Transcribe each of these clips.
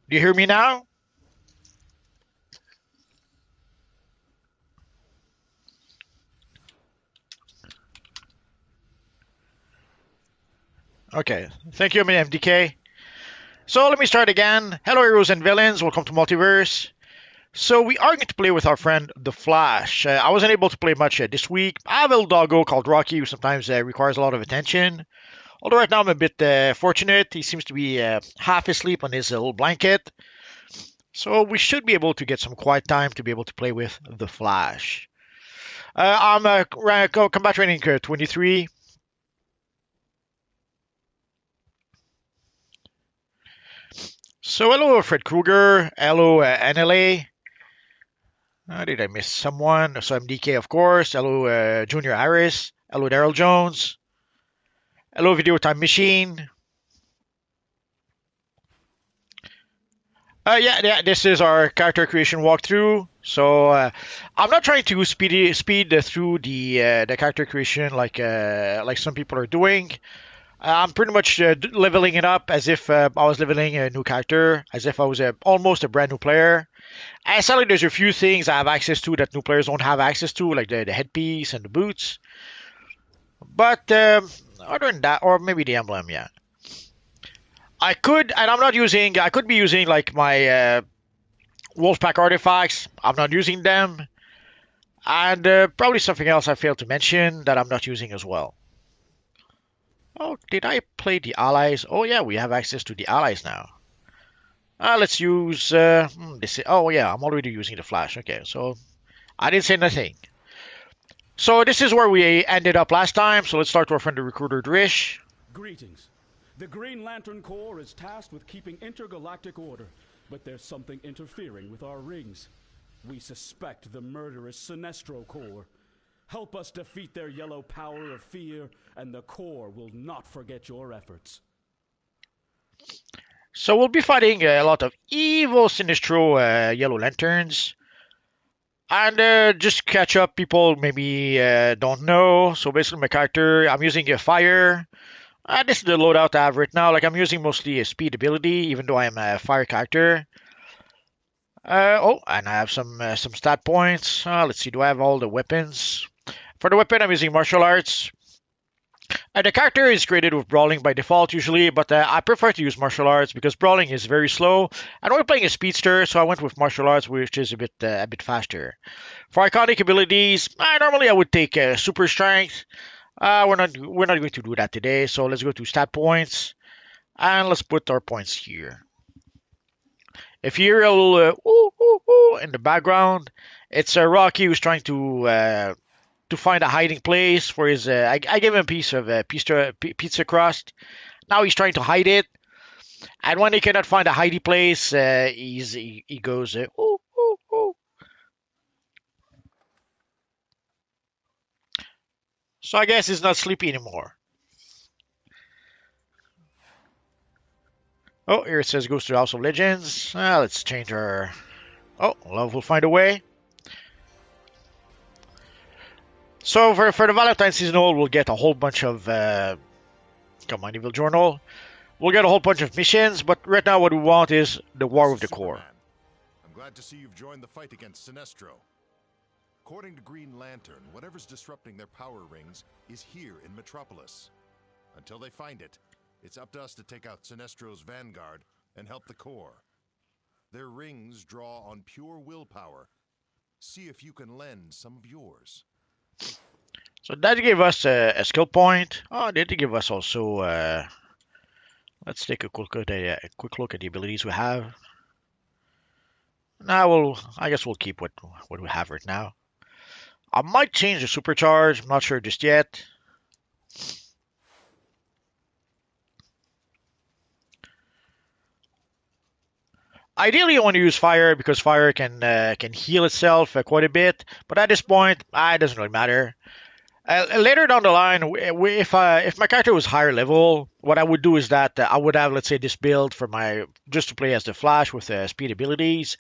Do you hear me now? Okay. Thank you, MDK. So let me start again. Hello, heroes and villains. Welcome to Multiverse. So we are going to play with our friend The Flash. I wasn't able to play much this week. I have a little doggo called Rocky who sometimes requires a lot of attention. Although right now I'm a bit fortunate. He seems to be half asleep on his little blanket. So we should be able to get some quiet time to be able to play with The Flash. I'm combat training 23. So hello Fred Krueger. Hello NLA. Did I miss someone? So I'm DK, of course. Hello, Junior Harris. Hello, Daryl Jones. Hello, Video Time Machine. Yeah, this is our character creation walkthrough. So I'm not trying to speed through the character creation like some people are doing. I'm pretty much leveling it up as if I was leveling a new character, as if I was almost a brand new player. And sadly, there's a few things I have access to that new players don't have access to, like the headpiece and the boots. But other than that, or maybe the emblem, yeah. I could, and I'm not using. I could be using like my Wolfpack artifacts. I'm not using them, and probably something else I failed to mention that I'm not using as well. Oh, did I play the allies? Oh yeah, we have access to the allies now. Let's use this. Oh yeah, I'm already using the flash. Okay, so I didn't say nothing. So this is where we ended up last time. So let's start with our friend the recruiter Drish. Greetings. The Green Lantern Corps is tasked with keeping intergalactic order, but there's something interfering with our rings. We suspect the murderous Sinestro Corps. Help us defeat their yellow power of fear, and the Corps will not forget your efforts. So we'll be fighting a lot of evil Sinistro Yellow Lanterns. And just catch up, people maybe don't know. So basically, my character, I'm using a fire. This is the loadout I have right now. Like I'm using mostly a speed ability, even though I am a fire character. Oh, and I have some stat points. Let's see, do I have all the weapons? For the weapon, I'm using martial arts. The character is created with brawling by default usually, but I prefer to use martial arts because brawling is very slow. And we're playing a speedster, so I went with martial arts, which is a bit faster. For iconic abilities, normally I would take super strength. We're not going to do that today, so let's go to stat points and let's put our points here. If you hear a little ooh, ooh, ooh in the background, it's Rocky who's trying to find a hiding place for his. I gave him a piece of pizza crust. Now he's trying to hide it, and when he cannot find a hiding place, he goes ooh, ooh, ooh. So I guess he's not sleepy anymore. Oh, here it says goes to the House of Legends. Let's change our. Oh, love will find a way. So for the Valentine seasonal, we'll get a whole bunch of come on, Evil Journal. We'll get a whole bunch of missions, but right now what we want is the War This with is the Core. Superman. I'm glad to see you've joined the fight against Sinestro. According to Green Lantern, whatever's disrupting their power rings is here in Metropolis. Until they find it, it's up to us to take out Sinestro's vanguard and help the Corps. Their rings draw on pure willpower. See if you can lend some of yours. So that gave us a skill point. Oh, they did give us also. Let's take a quick look at the abilities we have. Now I guess we'll keep what we have right now. I might change the supercharge. I'm not sure just yet. Ideally, I want to use fire because fire can heal itself quite a bit. But at this point, it doesn't really matter. Later down the line, if my character was higher level, what I would do is that I would have, let's say, this build for my just to play as the Flash with speed abilities,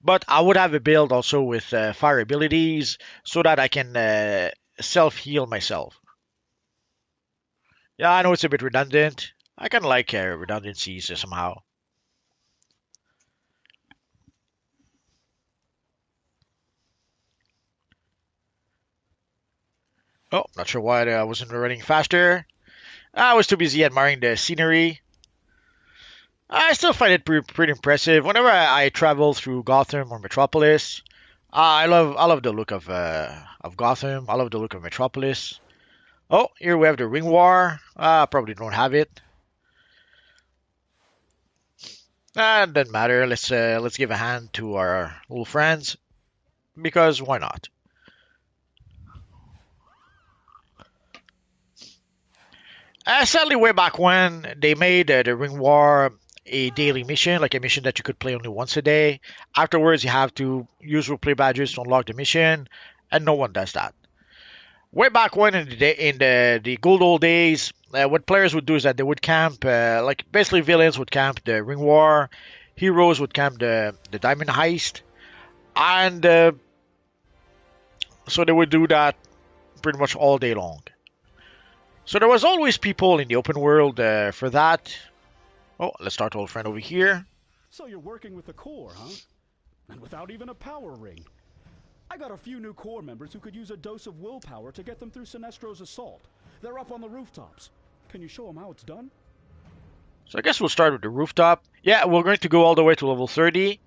but I would have a build also with fire abilities so that I can self heal myself. Yeah, I know it's a bit redundant. I kind of like redundancies somehow. Oh, not sure why I wasn't running faster. I was too busy admiring the scenery. I still find it pretty impressive. Whenever I travel through Gotham or Metropolis, I love the look of Gotham. I love the look of Metropolis. Oh, here we have the Ring War. Probably don't have it. Doesn't matter. Let's give a hand to our little friends because why not? Sadly, way back when they made the Ring War a daily mission, like a mission that you could play only once a day. Afterwards, you have to use replay badges to unlock the mission, and no one does that. Way back when in the good old days, what players would do is that they would camp, like basically villains would camp the Ring War, heroes would camp the Diamond Heist, and so they would do that pretty much all day long. So there was always people in the open world for that. Oh, let's start old friend over here. So you're working with the core, huh? And without even a power ring. I got a few new core members who could use a dose of willpower to get them through Sinestro's assault. They're up on the rooftops. Can you show them how it's done? So I guess we'll start with the rooftop. Yeah, we're going to go all the way to level 30.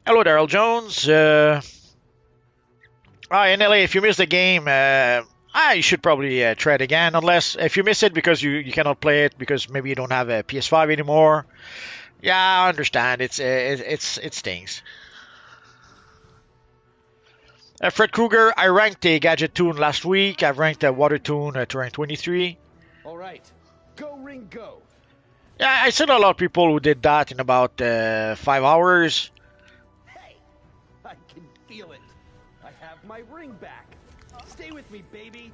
Hello, Daryl Jones. In LA, if you miss the game, you should probably try it again. Unless if you miss it because you cannot play it because maybe you don't have a PS5 anymore. Yeah, I understand. It stings. Fred Krueger, I ranked a Gadget Toon last week. I've ranked a Water Toon to rank 23. All right, go ring go. Yeah, I seen a lot of people who did that in about 5 hours. Hey, I can feel it. I have my ring back. Stay with me, baby.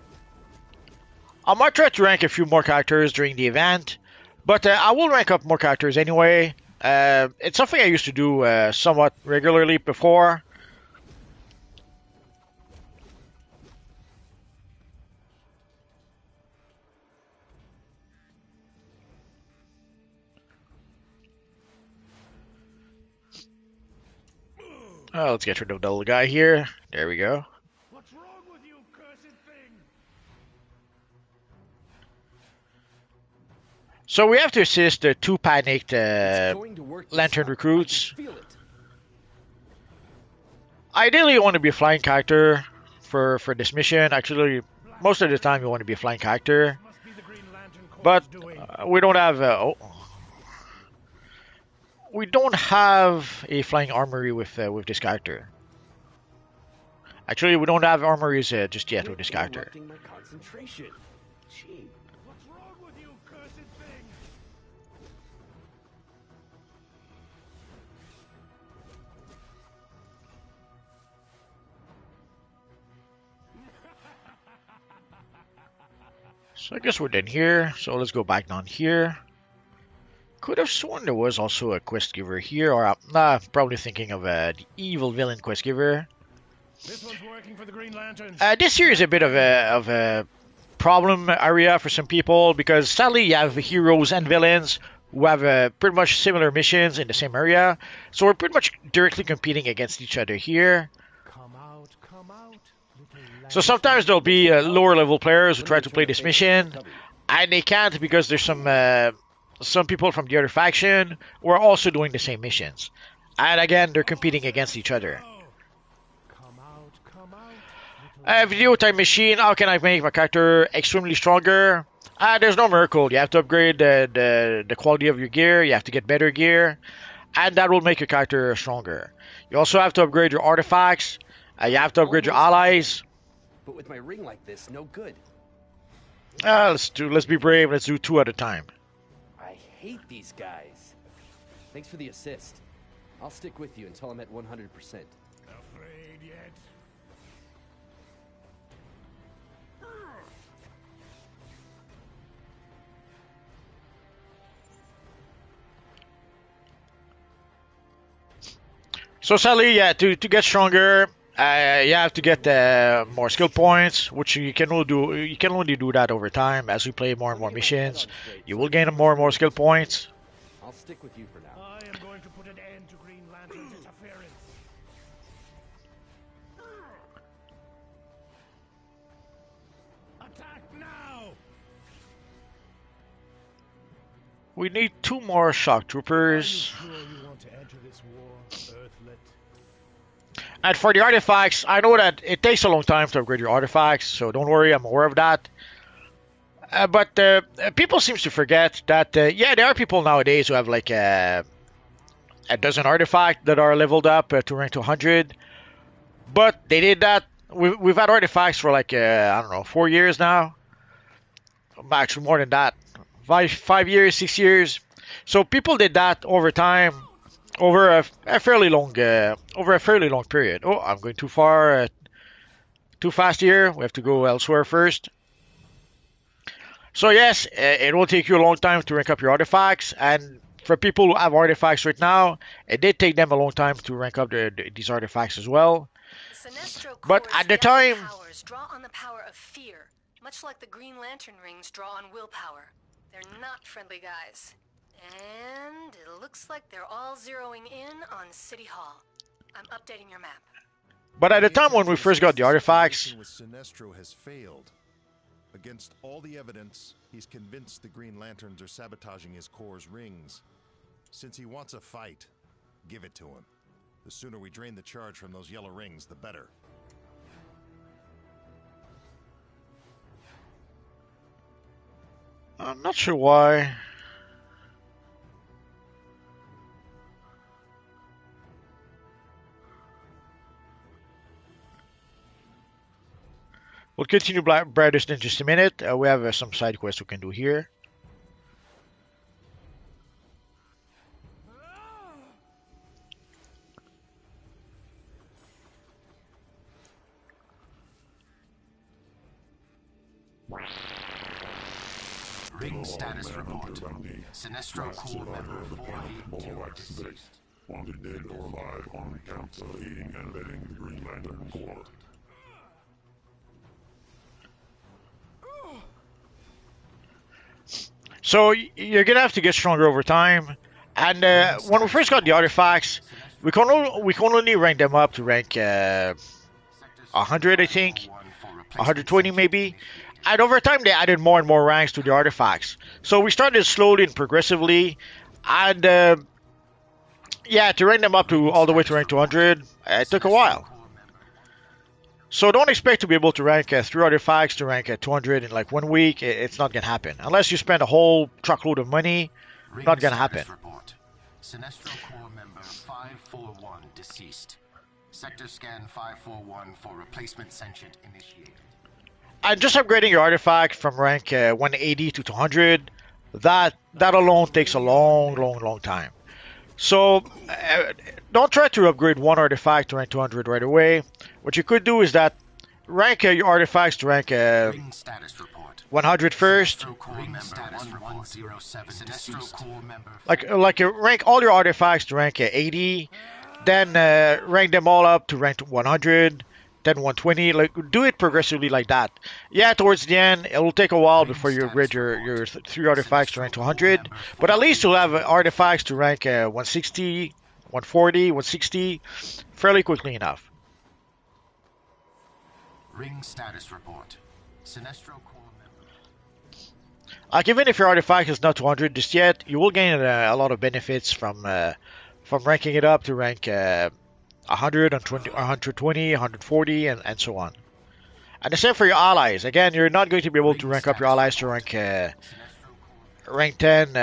I might try to rank a few more characters during the event, but I will rank up more characters anyway. It's something I used to do somewhat regularly before. Let's get rid of the little guy here. There we go. What's wrong with you, cursed thing? So we have to assist the two panicked Lantern Lantern recruits. Ideally, you want to be a flying character for this mission. Actually, most of the time you want to be a flying character. But we don't have... we don't have a flying armory with this character. Actually, we don't have armories just yet with this character. My concentration. Gee. What's wrong with you, cursed thing? So I guess we're done here. So let's go back down here. Could have sworn there was also a quest giver here, or probably thinking of the evil villain quest giver. This one's working for the Green Lanterns. This here is a bit of a problem area for some people because sadly you have heroes and villains who have pretty much similar missions in the same area, so we're pretty much directly competing against each other here. Come out, come out. So sometimes there'll be lower level players who try to play this mission, and they can't because there's some people from the other faction who are also doing the same missions, and again they're competing against each other. Video time machine. How can I make my character extremely stronger? There's no miracle. You have to upgrade the quality of your gear. You have to get better gear, and that will make your character stronger. You also have to upgrade your artifacts. You have to upgrade your allies. But with my ring like this, no good. Let's be brave. Let's do 2 at a time. I hate these guys. Thanks for the assist. I'll stick with you until I'm at 100%. Afraid yet? So sadly, yeah, to get stronger, you have to get more skill points, which you can only do. You can only do that over time as we play more and more missions. You will gain more and more skill points. I'll stick with you for now. I am going to put an end to Green Lantern's interference. We need 2 more shock troopers. Sure you want to enter this war, Earthlet? And for the artifacts, I know that it takes a long time to upgrade your artifacts, so don't worry, I'm aware of that. But people seem to forget that, yeah, there are people nowadays who have like a dozen artifacts that are leveled up to rank to 100. But they did that. We've had artifacts for like, I don't know, 4 years now. Actually, more than that. 5 years, 6 years. So people did that over time, over a fairly long, period. Oh, I'm going too far, too fast here. We have to go elsewhere first. So yes, it will take you a long time to rank up your artifacts, and for people who have artifacts right now, it did take them a long time to rank up these artifacts as well. But at the time, powers draw on the power of fear, much like the Green Lantern rings draw on willpower. They're not friendly guys. And it looks like they're all zeroing in on City Hall. I'm updating your map. but at the time when we first got the artifacts, With Sinestro has failed. Against all the evidence, he's convinced the Green Lanterns are sabotaging his Corps' rings. Since he wants a fight, give it to him. The sooner we drain the charge from those yellow rings, the better. I'm not sure why. We'll continue Brightest in just a minute. We have some side quests we can do here. Ring status report. Sinestro Corps member 482 wanted dead or alive on account of aiding and abetting the Green Lantern Corps. So you're gonna have to get stronger over time. And when we first got the artifacts, we can only rank them up to rank 100, I think, 120 maybe. And over time, they added more and more ranks to the artifacts. So we started slowly and progressively, and yeah, to rank them up to all the way to rank 200, it took a while. So don't expect to be able to rank 3 artifacts to rank 200 in like 1 week. It's not gonna happen unless you spend a whole truckload of money. Not gonna happen. Report. Sinestro Corps member 541 deceased. Sector scan 541 for replacement sentient initiated. And just upgrading your artifact from rank 180 to 200, that alone takes a long time. So don't try to upgrade one artifact to rank 200 right away. What you could do is that rank your artifacts to rank 100 first. Like rank all your artifacts to rank 80, then rank them all up to rank 100, then 120. Like do it progressively like that. Yeah, towards the end it will take a while before you upgrade your 3 artifacts to rank 200, but at least you'll have artifacts to rank 160, 140, 160 fairly quickly enough. Ring status report. Sinestro Corps member. Like even if your artifact is not 200 just yet, you will gain a lot of benefits from ranking it up to rank 100, 120, 140, and so on. And the same for your allies. Again, you're not going to be able to rank up your allies to rank 10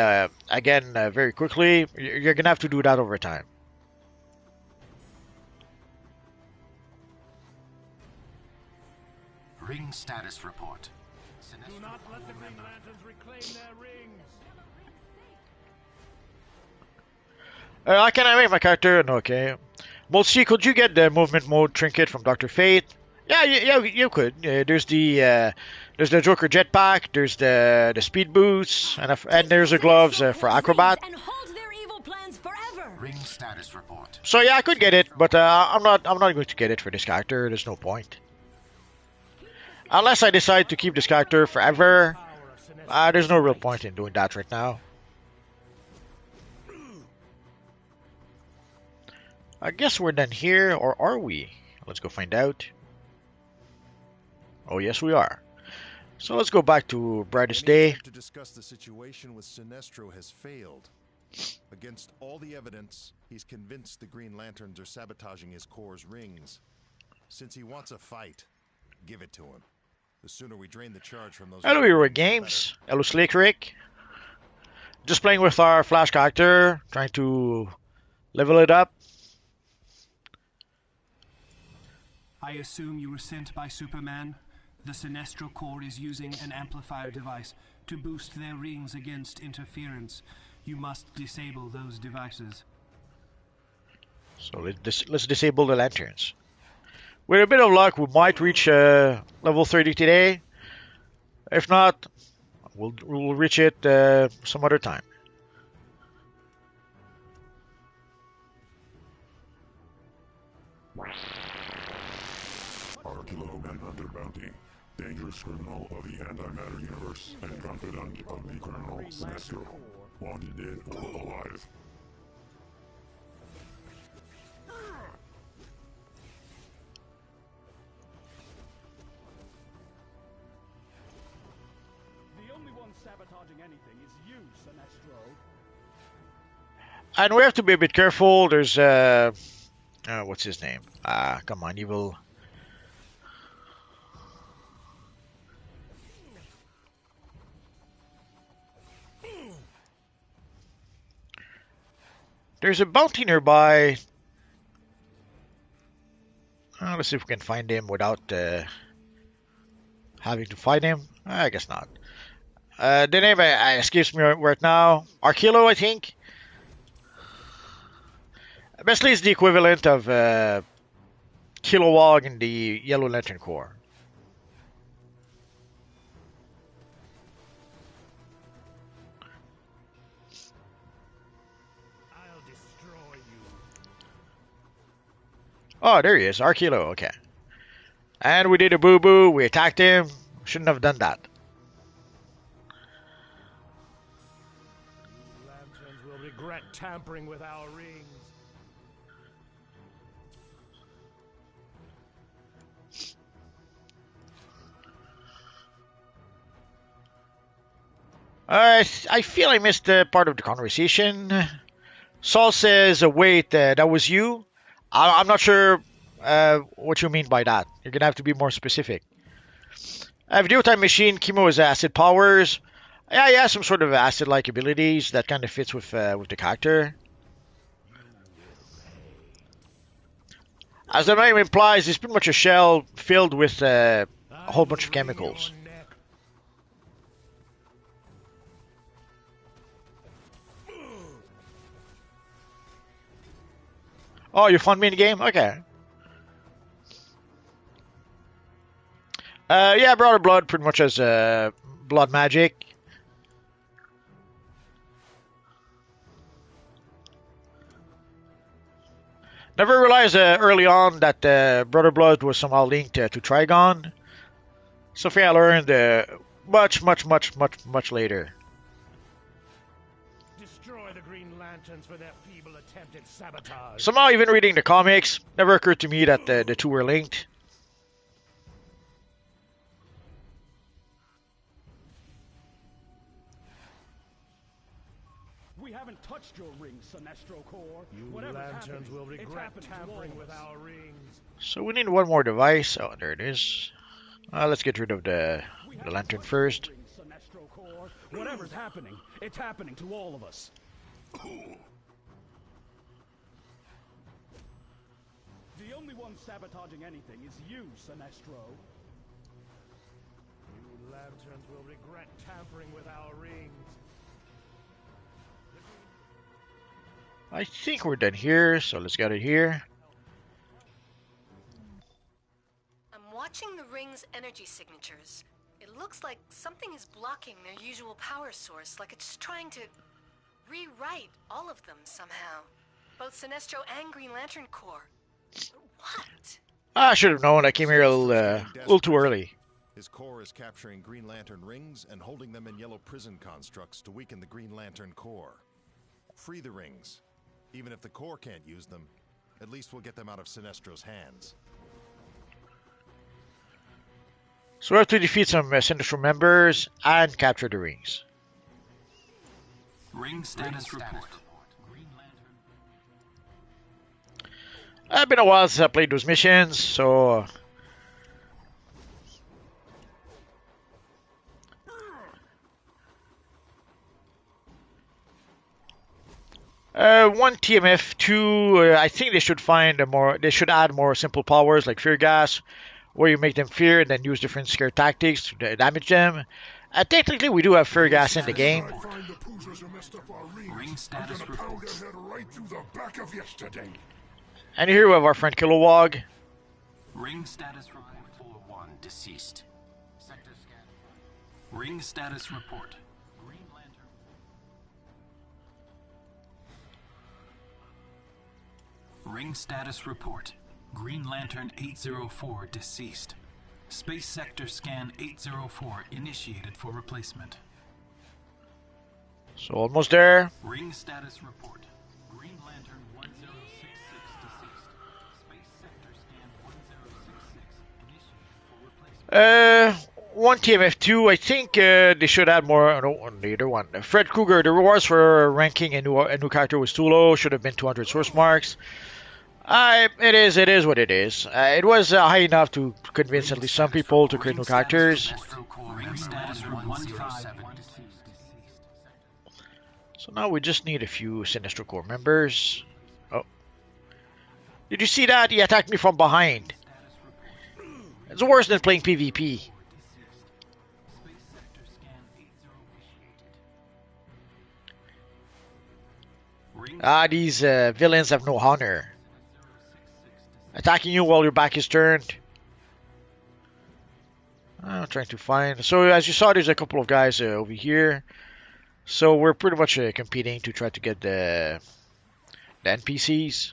very quickly. You're gonna have to do that over time. Ring status report. Do not let the Green Lanterns reclaim their rings. Can I make my character? No, okay. Multi, could you get the movement mode trinket from Dr. Fate? Yeah, you could. There's the Joker jetpack. There's the speed boots, and there's the gloves for acrobat. Ring status report. So yeah, I could get it, but I'm not going to get it for this character. There's no point. Unless I decide to keep this character forever, there's no real point in doing that right now. I guess we're done here, or are we? Let's go find out. Oh yes, we are. So let's go back to Brightest Any Day. attempt to discuss the situation with Sinestro has failed. Against all the evidence, he's convinced the Green Lanterns are sabotaging his Corps' rings. Since he wants a fight, give it to him. The sooner we drain the charge from those Hello, yellow Hero rings, the Games. Hello, Slick Rick. Just playing with our Flash character, trying to level it up. I assume you were sent by Superman? The Sinestro Corps is using an amplifier device to boost their rings against interference. You must disable those devices. So let's disable the lanterns. With a bit of luck, we might reach level 30 today. If not, we'll reach it some other time. Archilo Manhunter Bounty. Dangerous criminal of the antimatter universe and confidant of the criminal Sinestro. Wanted dead or alive. The only one sabotaging anything is you, Sinestro. And we have to be a bit careful. There's what's his name? Come on, evil. There's a bounty nearby. Let's see if we can find him without having to fight him. I guess not. The name escapes me right now. Archilo, I think. Basically, it's the equivalent of Kilowog in the Yellow Lantern Corps. I'll destroy you. Oh, there he is, Archilo. Okay. And we did a boo-boo. We attacked him. Shouldn't have done that. Lanterns will regret tampering with our rings. I feel I missed part of the conversation. Saul says, wait, that was you? I'm not sure what you mean by that. You're going to have to be more specific. Video time machine, Chemo is acid powers. Yeah, he has some sort of acid-like abilities that kind of fits with the character. As the name implies, it's pretty much a shell filled with a whole bunch of chemicals. Oh, you found me in the game? Okay. Yeah, Brother Blood pretty much has blood magic. Never realized early on that Brother Blood was somehow linked to Trigon. Something I learned much later. Destroy the Green Lanterns for their feeble attempt at sabotage. Somehow, even reading the comics, never occurred to me that the two were linked. We haven't touched your rings, Sinestro Corps. You lanterns will regret tampering with our rings. So we need one more device. Oh, there it is. Let's get rid of the lantern first. Sinestro Corps. Whatever's happening, it's happening to all of us. The only one sabotaging anything is you, Sinestro. You lanterns will regret tampering with our rings. I think we're done here, so let's get it here. I'm watching the ring's energy signatures. It looks like something is blocking their usual power source, like it's trying to rewrite all of them somehow. Both Sinestro and Green Lantern Corps. What? I should have known. I came here a little too early. His Corps is capturing Green Lantern rings and holding them in yellow prison constructs to weaken the Green Lantern Corps. Free the rings. Even if the Corps can't use them, at least we'll get them out of Sinestro's hands. So we have to defeat some Sinestro members and capture the rings. Ring status report. It's been a while since I played those missions, so one TMF, two. I think they should find a more. They should add more simple powers like fear gas, where you make them fear and then use different scare tactics to damage them. Technically, we do have fear gas in the game. Find the poosers who messed up our rings. Ring status I'm gonna pound report. their head right through the back of yesterday. And here we have our friend Kilowog. Ring status report. 4-1 deceased. Sector scan. Ring status report. Green Lantern. Ring status report. Green Lantern 804 deceased. Space Sector Scan 804 initiated for replacement. So almost there. Ring status report. Green Lantern 1066 deceased. Space Sector Scan 1066 initiated for replacement. One TMF2. I think they should add more. No, the other one. Fred Krueger. The rewards for ranking a new character was too low. Should have been 200 source marks. It is what it is. It was high enough to convince at least some people to create new characters. Ring status report 157. So now we just need a few Sinestro Corps members. Oh. Did you see that? He attacked me from behind. It's worse than playing PvP. These villains have no honor. Attacking you while your back is turned. I'm trying to find. So as you saw, there's a couple of guys over here. So we're pretty much competing to try to get the NPCs.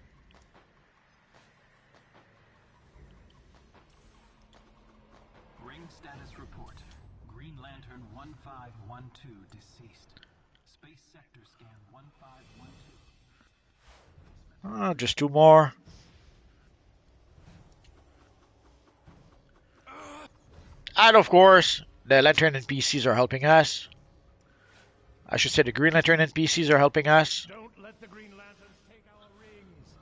Ring status report. Green Lantern 1512 deceased. Space Sector Scan 1512. Just two more. And of course, the Lantern NPCs are helping us. I should say the Green Lantern NPCs are helping us. Don't let the Green Lanterns take our rings.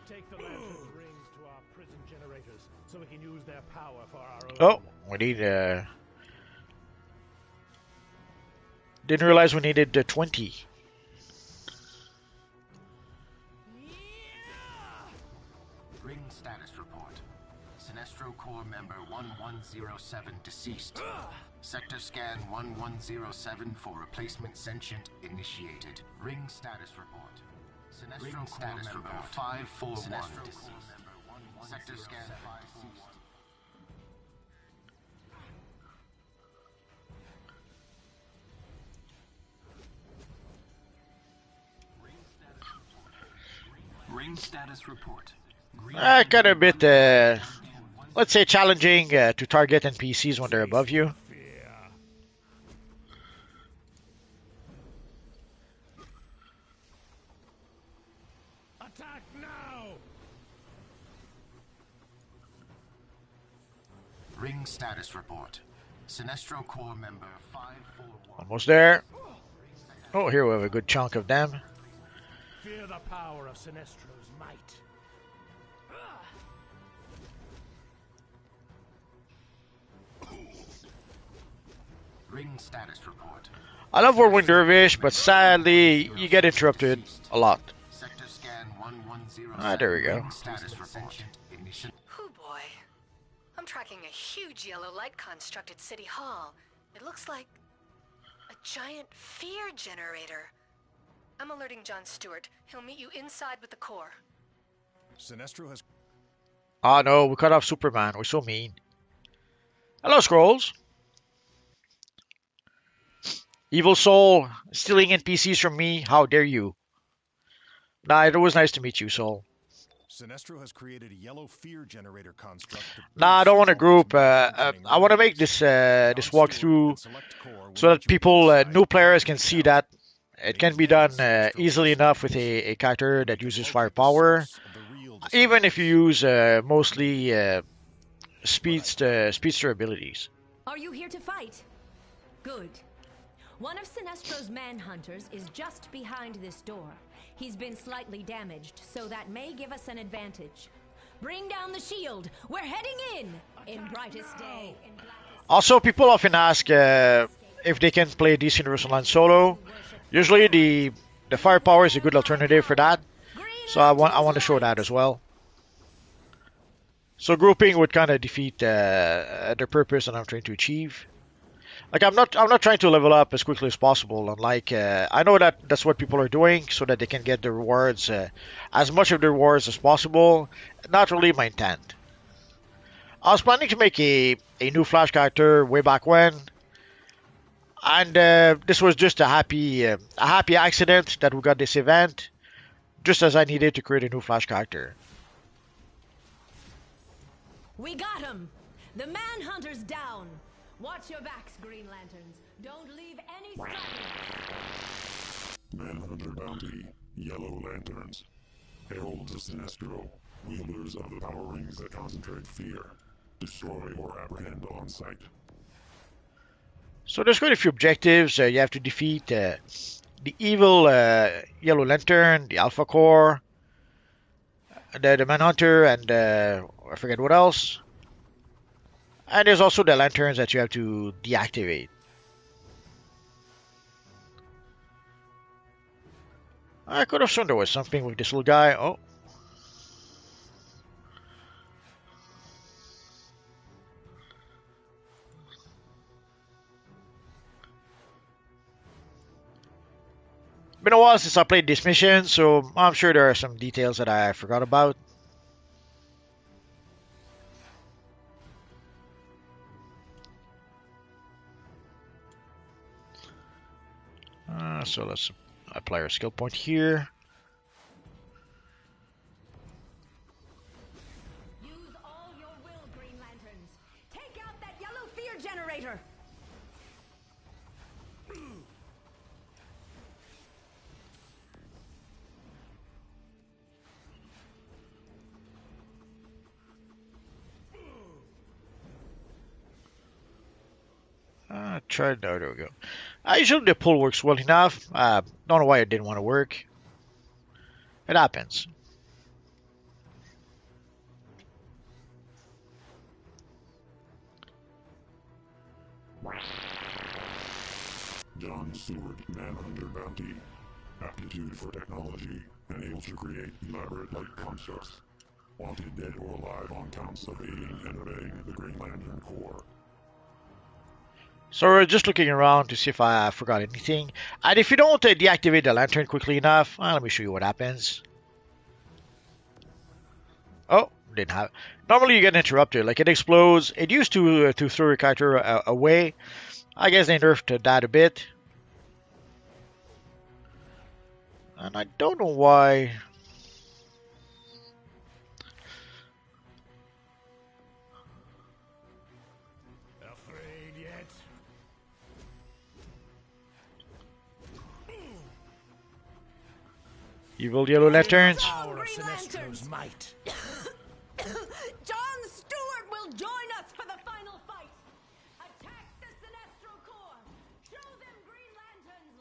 Take the Lantern's rings to our prison generators so we can use their power for our own. Oh, we need didn't realize we needed 20. Ring status report. Sinestro Corps member 1107 deceased. Sector scan 1107 for replacement sentient initiated. Ring status report. Sinestro status report 541 deceased. Sector scan 541. Ring status report. Green Kind of a bit, let's say, challenging to target NPCs when they're above you. Attack now! Ring status report. Sinestro Corps member 541. Almost there. Oh, here we have a good chunk of them. Fear the power of Sinestro's might. Ring status report. I love Whirlwind Dervish, but sadly, you get interrupted a lot. Sector scan 1107. Ah, there we go. Ring status report. Ignition. Hoo boy. I'm tracking a huge yellow light construct at City Hall. It looks like a giant fear generator. I'm alerting John Stewart. He'll meet you inside with the core. Sinestro has Ah, no, we cut off Superman. We're so mean. Hello, Scrolls. Evil Soul, stealing NPCs from me. How dare you? Nah, it was nice to meet you, Soul. Sinestro has created a yellow fear generator construct. Nah, I don't want a group. I want to make this this walkthrough so that people, new players, can see that It can be done easily enough with a character that uses firepower. Even if you use mostly speedster abilities. Are you here to fight? Good. One of Sinestro's manhunters is just behind this door. He's been slightly damaged, so that may give us an advantage. Bring down the shield. We're heading in brightest day. Also, people often ask if they can play DC Universe Online solo. Usually, the firepower is a good alternative for that. So I want to show that as well. So grouping would kind of defeat the purpose that I'm trying to achieve. Like I'm not trying to level up as quickly as possible. Unlike I know that that's what people are doing so that they can get the rewards, as much of the rewards as possible. Not really my intent. I was planning to make a new Flash character way back when, and this was just a happy accident that we got this event, just as I needed to create a new Flash character. We got him! The Manhunter's down! Watch your backs, Green Lanterns. Don't leave any stragglers. Manhunter Bounty, Yellow Lanterns. Heralds of Sinestro, wielders of the power rings that concentrate fear. Destroy or apprehend on sight. So there's quite a few objectives. You have to defeat the evil Yellow Lantern, the Alpha Core, the Manhunter, and I forget what else. And there's also the lanterns that you have to deactivate. I could have sworn there was something with this little guy. Oh. Been a while since I played this mission, so I'm sure there are some details that I forgot about. So let's apply our skill point here. Use all your will, Green Lanterns. Take out that yellow fear generator. Try there we go. Usually the pull works well enough. Don't know why it didn't want to work. It happens. John Stewart, Manhunter Bounty. Aptitude for technology and able to create elaborate light constructs. Wanted dead or alive on counts of aiding and abetting the Green Lantern Corps. So we're just looking around to see if I forgot anything. And if you don't deactivate the lantern quickly enough, let me show you what happens. Oh, didn't have. Normally you get interrupted, like it explodes. It used to throw your character away. I guess they nerfed that a bit. And I don't know why. Afraid yet? Evil Yellow Lanterns. Power of Sinestro's might. John Stewart will join us for the final fight. Attack the Sinestro Corps. Show them Green Lantern's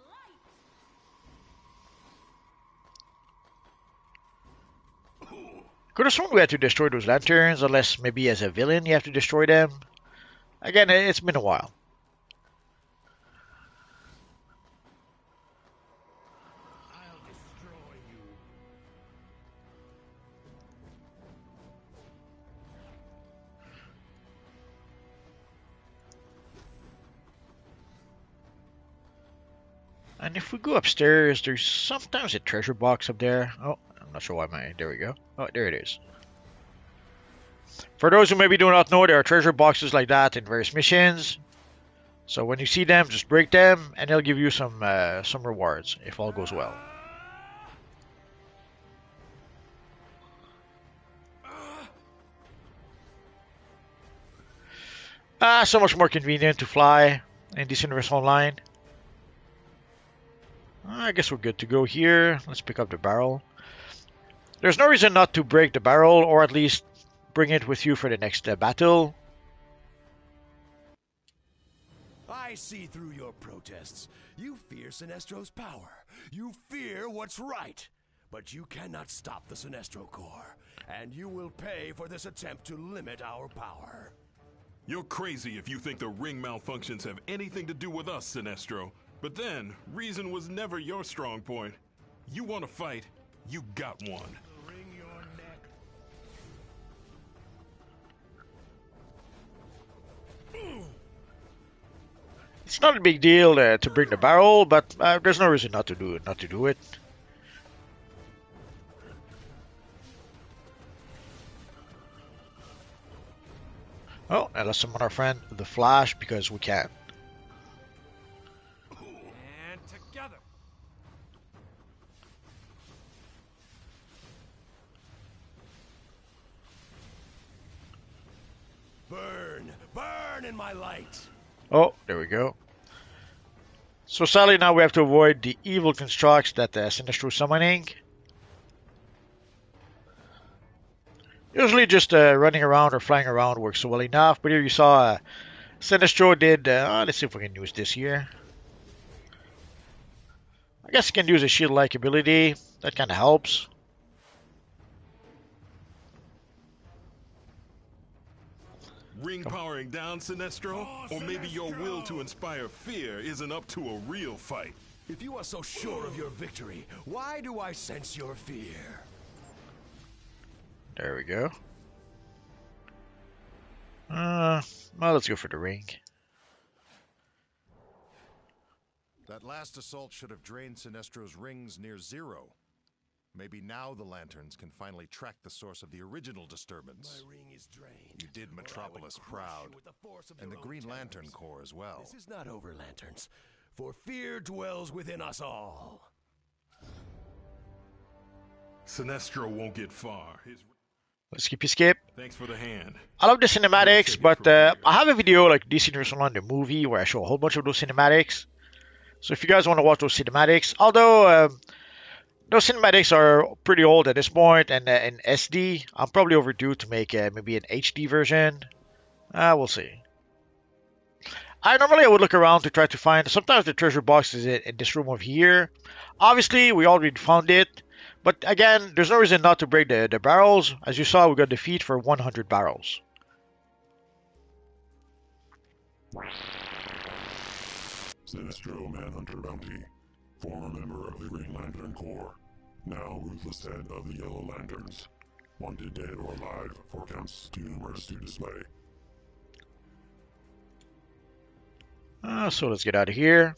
light. Could have sworn we had to destroy those lanterns, unless maybe as a villain you have to destroy them. Again, it's been a while. I'll destroy you. And if we go upstairs, there's sometimes a treasure box up there. Oh, I'm not sure why there we go. Oh, there it is. For those who maybe do not know, there are treasure boxes like that in various missions. So when you see them, just break them, and they'll give you some rewards if all goes well. So much more convenient to fly in this Universe Online. I guess we're good to go here. Let's pick up the barrel. There's no reason not to break the barrel, or at least bring it with you for the next battle. I see through your protests. You fear Sinestro's power. You fear what's right. But you cannot stop the Sinestro Corps. And you will pay for this attempt to limit our power. You're crazy if you think the ring malfunctions have anything to do with us, Sinestro. But then, reason was never your strong point. You want to fight, you got one. Wring your neck. It's not a big deal to bring the barrel, but there's no reason not to do it. Oh, and let's summon our friend the Flash because we can. And together. Burn! Burn in my light! Oh, there we go. So sadly now we have to avoid the evil constructs that Sinestro is summoning. Usually just running around or flying around works well enough, but here you saw Sinestro did, let's see if we can use this here. I guess you can use a shield-like ability, that kind of helps. Ring powering down, Sinestro? Or maybe your will to inspire fear isn't up to a real fight. If you are so sure of your victory, why do I sense your fear? There we go. Well, let's go for the ring. That last assault should have drained Sinestro's rings near zero. Maybe now the lanterns can finally track the source of the original disturbance. My ring is drained. You did Metropolis proud, and the Green Lantern Corps as well. This is not over, Lanterns, for fear dwells within us all. Sinestro won't get far. Let's skip. Thanks for the hand. I love the cinematics, but I have a video like DCUO the movie where I show a whole bunch of those cinematics. So if you guys want to watch those cinematics, although those cinematics are pretty old at this point, and in SD, I'm probably overdue to make maybe an HD version. We'll see. I would look around to try to find. Sometimes the treasure box is in this room over here. Obviously, we already found it. But again, there's no reason not to break the barrels. As you saw, we got defeat for 100 barrels. Sinestro Manhunter Bounty, former member of the Green Lantern Corps, now ruthless head of the Yellow Lanterns. Wanted dead or alive for counts too numerous to display. So let's get out of here.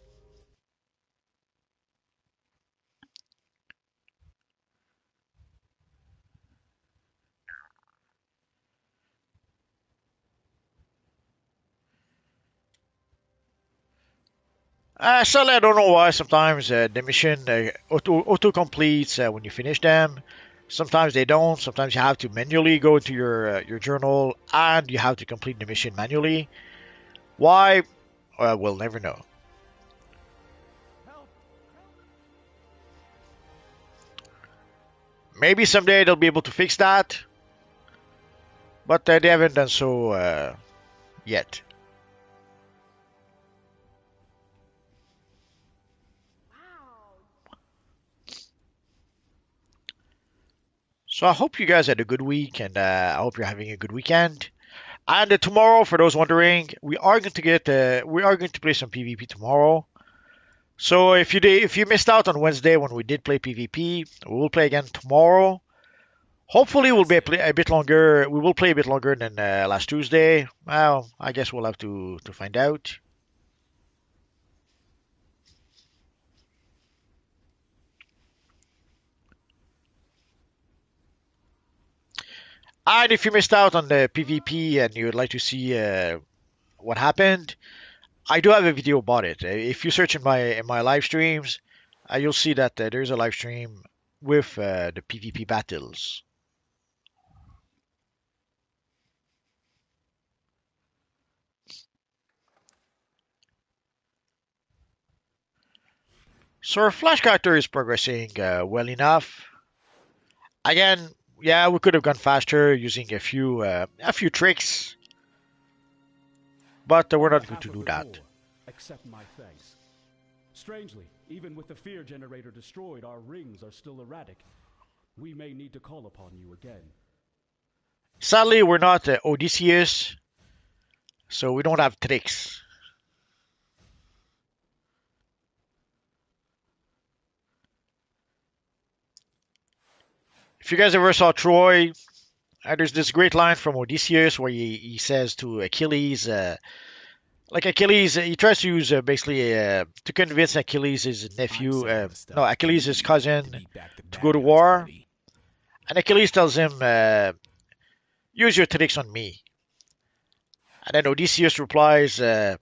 Sadly, I don't know why sometimes the mission auto completes when you finish them. Sometimes they don't. Sometimes you have to manually go into your journal and you have to complete the mission manually. Why? We'll never know. Maybe someday they'll be able to fix that, but they haven't done so yet. So I hope you guys had a good week, and I hope you're having a good weekend. And tomorrow, for those wondering, we are going to play some PvP tomorrow. So if you missed out on Wednesday when we did play PvP, we will play again tomorrow. Hopefully, we'll be a bit longer. We will play a bit longer than last Tuesday. Well, I guess we'll have to find out. And if you missed out on the PvP and you would like to see what happened, I do have a video about it. If you search in my live streams, you'll see that there's a live stream with the PvP battles. So our Flash character is progressing well enough. Again, yeah, we could have gone faster using a few tricks, but we're On not going behalf to of do the that. Corps, accept my thanks. Strangely, even with the fear generator destroyed, our rings are still erratic. We may need to call upon you again. Sadly, we're not Odysseus, so we don't have tricks. If you guys ever saw Troy, there's this great line from Odysseus where he says to Achilles, like Achilles, he tries to use basically to convince Achilles, his nephew, no, Achilles, his cousin, to go to war. And Achilles tells him, use your tricks on me. And then Odysseus replies, I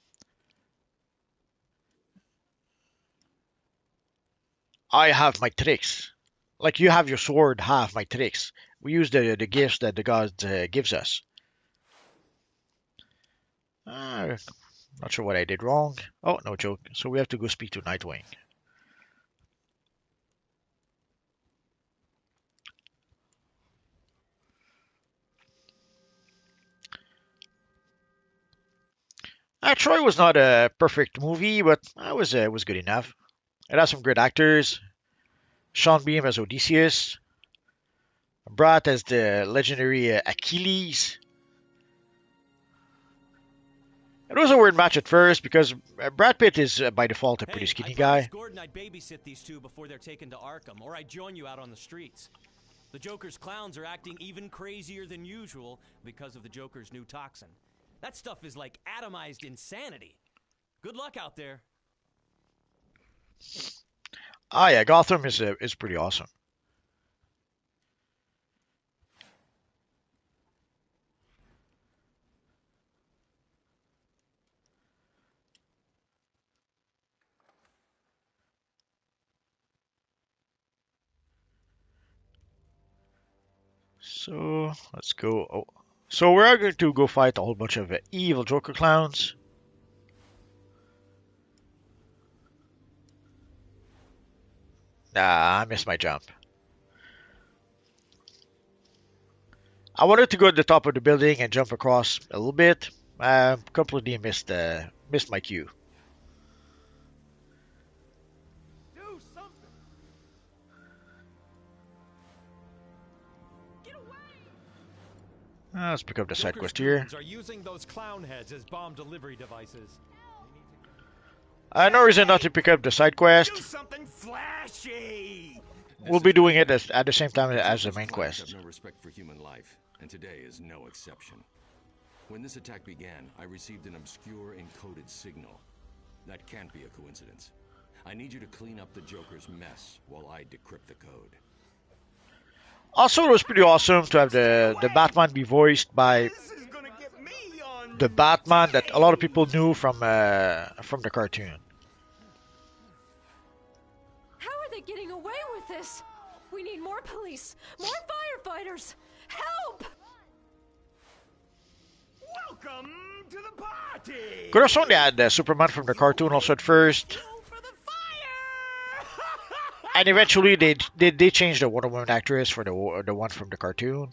have my tricks. Like you have your sword, have my tricks. We use the gifts that the god gives us. Not sure what I did wrong. Oh, no joke. So we have to go speak to Nightwing. Troy was not a perfect movie, but it was good enough. It has some great actors. Sean Beam as Odysseus, Brat as the legendary Achilles. It was a weird match at first because Brad Pitt is by default a pretty skinny guy. Gordon, I'd babysit these two before they're taken to Arkham, or I'd join you out on the streets. The Joker's clowns are acting even crazier than usual because of the Joker's new toxin. That stuff is like atomized insanity. Good luck out there. Ah, yeah, Gotham is pretty awesome. So let's go. Oh, so we're going to go fight a whole bunch of evil Joker clowns. Nah, I missed my jump. I wanted to go to the top of the building and jump across a little bit. Completely missed my cue. Do something. Get away. Let's pick up the side quest here. Are using those clown heads as bomb delivery devices. No reason not to pick up the side quest. Do something flashy. We'll be doing it at the same time as the main quest. Have no respect for human life, and today is no exception. When this attack began, I received an obscure encoded signal. That can't be a coincidence. I need you to clean up the Joker's mess while I decrypt the code. Also, it was pretty awesome to have the Batman be voiced by the Batman that a lot of people knew from the cartoon. How are they getting away with this? We need more police, more firefighters. Help! Welcome to the party. Could have sworn they had Superman from the cartoon also at first. And eventually they changed the Wonder Woman actress for the one from the cartoon.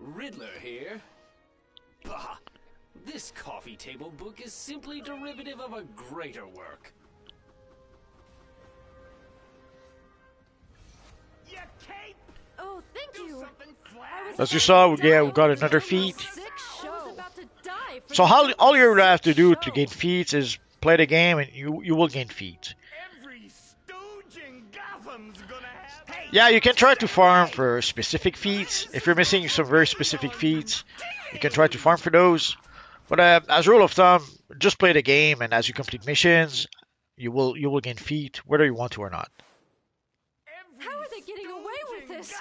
Riddler here. Bah! This coffee table book is simply derivative of a greater work. Oh, thank you. As you saw, yeah, we got another feat. So all you have to do to gain feats is play the game, and you will gain feats. Yeah, you can try to farm for specific feats. If you're missing some very specific feats, you can try to farm for those. But as a rule of thumb, just play the game, and as you complete missions, you will gain feat, whether you want to or not. How are they getting away with this?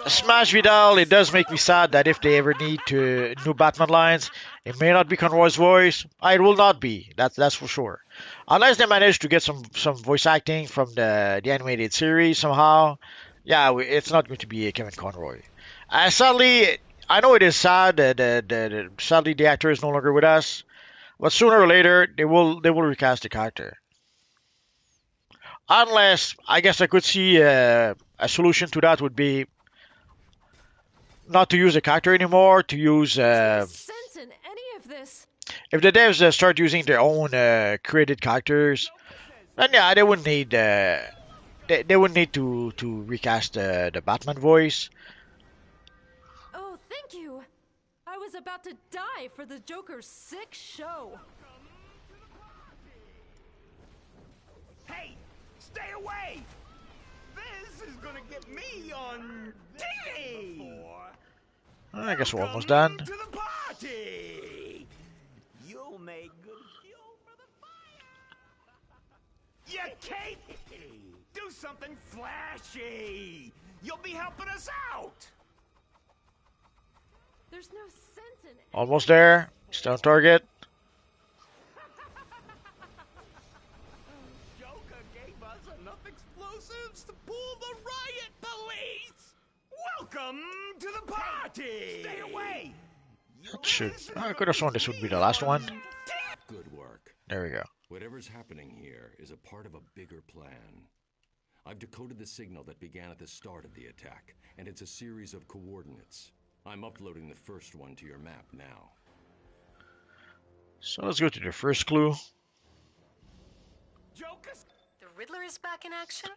Smash Vidal, it does make me sad that if they ever need to new Batman lines, it may not be Conroy's voice. It will not be. That's for sure. Unless they manage to get some voice acting from the animated series somehow. Yeah, it's not going to be Kevin Conroy. Sadly, I know it is sad that sadly the actor is no longer with us, but sooner or later they will recast the character. Unless I guess I could see a solution to that would be not to use the character anymore, to use Sense in any of this. if the devs start using their own created characters, then yeah, they wouldn't need to recast the Batman voice. Oh, thank you. I was about to die for the Joker's sick show. Hey, stay away! This is gonna get me on TV! I guess we're almost done. To the party! You'll make good fuel for the fire. Yeah, Kate! Do something flashy! You'll be helping us out! There's no sense in it. Almost there. Still on target. Joker gave us enough explosives to pull the riot police! Welcome to the party! Stay away! That should. I could have sworn this would be the last one. Good work. There we go. Whatever's happening here is a part of a bigger plan. I've decoded the signal that began at the start of the attack, and it's a series of coordinates. I'm uploading the first one to your map now. So let's go to the first clue. The Riddler is back in action?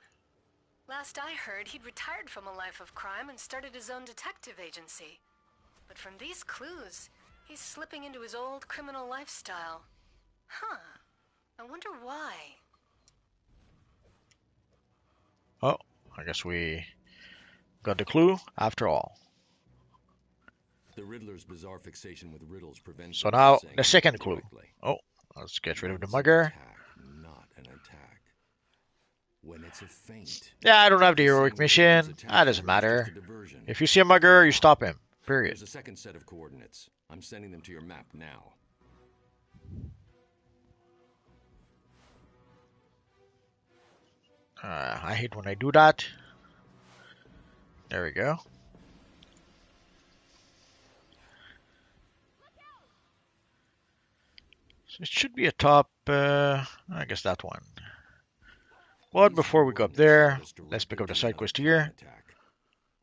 Last I heard, he'd retired from a life of crime and started his own detective agency. But from these clues, he's slipping into his old criminal lifestyle. Huh. I wonder why. Oh, I guess we got the clue after all. The Riddler's bizarre fixation with riddles prevents. So now the second clue. Oh, let's get rid of the mugger. Not an attack. When it's a feint. Yeah, I don't have the heroic mission. That doesn't matter. If you see a mugger, you stop him. Period. There's a second set of coordinates. I'm sending them to your map now. I hate when I do that. There we go. So it should be a top, I guess that one. But before we go up there, let's pick up the side quest here.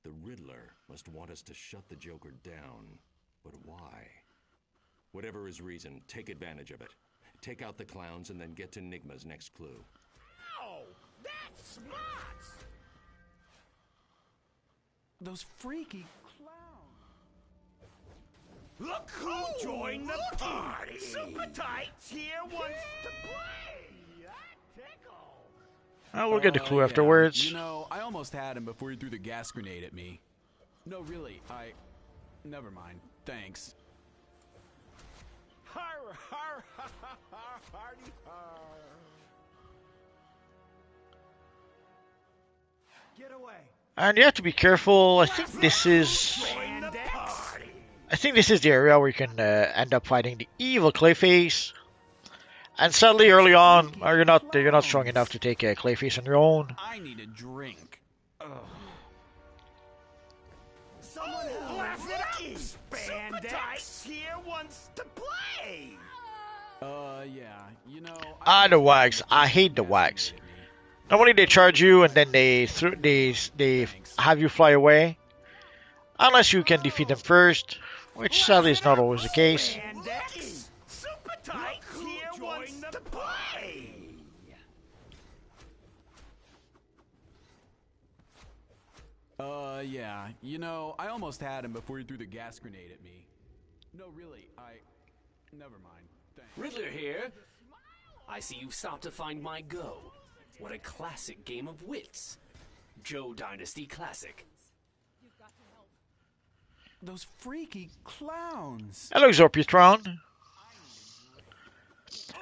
The Riddler must want us to shut the Joker down. But why? Whatever his reason, take advantage of it. Take out the clowns and then get to Nigma's next clue. Oh, that's smart! Those freaky Look who joined the party! Super Tights here wants to play! That tickle! We'll get the clue afterwards. You know, I almost had him before you threw the gas grenade at me. No, really, never mind. Thanks. Har, har, har, har, hardy, har. Get away! And you have to be careful. I think this is the area where you can end up fighting the evil Clayface. And sadly, early on, you're not strong enough to take Clayface on your own. I need a drink. Ugh. Someone laugh it up! Spandex here wants to play! Yeah, you know... The wags. I hate the wags. Normally they charge you and then they have you fly away. Unless you can defeat them first, which sadly is not always the case. Super Tight here wants to play! Yeah, you know, I almost had him before you threw the gas grenade at me. No, really, never mind. Thanks. Riddler here. I see you've stopped to find my go. What a classic game of wits. Joe Dynasty Classic. Those freaky clowns. Hello, Zorputron.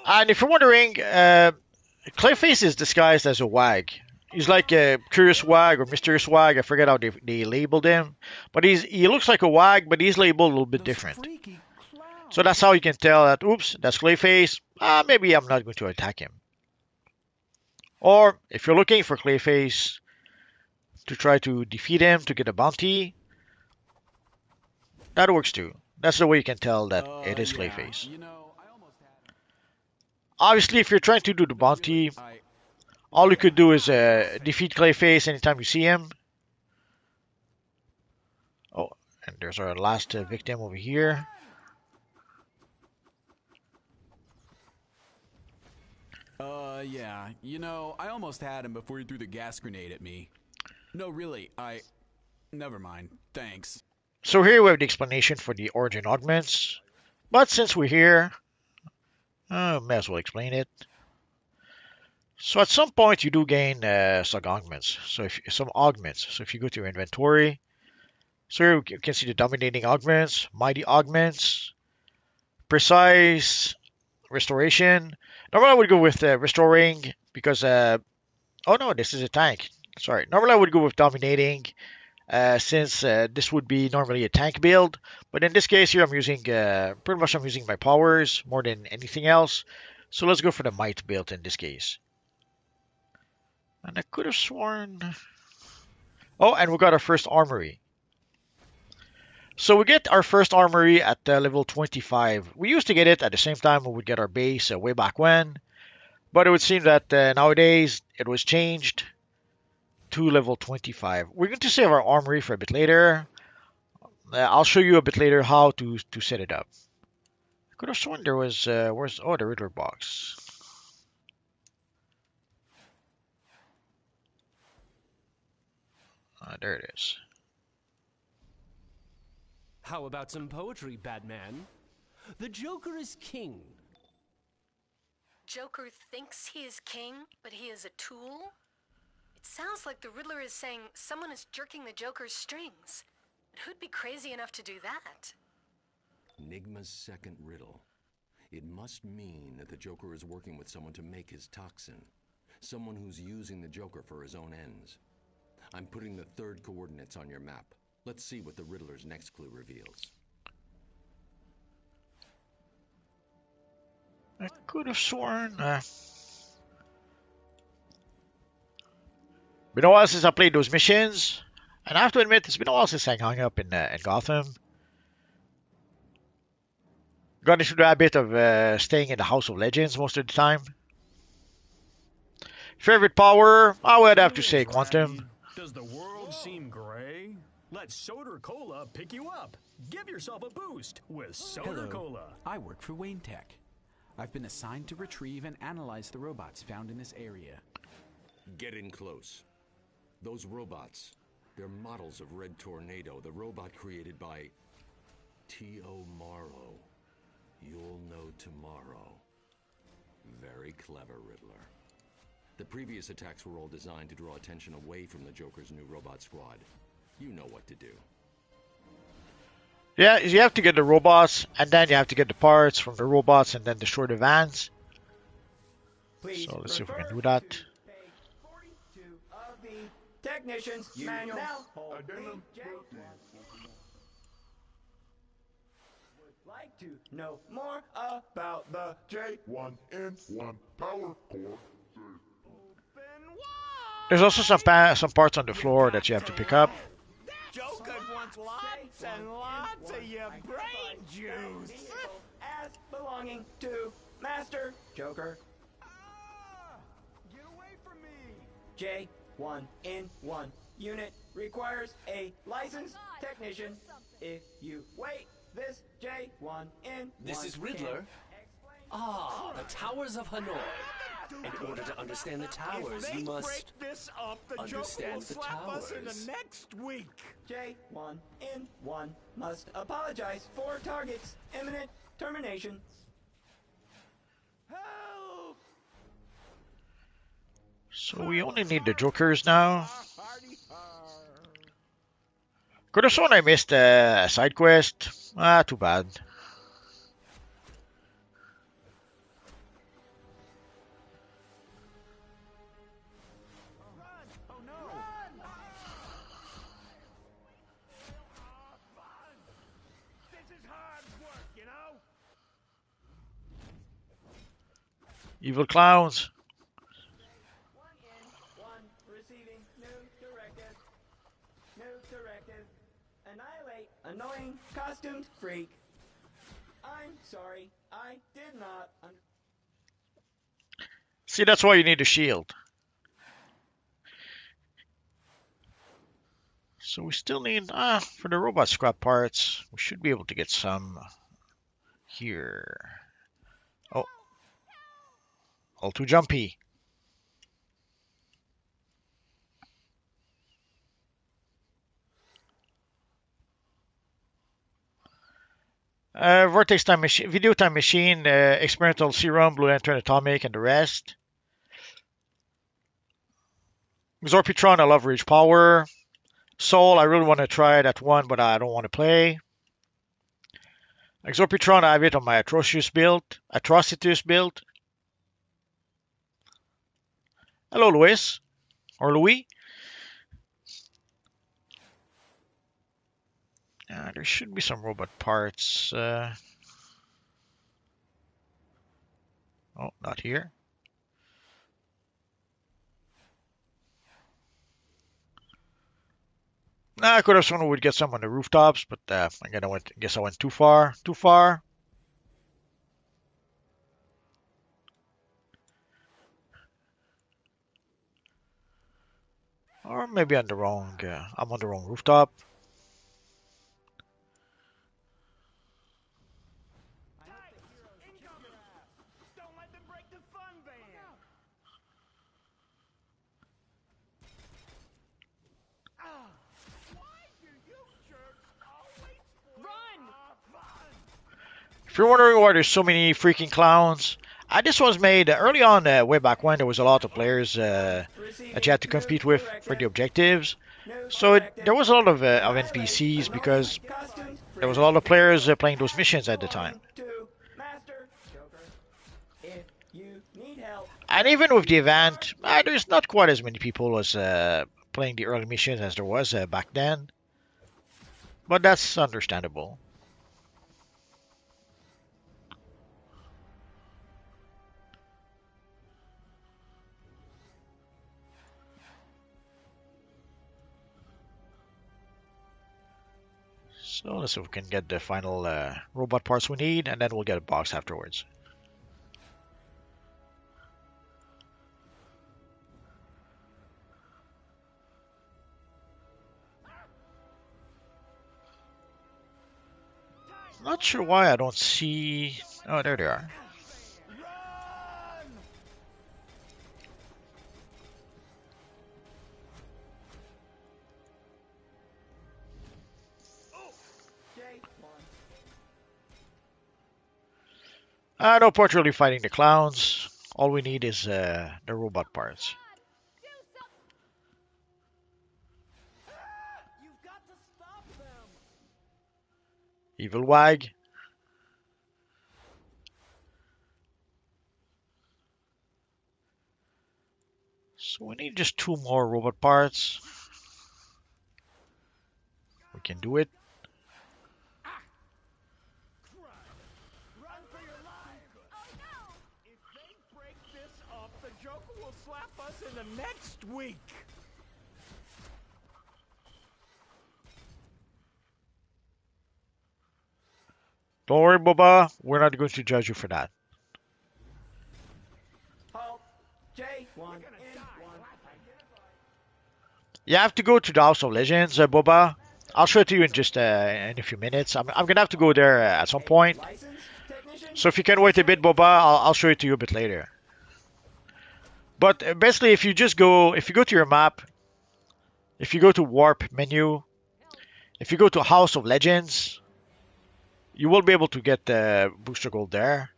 And if you're wondering, Clayface is disguised as a wag. He's like a curious wag or mysterious wag. I forget how they labeled him. But he looks like a wag, but he's labeled a little bit different. So that's how you can tell that, oops, that's Clayface. Maybe I'm not going to attack him. Or if you're looking for Clayface to try to defeat him to get a bounty, That works too. That's the way you can tell that it is Yeah. Clayface. You know, I almost had him. Obviously, if you're trying to do the bounty, all you could do is defeat Clayface anytime you see him. Oh, and there's our last victim over here. Yeah. You know, I almost had him before he threw the gas grenade at me. No, really, Never mind. Thanks. So here we have the explanation for the origin augments. But since we're here, may as well explain it. So at some point you do gain some augments. Some augments. So if you go to your inventory, so here you can see the dominating augments, mighty augments, precise, restoration. Normally I would go with restoring because oh no, this is a tank. Sorry. Normally I would go with dominating since this would be normally a tank build. But in this case here I'm using pretty much I'm using my powers more than anything else. So let's go for the might build in this case. And I could have sworn. Oh, and we got our first armory. So we get our first armory at level 25. We used to get it at the same time we would get our base way back when. But it would seem that nowadays it was changed to level 25. We're going to save our armory for a bit later. I'll show you a bit later how to set it up. I could have sworn there was, where's, oh, the Riddler box. There it is. How about some poetry, Batman? The Joker is king. Joker thinks he is king, but he is a tool? It sounds like the Riddler is saying someone is jerking the Joker's strings. But who'd be crazy enough to do that? Enigma's second riddle. It must mean that the Joker is working with someone to make his toxin. Someone who's using the Joker for his own ends. I'm putting the third coordinates on your map. Let's see what the Riddler's next clue reveals. I could have sworn. Been a while since I played those missions, and I have to admit it's been a while since I hung up in Gotham. Got into the habit of staying in the House of Legends most of the time. Favorite power? I would have to say Quantum. Does the world seem gray? Let Soda Cola pick you up. Give yourself a boost with Soda Cola. I work for Wayne Tech. I've been assigned to retrieve and analyze the robots found in this area. Get in close. Those robots, they're models of Red Tornado, the robot created by T.O. Morrow. You'll know tomorrow. Very clever, Riddler. The previous attacks were all designed to draw attention away from the Joker's new robot squad. You know what to do. Yeah, you have to get the robots, and then you have to get the parts from the robots, and then destroy the vans. Please so let's see if we can do that. Technician's manual. Now, would like to know more about the J1N1 Power Core. There's also some parts on the floor that you have to pick up. Joker wants lots and lots of your brain juice. As belonging to Master Joker. Get away from me! J1N1 unit requires a licensed technician. If you wait, this J1N1. This is Riddler. Ah, the Towers of Hanoi. In order to understand the towers, you must this up, the understand the towers. in the next week. J1N1 must apologize for target's imminent termination. Help! So we only need the Jokers now. Could have sworn I missed a side quest. Too bad. Evil clowns. One in, one receiving new directive. New directive. Annihilate annoying costumed freak. I'm sorry, I did not. See, that's why you need a shield. So we still need, for the robot scrap parts, we should be able to get some here. Oh, all too jumpy. Vortex Time Machine, Video Time Machine, Experimental Serum, Blue Lantern Atomic, and the rest. Zorpitron, I love Rage Power. Soul, I really want to try that one, but I don't want to play. Exorpitron, I have it on my Atrocitus build. Hello, Luis. Or Louis. There should be some robot parts. Oh, not here. I could have sworn we would get some on the rooftops, but I guess I went too far. Too far. Or maybe on the wrong. I'm on the wrong rooftop. If you're wondering why there's so many freaking clowns, this was made early on, way back when there was a lot of players that you had to compete with for the objectives. So there was a lot of NPCs because there was a lot of players playing those missions at the time. And even with the event, there's not quite as many people as playing the early missions as there was back then. But that's understandable. So let's see if we can get the final robot parts we need, and then we'll get a box afterwards. Not sure why I don't see... Oh, there they are. No point really fighting the clowns. All we need is the robot parts. Evil Wag. So we need just 2 more robot parts. We can do it. In the next week. Don't worry, Boba. We're not going to judge you for that. Halt. J1 in 1. You have to go to the House of Legends, Boba. I'll show it to you in just in a few minutes. I'm gonna have to go there at some point. So if you can wait a bit, Boba, I'll show it to you a bit later. But basically, if you go to your map, if you go to Warp menu, if you go to House of Legends, you will be able to get the booster gold there.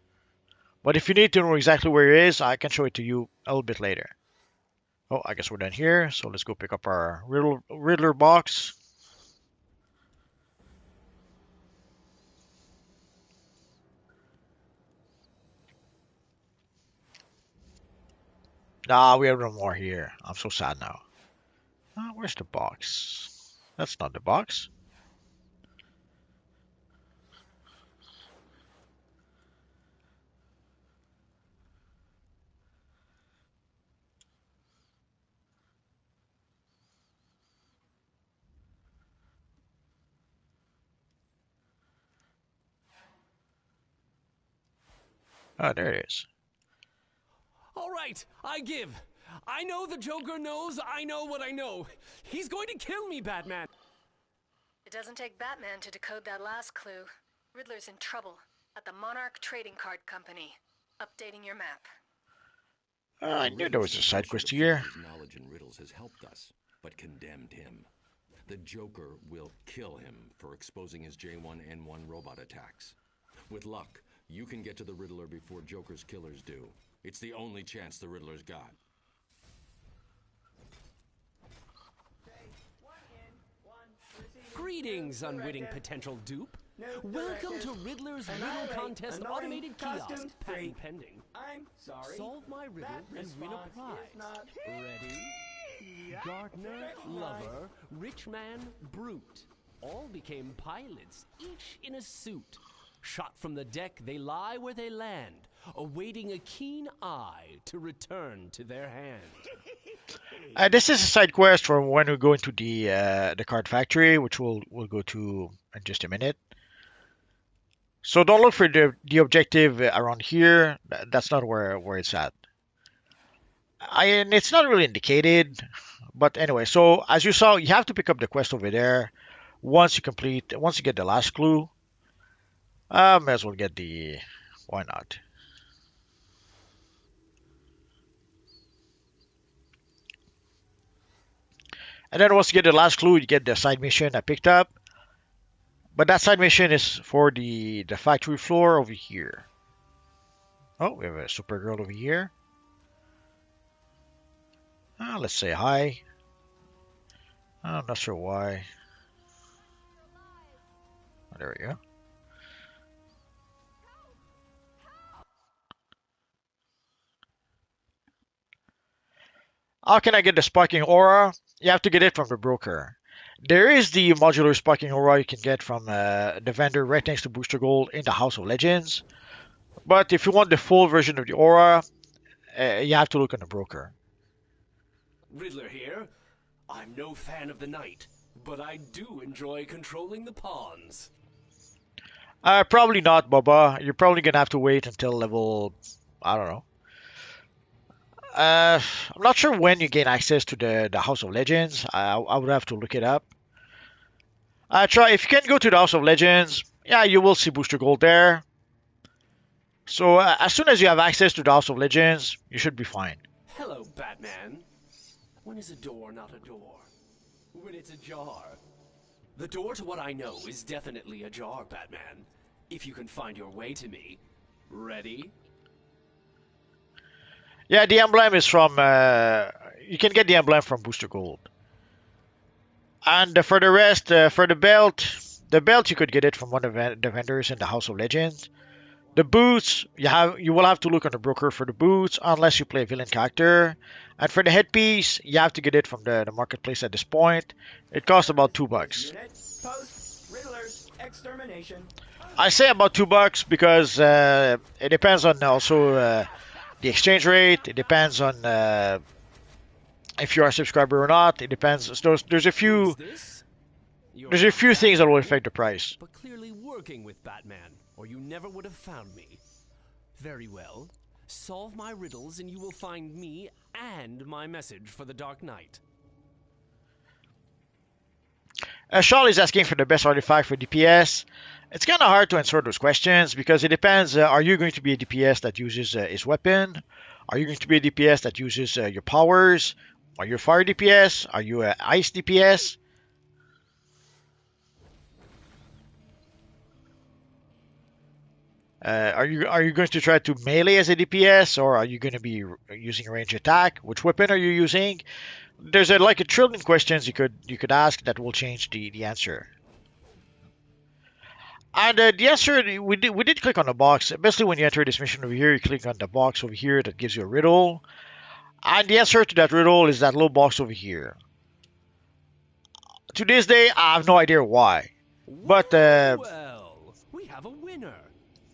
But if you need to know exactly where it is, I can show it to you a little bit later. Oh, I guess we're done here, so let's go pick up our Riddler box. Nah, we have no more here. I'm so sad now. Where's the box? That's not the box. Oh, there it is. All right, I give. I know the Joker knows I know what I know. He's going to kill me, Batman. It doesn't take Batman to decode that last clue. Riddler's in trouble at the Monarch Trading Card Company. Updating your map. I knew there was a side quest here. His knowledge in riddles has helped us, but condemned him. The Joker will kill him for exposing his J1N1 robot attacks. With luck, you can get to the Riddler before Joker's killers do. It's the only chance the Riddler's got. Greetings, unwitting potential dupe. Welcome to Riddler's Riddle Contest automated kiosk. Patent pending. I'm sorry. Solve my riddle and win a prize. Ready? Gardener, lover, rich man, brute. All became pilots, each in a suit. Shot from the deck, they lie where they land, awaiting a keen eye to return to their hand. This is a side quest for when we go into the card factory, which we'll go to in just a minute. So don't look for the objective around here. That's not where it's at. And it's not really indicated, but anyway. So as you saw, you have to pick up the quest over there. Once you get the last clue, may as well get the. Why not? And then once you get the last clue, you get the side mission I picked up. But that side mission is for the factory floor over here. Oh, we have a Supergirl over here. Let's say hi. I'm not sure why. Oh, there we go. How can I get the sparking aura? You have to get it from the broker. There is the modular sparking aura you can get from the vendor right next to Booster Gold in the House of Legends. But if you want the full version of the aura, you have to look on the broker. Riddler here. I'm no fan of the night, but I do enjoy controlling the pawns. Probably not, Bubba. You're probably gonna have to wait until level, I don't know. I'm not sure when you gain access to the House of Legends. I would have to look it up. Try if you can go to the House of Legends. Yeah, you will see Booster Gold there. So as soon as you have access to the House of Legends, you should be fine. Hello, Batman. When is a door not a door? When it's ajar. The door to what I know is definitely ajar, Batman. If you can find your way to me. Ready? Yeah, the emblem is from. You can get the emblem from Booster Gold. And for the rest, for the belt you could get it from one of the vendors in the House of Legends. The boots, you will have to look on the broker for the boots unless you play a villain character. And for the headpiece, you have to get it from the marketplace at this point. It costs about $2. Post Riddler's extermination. I say about $2 because it depends on also the exchange rate. It depends on if you are a subscriber or not. It depends. There's a few things that will affect the price. But clearly working with Batman, or you never would have found me. Very well. Solve my riddles and you will find me and my message for the Dark Knight. Charlie is asking for the best artifact for DPS. It's kind of hard to answer those questions because it depends. Are you going to be a DPS that uses his weapon? Are you going to be a DPS that uses your powers? Are you a fire DPS? Are you an ice DPS? Are you going to try to melee as a DPS, or are you going to be using range attack? Which weapon are you using? There's like a trillion questions you could ask that will change the answer. And the answer we did click on the box. Basically, when you enter this mission over here, you click on the box over here that gives you a riddle, and the answer to that riddle is that little box over here. To this day, I have no idea why, but Well, we have a winner.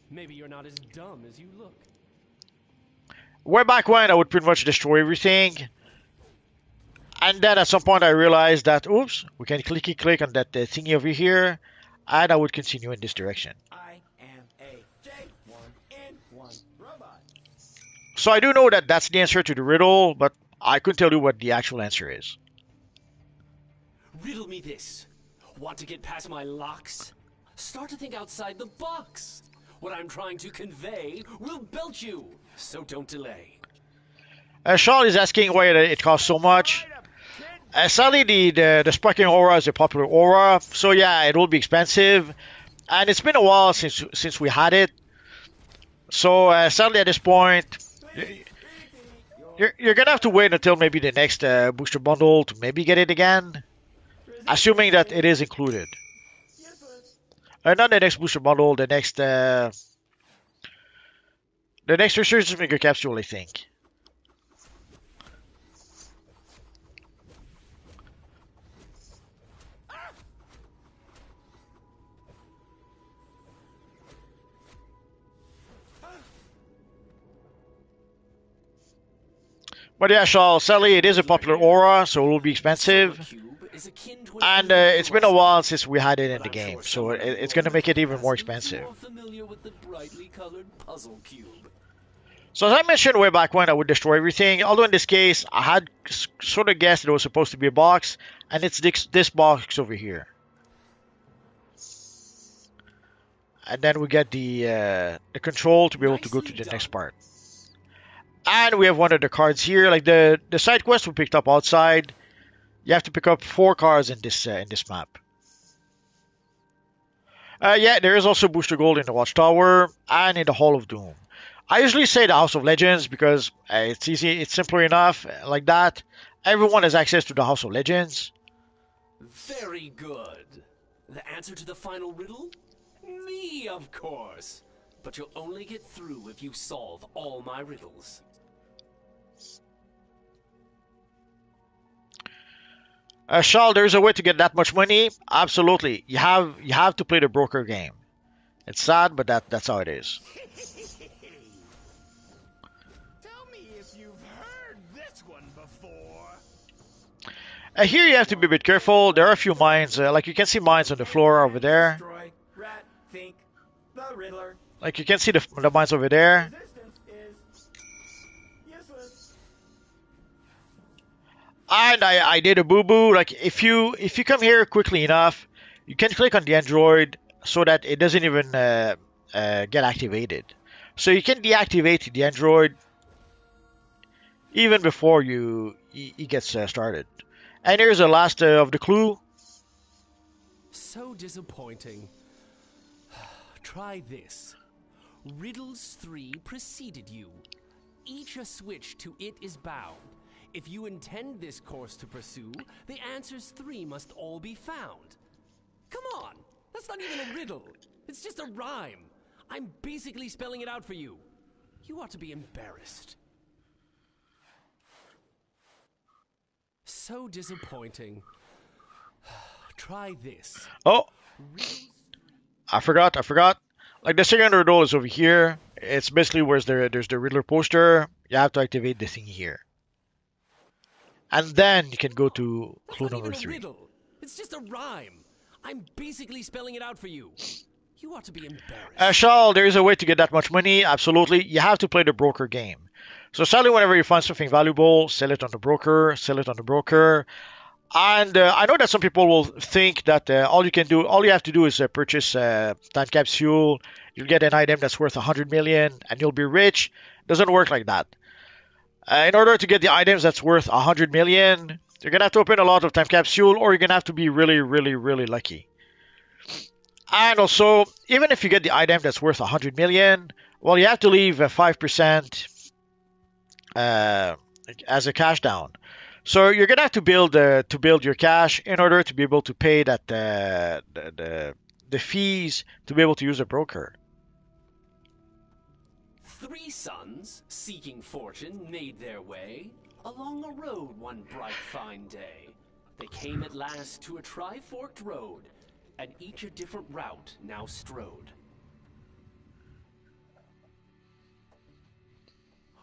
Maybe you're not as dumb as you look. way back when I would pretty much destroy everything. And then at some point I realized that, oops, we can click on that thingy over here, and I would continue in this direction. I am a one. Robot. So I do know that that's the answer to the riddle, but I couldn't tell you what the actual answer is. Riddle me this. Want to get past my locks? Start to think outside the box. What I'm trying to convey will belt you, so don't delay. Sean is asking why it costs so much. Sadly, the sparkling aura is a popular aura, so yeah, it will be expensive, and it's been a while since we had it. So sadly, at this point, you're gonna have to wait until maybe the next booster bundle to maybe get it again, assuming that it is included. Not the next booster bundle, the next research figure capsule, I think. But yeah, Shaw, sadly, it is a popular aura, so it will be expensive. And it's been a while since we had it in the game, so it's going to make it even more expensive. So as I mentioned way back when, I would destroy everything. Although in this case, I had sort of guessed it was supposed to be a box, and it's this box over here. And then we get the control to be able to go to the next part. And we have one of the cards here, like the side quest we picked up outside. You have to pick up 4 cards in this map. Yeah, there is also booster gold in the Watchtower and in the Hall of Doom. I usually say the House of Legends because it's easy, it's simpler enough like that. Everyone has access to the House of Legends. Very good. The answer to the final riddle? Me, of course. But you'll only get through if you solve all my riddles. Shal, there's a way to get that much money. Absolutely, you have to play the broker game. It's sad, but that's how it is. Tell me if you've heard this one before. Here you have to be a bit careful. There are a few mines, like you can see mines on the floor over there. Destroy. Rat. Think. The Riddler. Like you can see the mines over there. Resistance is useless. And I did a boo-boo. Like if you come here quickly enough, you can click on the android so that it doesn't even get activated. So you can deactivate the android even before he gets started. And here's the last of the clue. So disappointing. Try this. Riddles 3 preceded you. Each a switch to it is bound. If you intend this course to pursue, the answers 3 must all be found. Come on, that's not even a riddle. It's just a rhyme. I'm basically spelling it out for you. You ought to be embarrassed. So disappointing. Try this. Oh, I forgot. Like the second riddle is over here. It's basically where's there's the Riddler poster. You have to activate the thing here. And then you can go to clue number 3. It's just a rhyme. I'm basically spelling it out for you. You ought to be embarrassed. Shal, there is a way to get that much money. Absolutely. You have to play the broker game. So sadly, whenever you find something valuable, sell it on the broker, And I know that some people will think that all you have to do is purchase time capsule. You'll get an item that's worth 100 million and you'll be rich. Doesn't work like that. In order to get the items that's worth 100 million, you're going to have to open a lot of time capsule or you're going to have to be really, really, really lucky. And also, even if you get the item that's worth 100 million, well, you have to leave 5% as a cash down. So you're going to have to build your cash in order to be able to pay that the fees to be able to use a broker. 3 sons, seeking fortune, made their way along a road one bright fine day. They came at last to a tri-forked road, and each a different route now strode.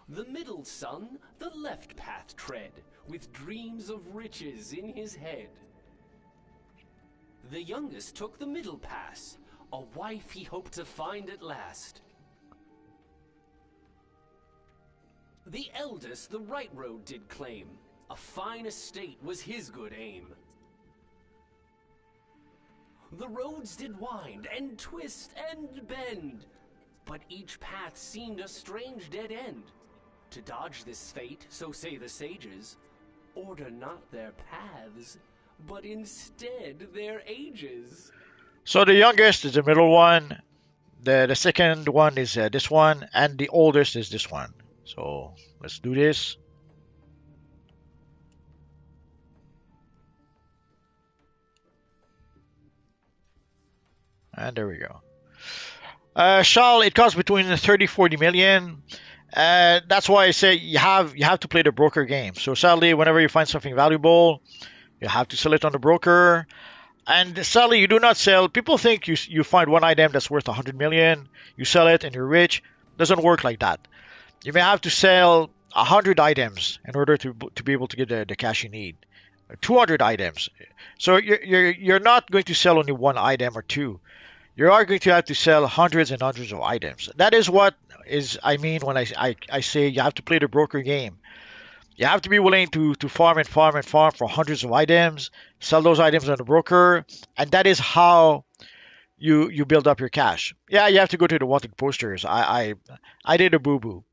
The middle son the left path tread, with dreams of riches in his head. The youngest took the middle pass, a wife he hoped to find at last. The eldest the right road did claim. A fine estate was his good aim. The roads did wind, and twist, and bend, but each path seemed a strange dead end. To dodge this fate, so say the sages, order not their paths, but instead their ages. So the youngest is the middle one, the second one is this one, and the oldest is this one. So let's do this. And there we go. Shal, it costs between 30-40 million. That's why I say you have to play the broker game. So sadly, whenever you find something valuable, you have to sell it on the broker. And sadly, you do not sell. People think you find one item that's worth 100 million, you sell it and you're rich. Doesn't work like that. You may have to sell 100 items in order to be able to get the cash you need. 200 items. So you're not going to sell only one item or two. You are going to have to sell hundreds and hundreds of items. That is what I mean when I say you have to play the broker game. You have to be willing to farm and farm and farm for hundreds of items, sell those items on the broker, and that is how you build up your cash. Yeah, you have to go to the wanted posters. I did a boo-boo.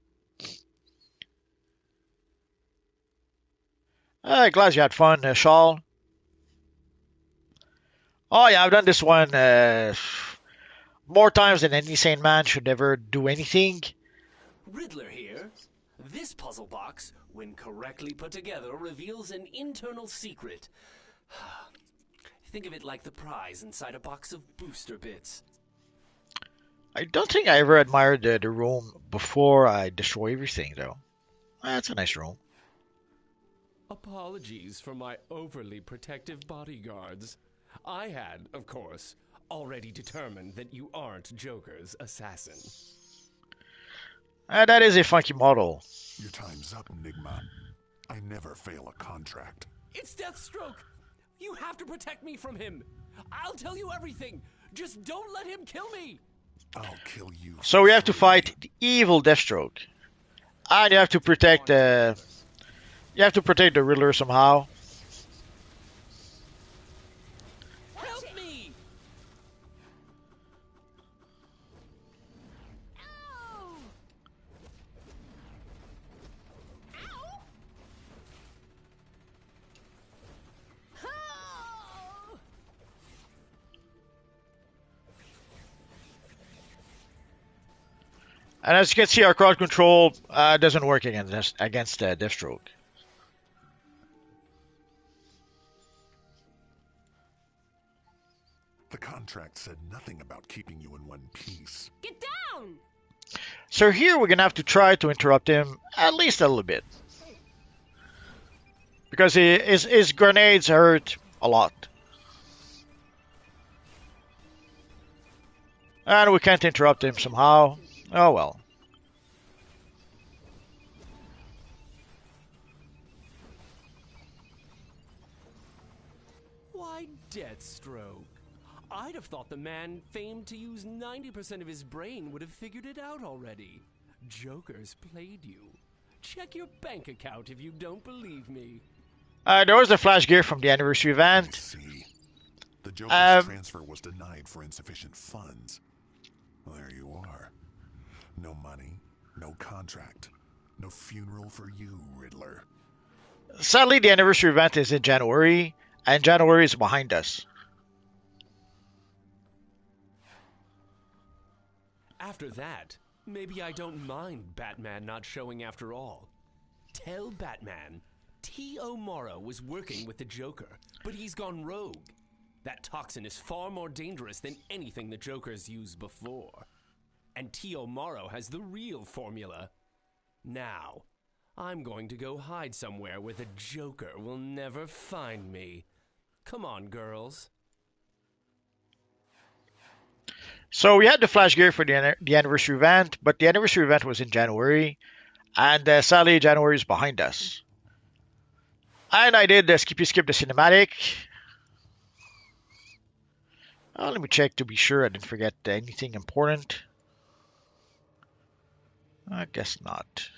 Glad you had fun, Shawl. Oh yeah, I've done this one more times than any sane man should ever do anything. Riddler here. This puzzle box, when correctly put together, reveals an internal secret. Think of it like the prize inside a box of booster bits. I don't think I ever admired the room before I destroy everything, though. That's a nice room. Apologies for my overly protective bodyguards. I had, of course, already determined that you aren't Joker's assassin. That is a funky model. Your time's up, Enigma. I never fail a contract. It's Deathstroke! You have to protect me from him! I'll tell you everything! Just don't let him kill me! I'll kill you. So we have to fight the evil Deathstroke. And you have to protect the Riddler somehow. Help me! And as you can see, our crowd control doesn't work against Deathstroke. The contract said nothing about keeping you in one piece. Get down! So here we're gonna have to try to interrupt him at least a little bit, because his grenades hurt a lot, and we can't interrupt him somehow. Oh well. Why, Deathstroke? I'd have thought the man famed to use 90% of his brain would have figured it out already. Joker's played you. Check your bank account if you don't believe me. There was the flash gear from the anniversary event. See, the Joker's transfer was denied for insufficient funds. Well, there you are. No money, no contract, no funeral for you, Riddler. Sadly, the anniversary event is in January, and January is behind us. After that, maybe I don't mind Batman not showing after all. Tell Batman, T.O. Morrow was working with the Joker, but he's gone rogue. That toxin is far more dangerous than anything the Joker's used before. And T.O. Morrow has the real formula. Now, I'm going to go hide somewhere where the Joker will never find me. Come on, girls. So we had the flash gear for the anniversary event, but the anniversary event was in January, and sadly January is behind us. And I did skip the cinematic. Let me check to be sure I didn't forget anything important. I guess not.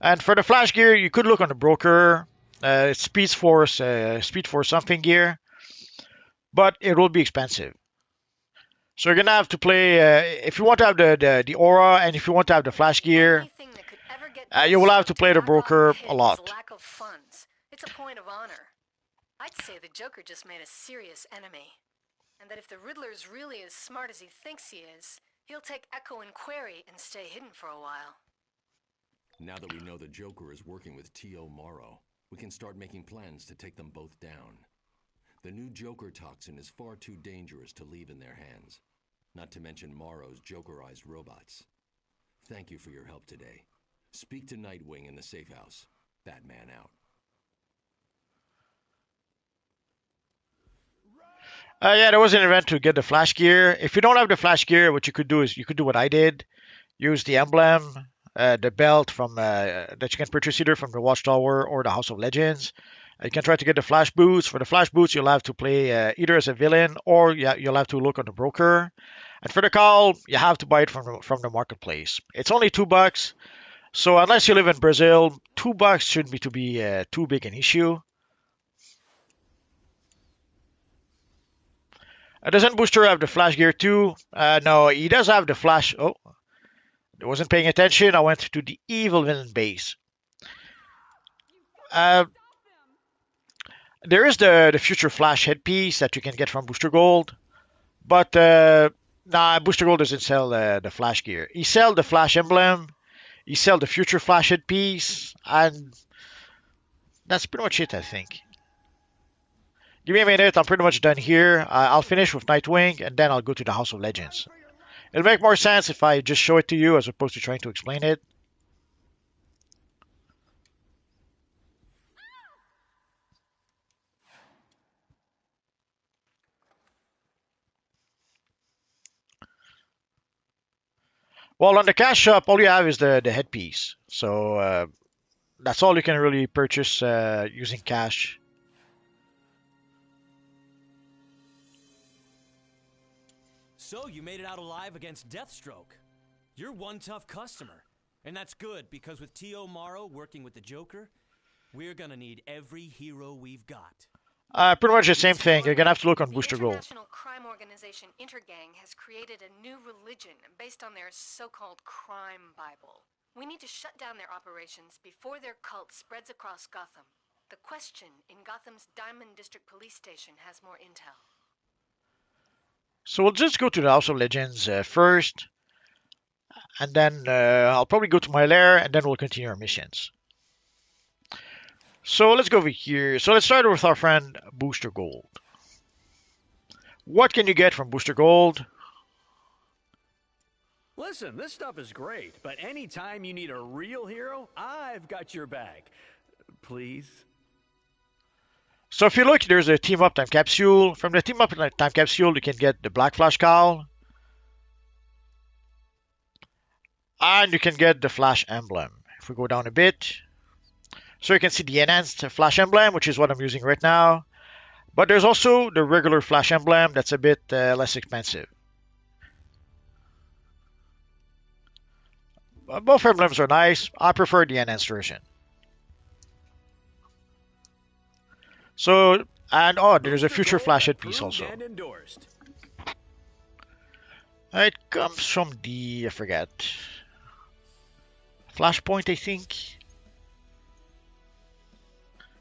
And for the flash gear, you could look on the broker. Speed Force something gear, but it will be expensive. So you're gonna have to play if you want to have the aura and if you want to have the flash gear, you will have to play the broker a lot. Lack of funds. It's a point of honor. I'd say the Joker just made a serious enemy. And that if the Riddler's really as smart as he thinks he is, he'll take Echo and Query and stay hidden for a while. Now that we know the Joker is working with T.O. Morrow, we can start making plans to take them both down. The new Joker toxin is far too dangerous to leave in their hands. Not to mention Morrow's Jokerized robots. Thank you for your help today. Speak to Nightwing in the safe house. Batman out. Yeah, there was an event to get the flash gear. If you don't have the flash gear, what you could do is you could do what I did. Use the emblem, the belt from that you can purchase either from the Watchtower or the House of Legends. You can try to get the flash boots. For the flash boots, you'll have to play either as a villain or you'll have to look on the broker. And for the call, you have to buy it from the marketplace. It's only $2, so unless you live in Brazil, $2 shouldn't be too big an issue. Doesn't Booster have the flash gear too? No, he does have the flash. Oh, I wasn't paying attention. I went to the evil villain base. There is the future flash headpiece that you can get from Booster Gold, but nah, Booster Gold doesn't sell the flash gear. He sells the flash emblem, he sells the future flash headpiece, and that's pretty much it, I think. Give me a minute, I'm pretty much done here. I'll finish with Nightwing, and then I'll go to the House of Legends. It'll make more sense if I just show it to you as opposed to trying to explain it. Well, on the cash shop, all you have is the headpiece. So that's all you can really purchase using cash. So you made it out alive against Deathstroke. You're one tough customer. And that's good, because with T.O. Morrow working with the Joker, we're gonna need every hero we've got. Pretty much the same thing. You're gonna have to look on Booster Gold. The international crime organization Intergang has created a new religion based on their so-called crime Bible. We need to shut down their operations before their cult spreads across Gotham. The Question in Gotham's Diamond District Police Station has more intel. So we'll just go to the House of Legends first, and then I'll probably go to my lair, and then we'll continue our missions. So let's go over here. So let's start with our friend Booster Gold. What can you get from Booster Gold? Listen, this stuff is great, but anytime you need a real hero, I've got your back. Please? So if you look, there's a Team Up Time Capsule. From the Team Up Time Capsule, you can get the Black Flash Cowl. And you can get the Flash Emblem. If we go down a bit, so you can see the enhanced Flash Emblem, which is what I'm using right now. But there's also the regular Flash Emblem that's a bit less expensive. Both emblems are nice. I prefer the enhanced version. So, and oh, there's a future Flash headpiece also. It comes from the, I forget, Flashpoint, I think.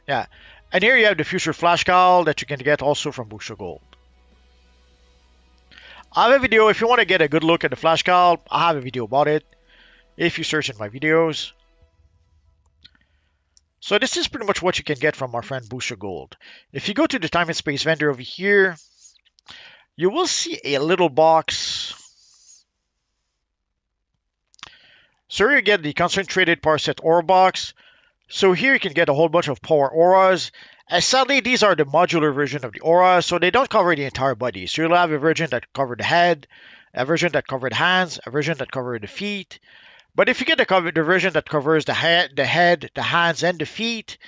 Yeah, and here you have the future Flash Cowl that you can get also from Booster Gold. I have a video, if you want to get a good look at the Flash Cowl, I have a video about it, if you search in my videos. So this is pretty much what you can get from our friend Booster Gold. If you go to the Time and Space vendor over here, you will see a little box. So here you get the concentrated power set aura box. So here you can get a whole bunch of power auras. And sadly, these are the modular version of the aura, so they don't cover the entire body. So you'll have a version that covers the head, a version that covers the hands, a version that covers the feet. But if you get the version that covers the head, the hands, and the feet,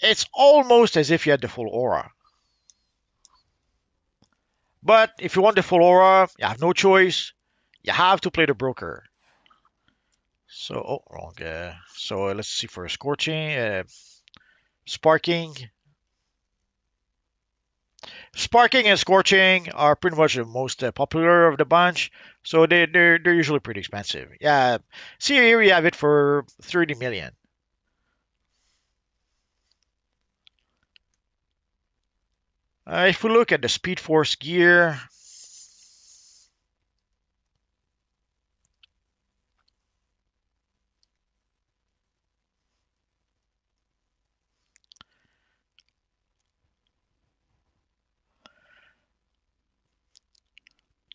it's almost as if you had the full aura. But if you want the full aura, you have no choice. You have to play the broker. So, oh, wrong. So let's see for scorching, sparking. Sparking and scorching are pretty much the most popular of the bunch, so they're usually pretty expensive. Yeah, see here we have it for 30 million. If we look at the Speed Force gear,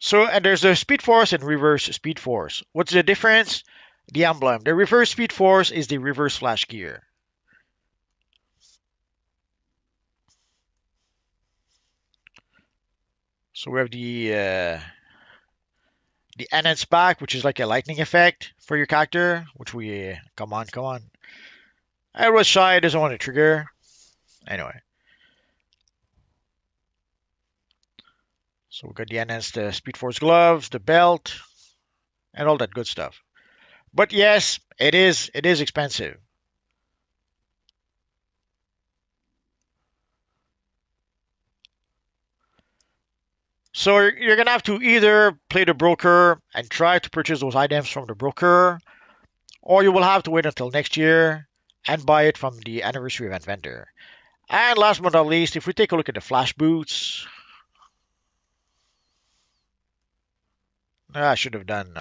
so and there's the Speed Force and Reverse Speed Force. What's the difference? The emblem. The Reverse Speed Force is the reverse flash gear. So we have the enhance back, which is like a lightning effect for your character, which we come on, come on. I was shy, doesn't want to trigger. Anyway. So we got the enhanced Speed Force gloves, the belt, and all that good stuff. But yes, it is expensive. So you're gonna have to either play the broker and try to purchase those items from the broker, or you will have to wait until next year and buy it from the anniversary event vendor. And last but not least, if we take a look at the flash boots, I should have done.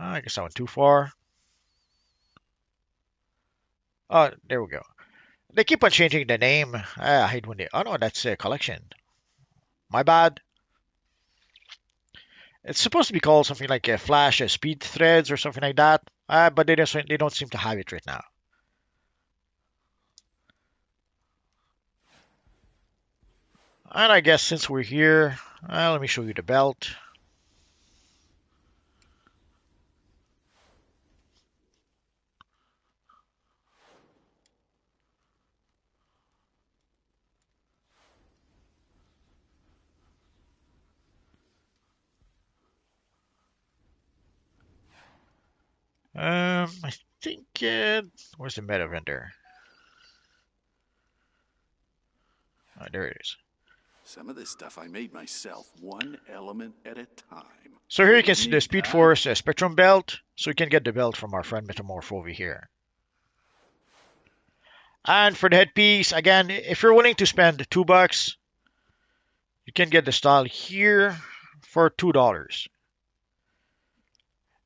I guess I went too far. Oh, there we go. They keep on changing the name. I hate when they. Oh no, that's a collection. My bad. It's supposed to be called something like a Flash Speed Threads or something like that, but they don't seem to have it right now. And I guess since we're here, let me show you the belt. I think where's the meta vendor? Oh, there it is. Some of this stuff I made myself, one element at a time. So here you can see the Speed Force Spectrum belt. So you can get the belt from our friend Metamorph over here. And for the headpiece, again, if you're willing to spend $2, you can get the style here for $2.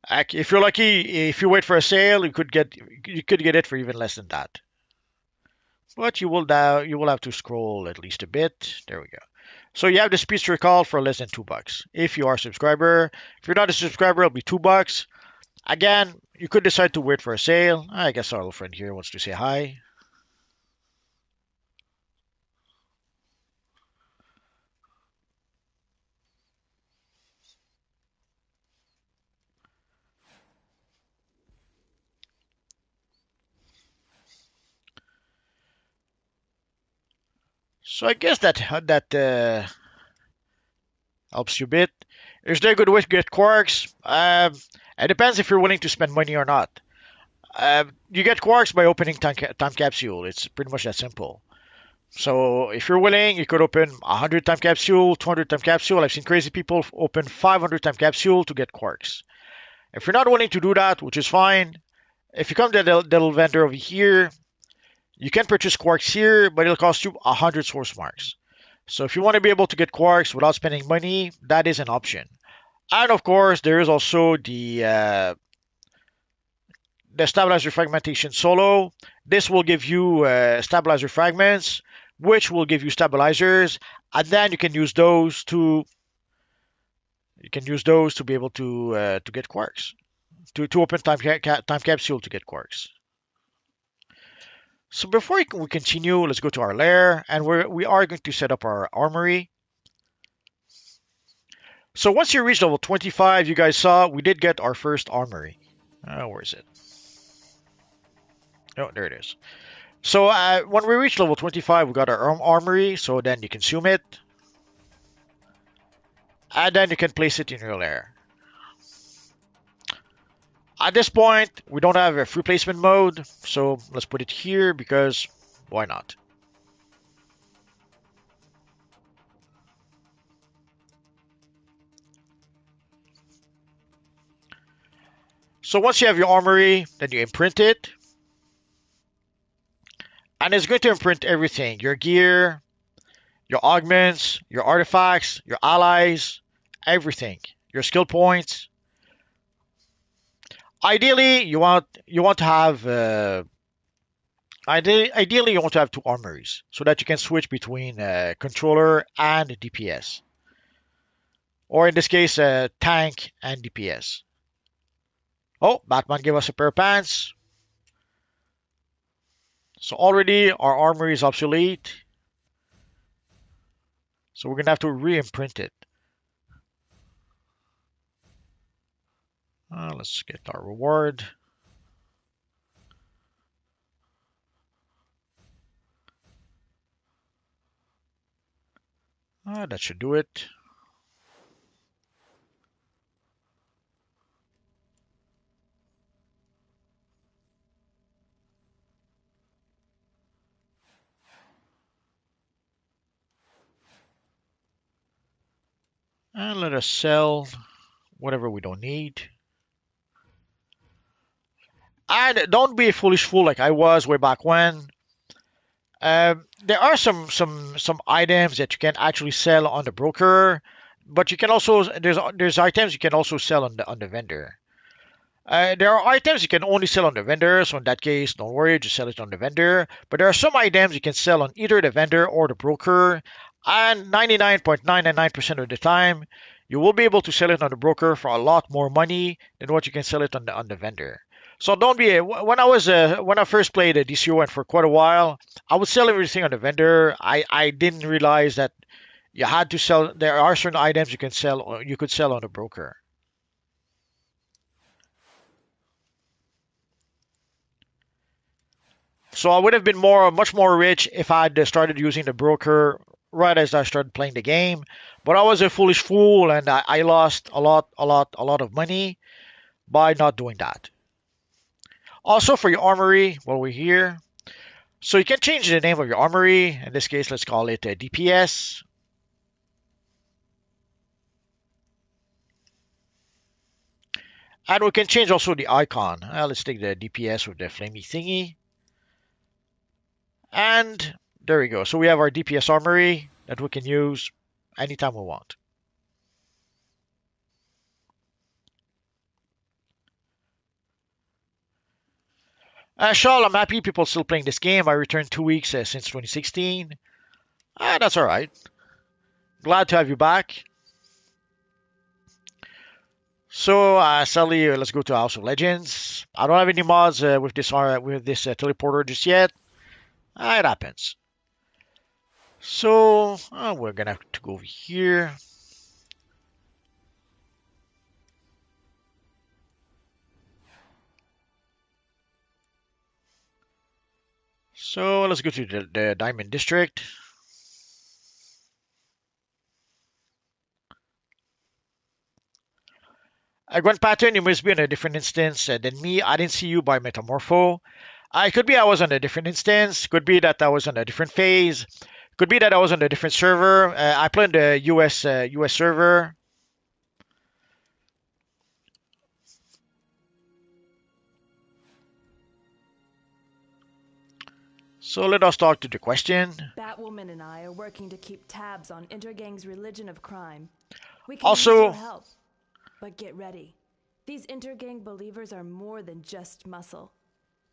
If you're lucky, if you wait for a sale, you could get it for even less than that. But you will have to scroll at least a bit. There we go. So you have the Speedster Call for less than $2. If you are a subscriber, if you're not a subscriber, it'll be $2. Again, you could decide to wait for a sale. I guess our little friend here wants to say hi. So I guess that helps you a bit. Is there a good way to get quarks? It depends if you're willing to spend money or not. You get quarks by opening time capsule. It's pretty much that simple. So if you're willing, you could open 100 time capsule, 200 time capsule. I've seen crazy people open 500 time capsule to get quarks. If you're not willing to do that, which is fine, if you come to the little vendor over here, you can purchase quarks here, but it'll cost you 100 source marks. So if you want to be able to get quarks without spending money, that is an option. And of course, there is also the stabilizer fragmentation solo. This will give you stabilizer fragments, which will give you stabilizers, and then you can use those to be able to get quarks, to open time capsule to get quarks. So before we continue, let's go to our lair, and we are going to set up our armory. So once you reach level 25, you guys saw we did get our first armory. Where is it? Oh, there it is. So when we reach level 25, we got our armory, so then you consume it, and then you can place it in your lair. At this point, we don't have a free placement mode, so let's put it here because why not? So once you have your armory, then you imprint it, and it's going to imprint everything: your gear, your augments, your artifacts, your allies, everything, your skill points. Ideally, you want to have ideally you want to have two armories so that you can switch between controller and DPS, or in this case, tank and DPS. Oh, Batman gave us a pair of pants. So already our armory is obsolete. So we're gonna have to re-imprint it. Let's get our reward. That should do it. And let us sell whatever we don't need. And don't be a foolish fool like I was way back when. There are some items that you can actually sell on the broker, but you can also there's items you can also sell on the vendor. There are items you can only sell on the vendor, so in that case, don't worry, just sell it on the vendor. But there are some items you can sell on either the vendor or the broker, and 99.999% of the time, you will be able to sell it on the broker for a lot more money than what you can sell it on the vendor. So don't be when I first played the DCUO and for quite a while, I would sell everything on the vendor. I didn't realize that you had to sell. There are certain items you could sell on the broker. So I would have been much more rich if I had started using the broker right as I started playing the game. But I was a foolish fool and I lost a lot of money by not doing that. Also for your armory, while we're here, so you can change the name of your armory. In this case, let's call it DPS. And we can change also the icon. Let's take the DPS with the flamey thingy. And there we go. So we have our DPS armory that we can use anytime we want. Shawl, I'm happy people still playing this game. I returned 2 weeks since 2016. That's alright. Glad to have you back. So, Sally, let's go to House of Legends. I don't have any mods with this teleporter just yet. It happens. So, we're gonna have to go over here. So, let's go to the Diamond District. Gwen Pattern, you must be on a different instance than me. I didn't see you by Metamorpho. It could be I was on a different instance. Could be that I was on a different phase. Could be that I was on a different server. I play on the US server. So let us talk to the question. Batwoman and I are working to keep tabs on Intergang's religion of crime. We can Also, use your help. But get ready. These Intergang believers are more than just muscle.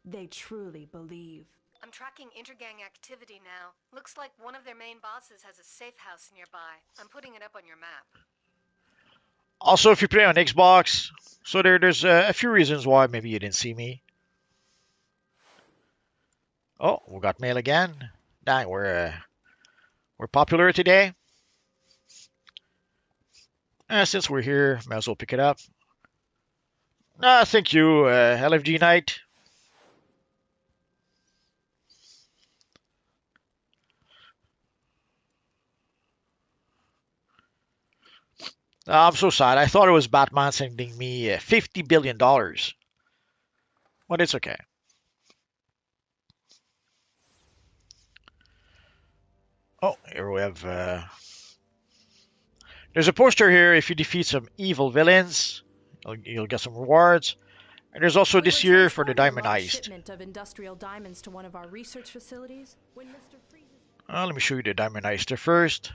They truly believe. I'm tracking Intergang activity now. Looks like one of their main bosses has a safe house nearby. I'm putting it up on your map. Also, if you play on Xbox, so there's a few reasons why maybe you didn't see me. Oh, we got mail again. Dang, we're popular today. Since we're here, might as well pick it up. Thank you, LFG Knight. I'm so sad. I thought it was Batman sending me $50 billion. But it's okay. Oh, here we have... there's a poster here. If you defeat some evil villains, you'll get some rewards. And there's also this year for the Diamond Heist. Shipment of industrial diamonds to one of our research facilities. When Mr. Let me show you the Diamond Heister first.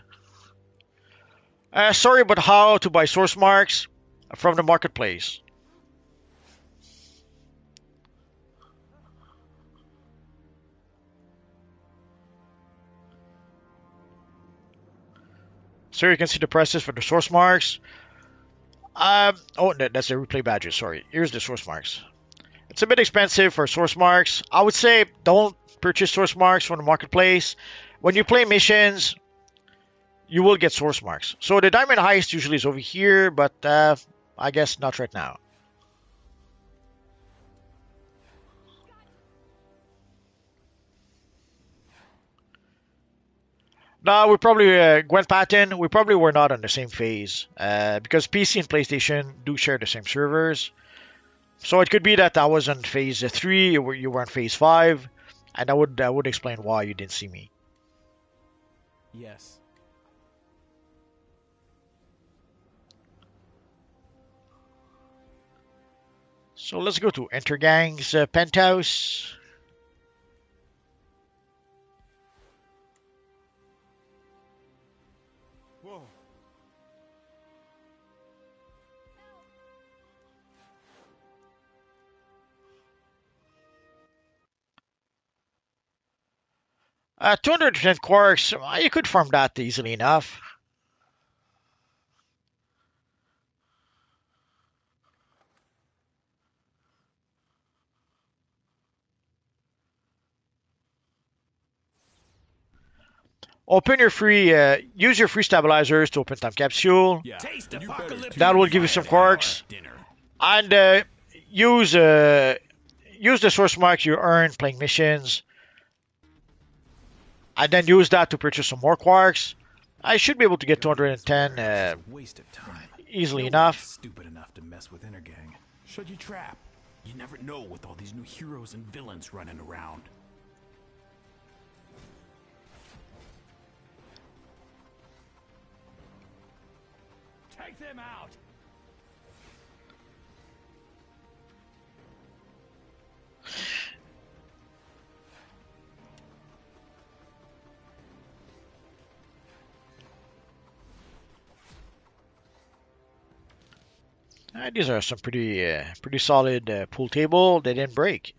Sorry about how to buy source marks from the marketplace. So you can see the prices for the source marks. Oh, that's the replay badges. Sorry, here's the source marks. It's a bit expensive for source marks. I would say don't purchase source marks from the marketplace. When you play missions, you will get source marks. So the Diamond Heist usually is over here, but I guess not right now. No, we probably, Gwen Patton, we probably were not on the same phase. Because PC and PlayStation do share the same servers. So it could be that I was on phase 3, you were on phase 5. And that would explain why you didn't see me. Yes. So let's go to Entergang's penthouse. Whoa. 210 quarks, you could farm that easily enough. Open your free, use your free stabilizers to open time capsule. Yeah. That will give you some quarks. And use the source marks you earn playing missions. And then use that to purchase some more quarks. I should be able to get 210 waste of time. Easily enough. Stupid enough to mess with Intergang. Should you trap? You never know with all these new heroes and villains running around. Take them out! These are some pretty solid pool table. They didn't break.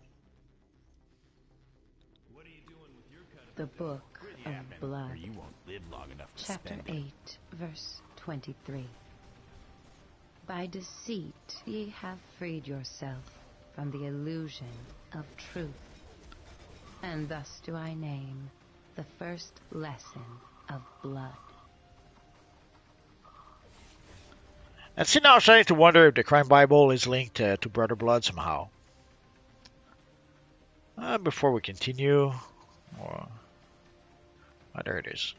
The Book of Blood. You won't live long enough to Chapter spend 8, verse 23. By deceit ye have freed yourself from the illusion of truth. And thus do I name the first lesson of blood. And see, now I'm starting to wonder if the Crime Bible is linked to Brother Blood somehow. Before we continue, there it is.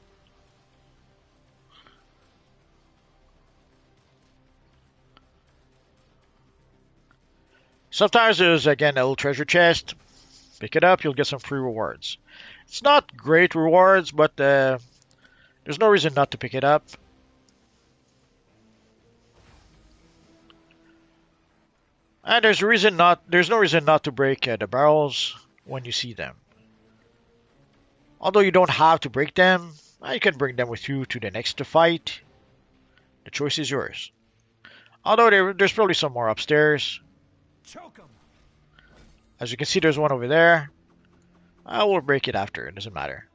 Sometimes there's, again, a little treasure chest. Pick it up, you'll get some free rewards. It's not great rewards, but there's no reason not to pick it up. And there's no reason not to break the barrels when you see them. Although you don't have to break them, you can bring them with you to the next fight. The choice is yours. Although there's probably some more upstairs. As you can see, there's one over there. I will break it after, it doesn't matter.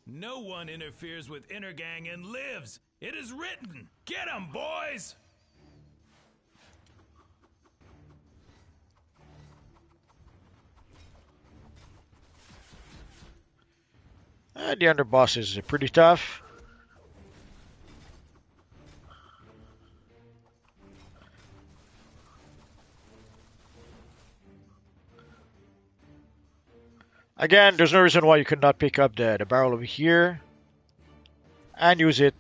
No one interferes with Intergang and lives. It is written. Get 'em, boys! The underboss is pretty tough. Again, there's no reason why you could not pick up the barrel over here and use it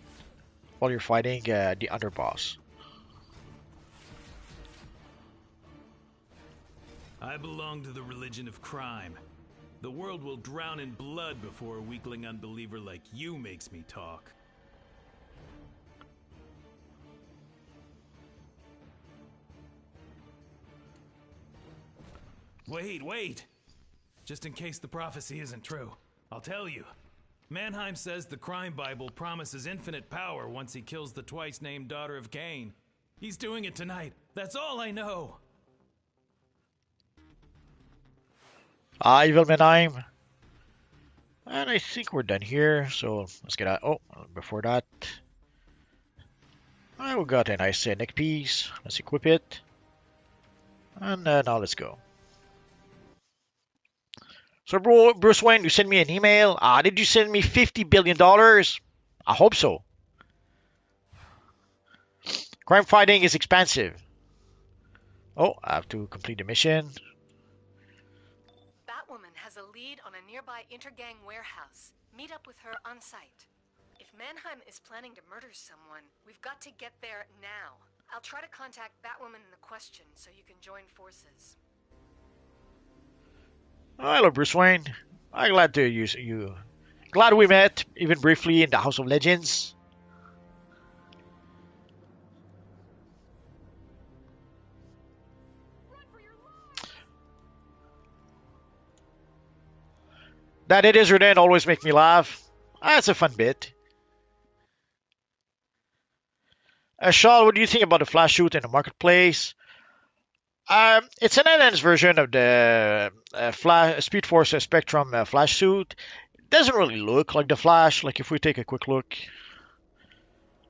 while you're fighting the underboss. I belong to the religion of crime. The world will drown in blood before a weakling unbeliever like you makes me talk. Wait! Just in case the prophecy isn't true, I'll tell you. Mannheim says the crime Bible promises infinite power once he kills the twice-named daughter of Cain. He's doing it tonight. That's all I know. Evil Mannheim. And I think we're done here, so let's get out. Oh, before that, we got a nice neck piece. Let's equip it. And now let's go. So, Bruce Wayne, you sent me an email. Did you send me $50 billion? I hope so. Crime fighting is expensive. Oh, I have to complete the mission. Batwoman has a lead on a nearby intergang warehouse. Meet up with her on site. If Mannheim is planning to murder someone, we've got to get there now. I'll try to contact Batwoman in the question so you can join forces. Oh, hello, Bruce Wayne. I'm glad to use you. Glad we met, even briefly, in the House of Legends. That it is or then always make me laugh. That's a fun bit. Shaw, what do you think about the flash shoot in the marketplace? It's an enhanced version of the Speed Force Spectrum flash suit. It doesn't really look like the Flash. Like if we take a quick look,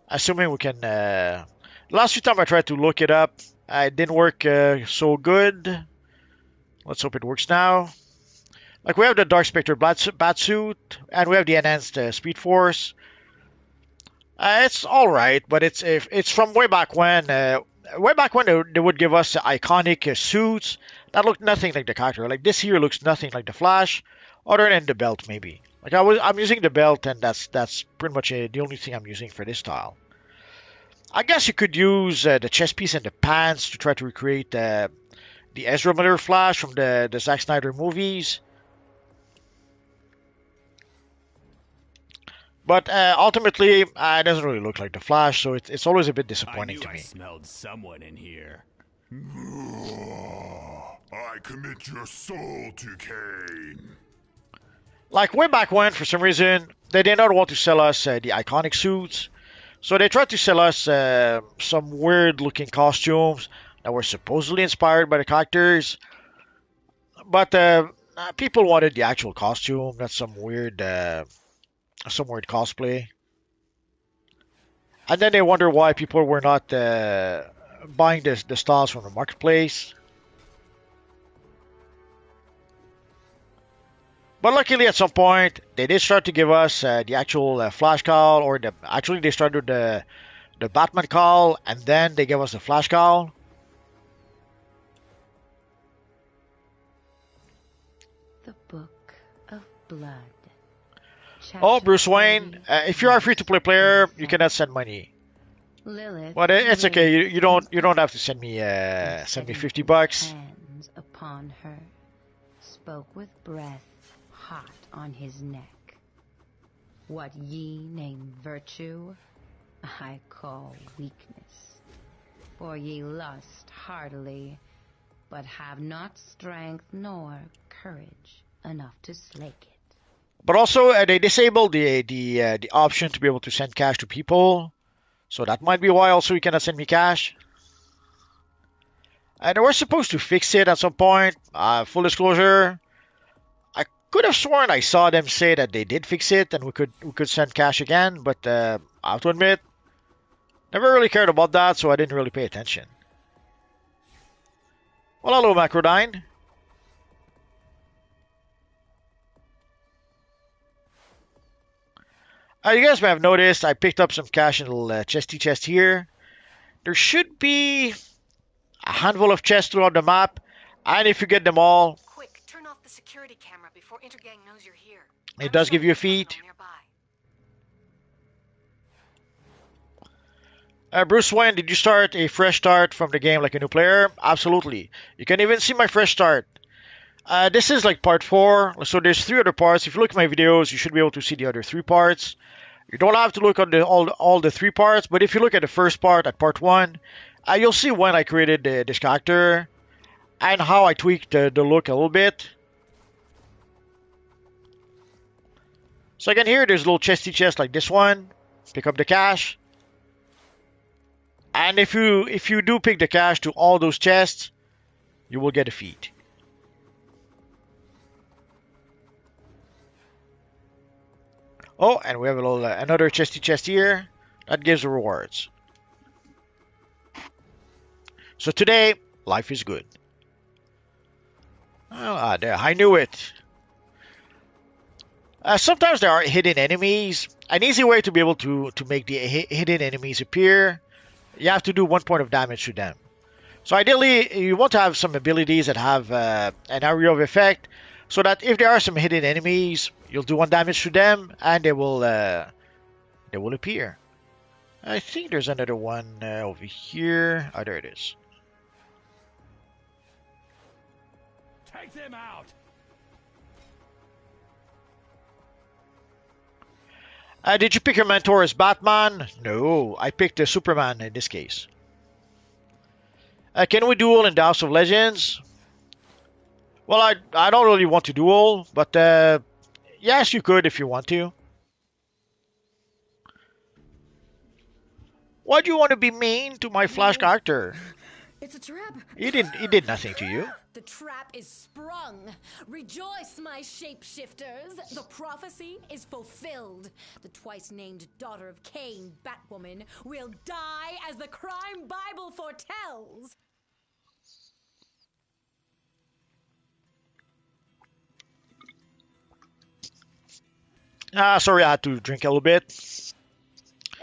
assuming we can. Last few times I tried to look it up, it didn't work so good. Let's hope it works now. Like we have the Dark Spectre bat suit, and we have the enhanced Speed Force. It's all right, but it's from way back when. Way back when they would give us iconic suits that looked nothing like the character. Like this here looks nothing like the Flash, other than the belt maybe. Like I'm using the belt, and that's pretty much the only thing I'm using for this style. I guess you could use the chest piece and the pants to try to recreate the Ezra Miller Flash from the Zack Snyder movies. But ultimately, it doesn't really look like the Flash, so it's always a bit disappointing to me. I smelled someone in here. I commit your soul to Cain. Like way back when, for some reason, they did not want to sell us the iconic suits, so they tried to sell us some weird-looking costumes that were supposedly inspired by the characters. But people wanted the actual costume, not some weird cosplay. And then they wonder why people were not buying the styles from the marketplace. But luckily, at some point, they did start to give us the actual Flash cowl, or actually they started the Batman cowl, and then they gave us the Flash cowl. The Book of Blood. Oh, Bruce Wayne, if you are a free-to-play player, you cannot send money. Lilith, but it's okay. You don't have to send me $50. Hands upon her, spoke with breath hot on his neck. What ye name virtue, I call weakness. For ye lust heartily, but have not strength nor courage enough to slake it. But also, they disabled the option to be able to send cash to people, so that might be why also you cannot send me cash. They were supposed to fix it at some point. Full disclosure, I could have sworn I saw them say that they did fix it and we could send cash again, but I have to admit, never really cared about that, so I didn't really pay attention. Well, hello, Macrodyne. You guys may have noticed I picked up some cash in a little chesty chest here. There should be a handful of chests throughout the map, and if you get them all, quick, turn off the security camera before Intergang knows you're here. It does give you a feat. Bruce Wayne, did you start a fresh start from the game like a new player? Absolutely. You can even see my fresh start. This is like part 4, so there's 3 other parts. If you look at my videos, you should be able to see the other 3 parts. You don't have to look at all the 3 parts, but if you look at the first part, at part 1, you'll see when I created this character and how I tweaked the look a little bit. So again here, there's a little chesty chest like this one. Pick up the cash. And if you do pick the cash to all those chests, you will get a feat. Oh, and we have a little another chesty chest here that gives rewards. So today, life is good. Oh, there, I knew it. Sometimes there are hidden enemies. An easy way to be able to make the hidden enemies appear, you have to do 1 point of damage to them. So ideally, you want to have some abilities that have an area of effect, so that if there are some hidden enemies, you'll do 1 damage to them, and they will appear. I think there's another one over here. Oh, there it is. Take them out. Did you pick your mentor as Batman? No, I picked Superman in this case. Can we duel in the House of Legends? Well, I don't really want to duel, but yes, you could if you want to. Why do you want to be mean to my Flash character? It's a trap. He did nothing to you. The trap is sprung. Rejoice, my shapeshifters. The prophecy is fulfilled. The twice-named daughter of Cain, Batwoman, will die as the crime Bible foretells. Sorry, I had to drink a little bit.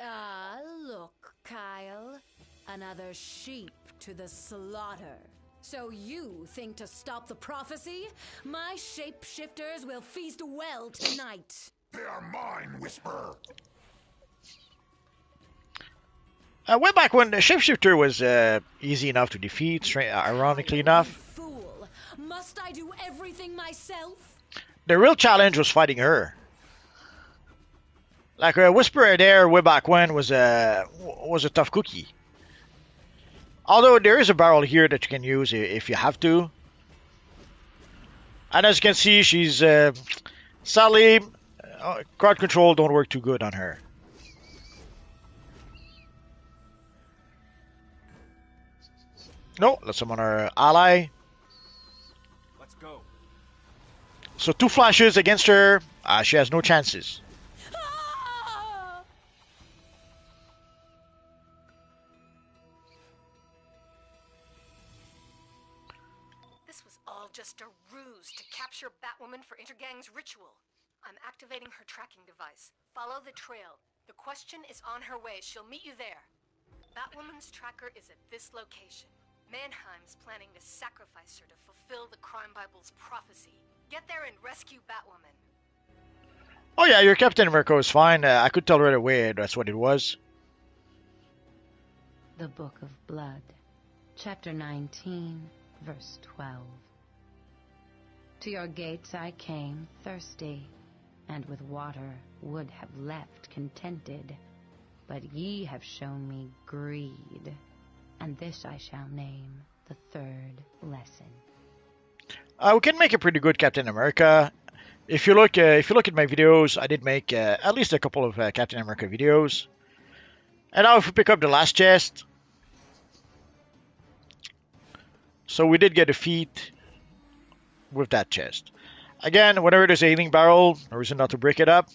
Ah, look, Kyle. Another sheep to the slaughter. So you think to stop the prophecy? My shapeshifters will feast well tonight. They are mine, Whisper. Way back when the shapeshifter was easy enough to defeat, ironically enough. Fool! Must I do everything myself? The real challenge was fighting her. Like Whisper there way back when was a tough cookie. Although there is a barrel here that you can use if you have to. And as you can see, she's sadly crowd control don't work too good on her. No, let's summon our ally. Let's go. So 2 flashes against her, she has no chances. This was all just a ruse to capture Batwoman for Intergang's ritual. I'm activating her tracking device. Follow the trail. The question is on her way. She'll meet you there. Batwoman's tracker is at this location. Mannheim's planning to sacrifice her to fulfill the Crime Bible's prophecy. Get there and rescue Batwoman. Oh yeah, your Captain America was fine. I could tell right away that's what it was. The Book of Blood, Chapter 19, Verse 12. To your gates I came thirsty, and with water would have left contented. But ye have shown me greed, and this I shall name the 3rd lesson. We can make a pretty good Captain America. If you look at my videos, I did make at least a couple of Captain America videos. And now if we pick up the last chest, so we did get a feat with that chest. Again, whenever there's a healing barrel, no reason not to break it up.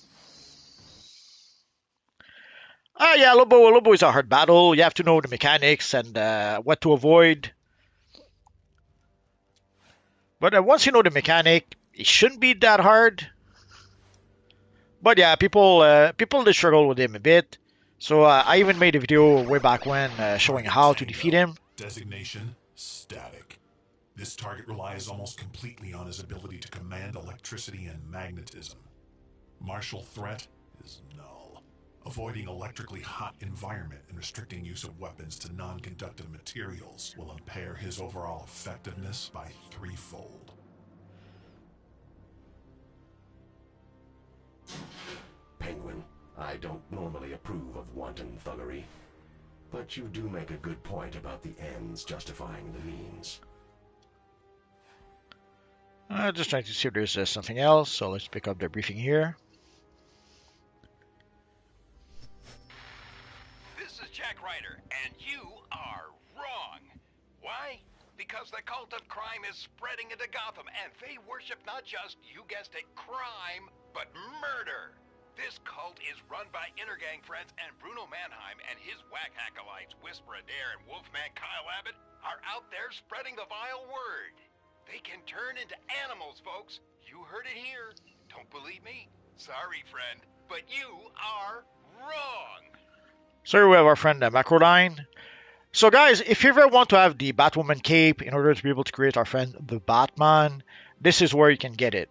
Yeah, Lobo is a hard battle. You have to know the mechanics and what to avoid. But once you know the mechanic, it shouldn't be that hard. But yeah, people did struggle with him a bit. So I even made a video way back when showing how to defeat him. Designation static. This target relies almost completely on his ability to command electricity and magnetism. Martial threat is null. Avoiding electrically hot environment and restricting use of weapons to non-conductive materials will impair his overall effectiveness by threefold. Penguin, I don't normally approve of wanton thuggery, but you do make a good point about the ends justifying the means. Just trying to see if there's something else, so let's pick up the briefing here. This is Jack Ryder, and you are wrong. Why? Because the cult of crime is spreading into Gotham, and they worship not just, you guessed it, crime, but murder. This cult is run by Intergang friends, and Bruno Mannheim and his whack acolytes, Whisper Adair and Wolfman Kyle Abbott, are out there spreading the vile word. They can turn into animals, folks. You heard it here. Don't believe me? Sorry, friend, but you are wrong. So here we have our friend Macroline. So guys, if you ever want to have the Batwoman cape in order to be able to create our friend the Batman, this is where you can get it.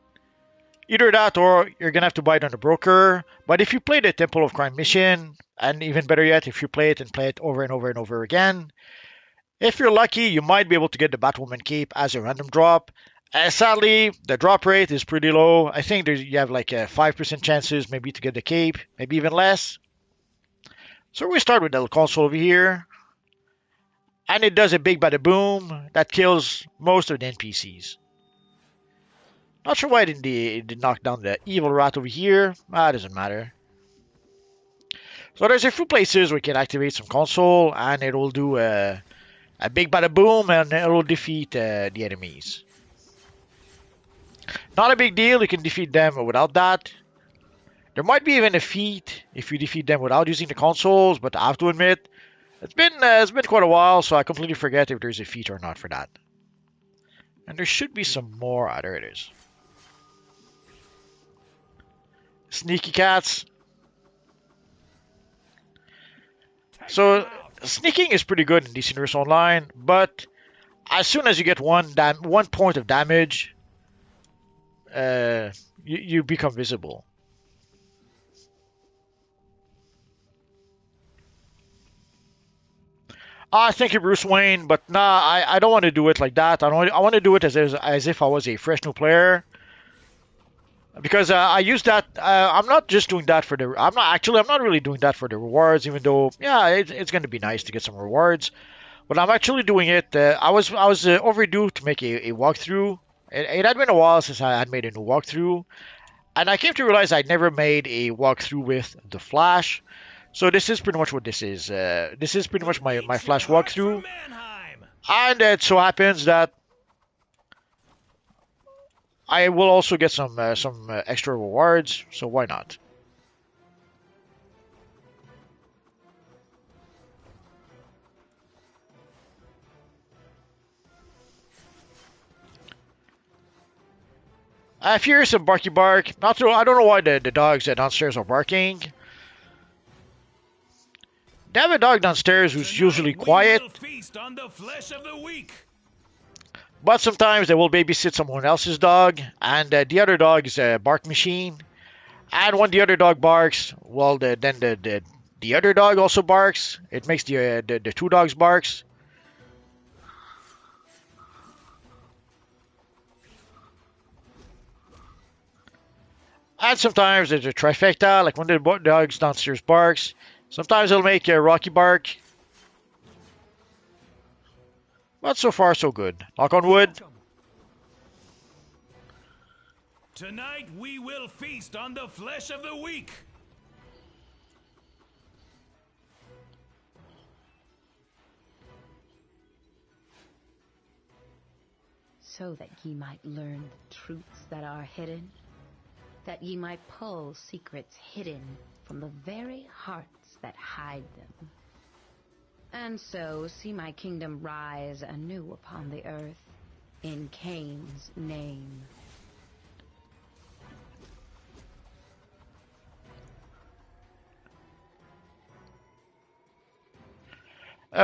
Either that or you're going to have to buy it on the broker. But if you play the Temple of Crime mission, and even better yet, if you play it and play it over and over and over again, if you're lucky, you might be able to get the Batwoman cape as a random drop. Sadly, the drop rate is pretty low. I think you have like a 5% chances maybe to get the cape, maybe even less. So we start with the console over here. And it does a big bada boom that kills most of the NPCs. Not sure why it didn't knock down the evil rat over here. That doesn't matter. So there's a few places where you can activate some console and it will do a big bada boom and it will defeat the enemies. Not a big deal, you can defeat them without that. There might be even a feat if you defeat them without using the consoles, but I have to admit, it's been quite a while, so I completely forget if there's a feat or not for that. And there should be some more. There it is. Sneaky cats. So sneaking is pretty good in DC Universe Online, but as soon as you get one point of damage, you become visible. Thank you, Bruce Wayne, but nah, I don't want to do it like that. I want to do it as if I was a fresh new player. Because I use that. I'm not just doing that for the. I'm not really doing that for the rewards. Even though, yeah, it's going to be nice to get some rewards. But I'm actually doing it. I was overdue to make a walkthrough. It had been a while since I had made a new walkthrough, and I came to realize I'd never made a walkthrough with the Flash. So this is pretty much what this is. This is pretty much my Flash walkthrough. And it so happens that I will also get some extra rewards, so why not? If you hear some barky bark, I don't know why the dogs downstairs are barking. They have a dog downstairs who's usually quiet. Feast on the flesh of the weak. But sometimes they will babysit someone else's dog, and the other dog is a bark machine. And when the other dog barks, well, then the other dog also barks. It makes the two dogs barks. And sometimes there's a trifecta, like when the dogs downstairs barks. Sometimes it'll make a Rocky bark. But so far, so good. Knock on wood. Tonight we will feast on the flesh of the weak. So that ye might learn the truths that are hidden, that ye might pull secrets hidden from the very hearts that hide them. And so see my kingdom rise anew upon the earth, in Cain's name.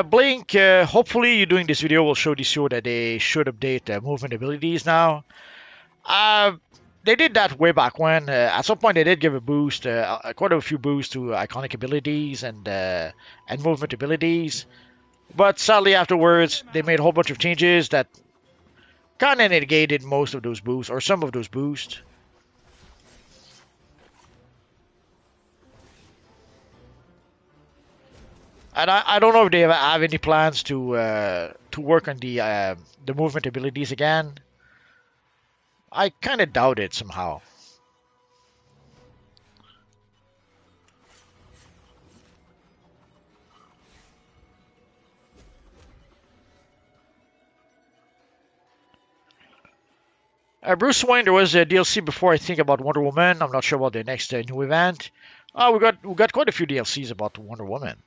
Blink, hopefully you doing this video will show DCUO that they should update movement abilities now. they did that way back when. At some point, they did give a boost, quite a few boosts to iconic abilities and movement abilities. But sadly, afterwards, they made a whole bunch of changes that kind of negated most of those boosts or some of those boosts. And I don't know if they have any plans to work on the movement abilities again. I kind of doubt it somehow. Bruce Wayne, there was a DLC before I think about Wonder Woman. I'm not sure about the next new event. We got quite a few DLCs about Wonder Woman.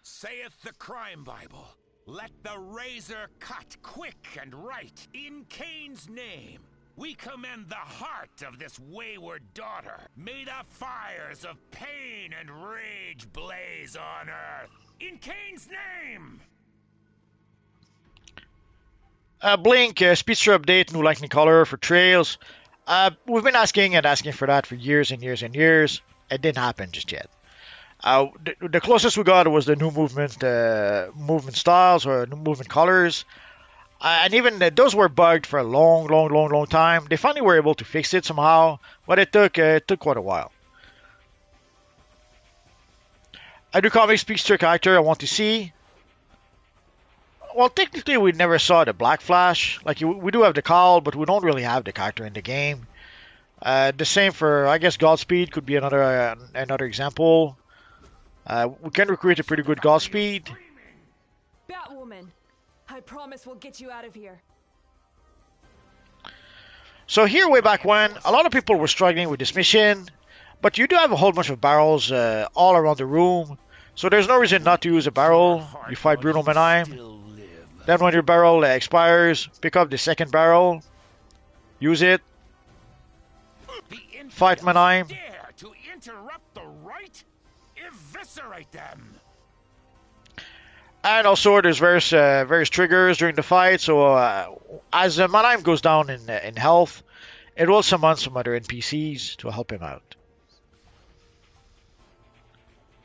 Saith the Crime Bible, let the razor cut quick and right in Cain's name. We commend the heart of this wayward daughter. May the fires of pain and rage blaze on earth. In Cain's name! Blink, speedster update, new lightning color for trails. We've been asking for that for years and years and years. It didn't happen just yet. The closest we got was the new movement styles or new movement colors. And even those were bugged for a long time. They finally were able to fix it somehow, but it took quite a while. A new comic speedster character I want to see. Well, technically, we never saw the Black Flash. Like, we do have the Cowl, but we don't really have the character in the game. The same for, I guess, Godspeed could be another example. We can recruit a pretty good Godspeed. Batwoman, I promise we'll get you out of here. So here, way back when, a lot of people were struggling with this mission, but you do have a whole bunch of barrels all around the room, so there's no reason not to use a barrel. You fight Bruno Mannheim. Then when your barrel expires, pick up the second barrel, use it, fight Mannheim. Dare to interrupt the right? Eviscerate them! And also there's various triggers during the fight, so as Mannheim goes down in health, it will summon some other NPCs to help him out.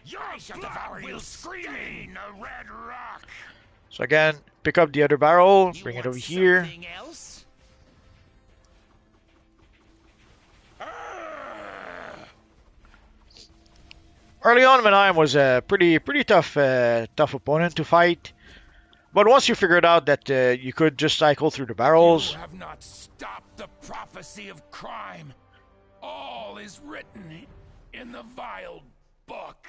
Your blood will stain the red rock! So again, pick up the other barrel, bring it over here. Else? Early on, Mannheim was a pretty tough opponent to fight. But once you figured out that you could just cycle through the barrels, You have not stopped the prophecy of crime. All is written in the vile book.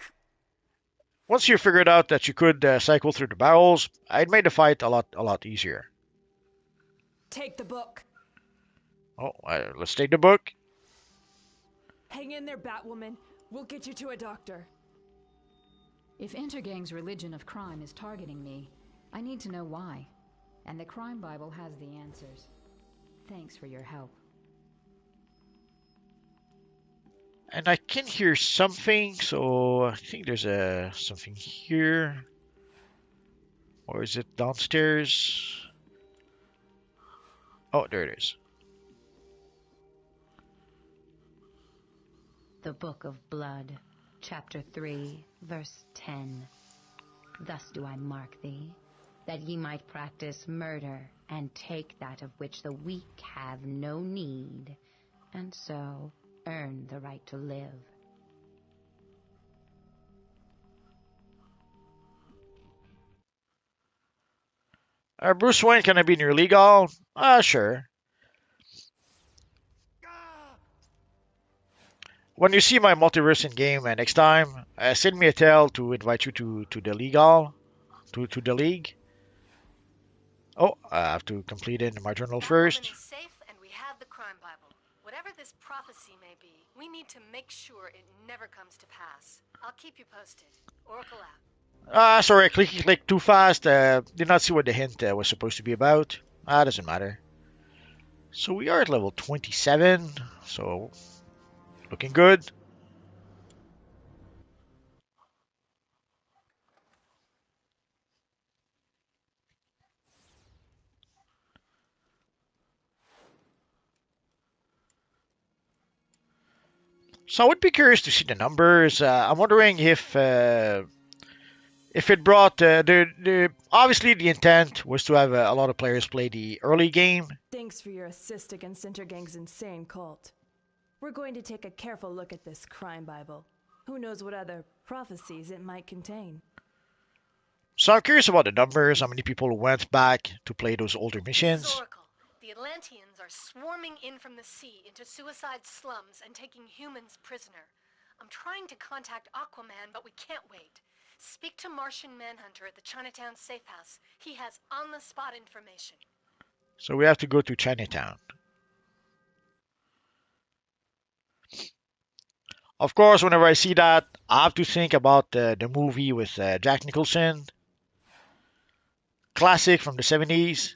once you figured out that you could cycle through the barrels, it made the fight a lot easier. Take the book. Oh, let's take the book. Hang in there, Batwoman. We'll get you to a doctor. If Intergang's religion of crime is targeting me, I need to know why. And the Crime Bible has the answers. Thanks for your help. And I can hear something, so I think there's something here. Or is it downstairs? Oh, there it is. The Book of Blood, Chapter 3, Verse 10. Thus do I mark thee, that ye might practice murder, and take that of which the weak have no need, and so earn the right to live. Bruce Wayne, can I be in your league all? Sure. When you see my multiverse in game next time, send me a tell to invite you to the league all, to the league. Oh, I have to complete it in my journal first. Is safe, and we have the Crime Bible. Whatever this prophecy may be, we need to make sure it never comes to pass. I'll keep you posted. Oracle out. Sorry, I clicked too fast. Did not see what the hint was supposed to be about. Doesn't matter. So we are at level 27, so looking good. So I would be curious to see the numbers. I'm wondering if it brought the obviously the intent was to have a lot of players play the early game. Thanks for your assist against Intergang's insane cult. We're going to take a careful look at this crime Bible. Who knows what other prophecies it might contain. So I'm curious about the numbers, how many people went back to play those older missions. Oracle. The Atlanteans are swarming in from the sea into suicide slums and taking humans prisoner. I'm trying to contact Aquaman, but we can't wait. Speak to Martian Manhunter at the Chinatown safe house. He has on-the-spot information. So we have to go to Chinatown. Of course, whenever I see that, I have to think about the movie with Jack Nicholson. Classic from the 70s.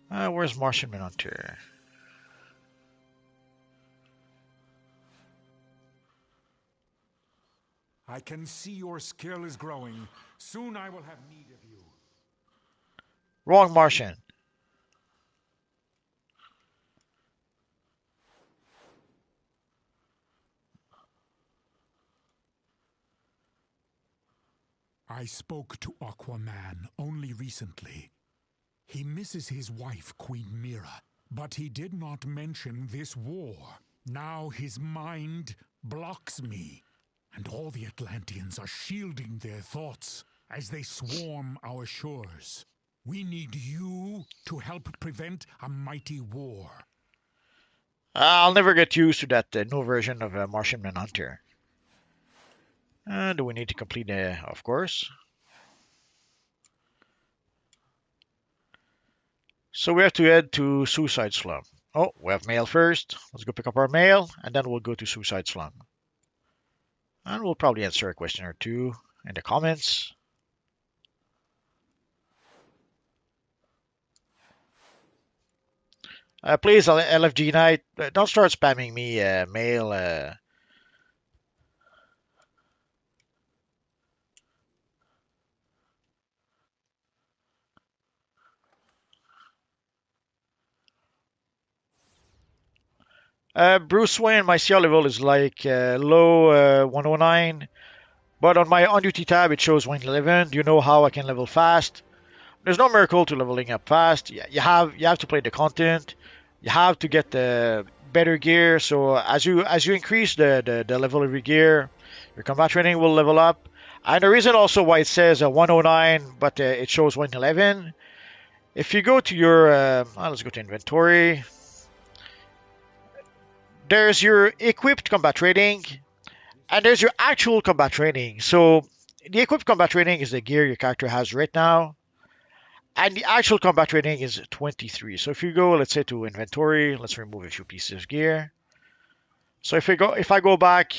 Where's Martian Manhunter? I can see your skill is growing. Soon I will have need of you. Wrong Martian. I spoke to Aquaman only recently. He misses his wife, Queen Mira, but he did not mention this war. Now his mind blocks me, and all the Atlanteans are shielding their thoughts as they swarm our shores. We need you to help prevent a mighty war. I'll never get used to that new version of Martian Manhunter. Do we need to complete of course. So we have to head to Suicide Slum. Oh, we have mail first. Let's go pick up our mail, and then we'll go to Suicide Slum. And we'll probably answer a question or two in the comments. Please, LFG Knight, don't start spamming me mail. Bruce Wayne, my CR level is like low 109, but on my on-duty tab it shows 111. Do you know how I can level fast? There's no miracle to leveling up fast. You have to play the content. You have to get the better gear. So as you increase the level of your gear, your combat training will level up. And the reason also why it says 109 but it shows 111. If you go to your let's go to inventory. There's your equipped combat rating, and there's your actual combat rating. So the equipped combat rating is the gear your character has right now, and the actual combat rating is 23. So if you go, let's say, to inventory, let's remove a few pieces of gear. So if I go back,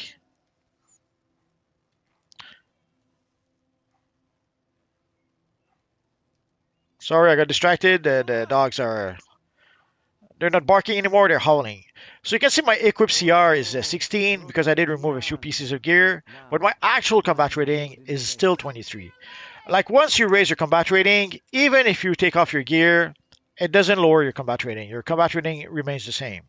sorry, I got distracted. The dogs they're not barking anymore, they're howling. So you can see my equip CR is 16 because I did remove a few pieces of gear, but my actual combat rating is still 23. Like once you raise your combat rating, even if you take off your gear, it doesn't lower your combat rating. Your combat rating remains the same.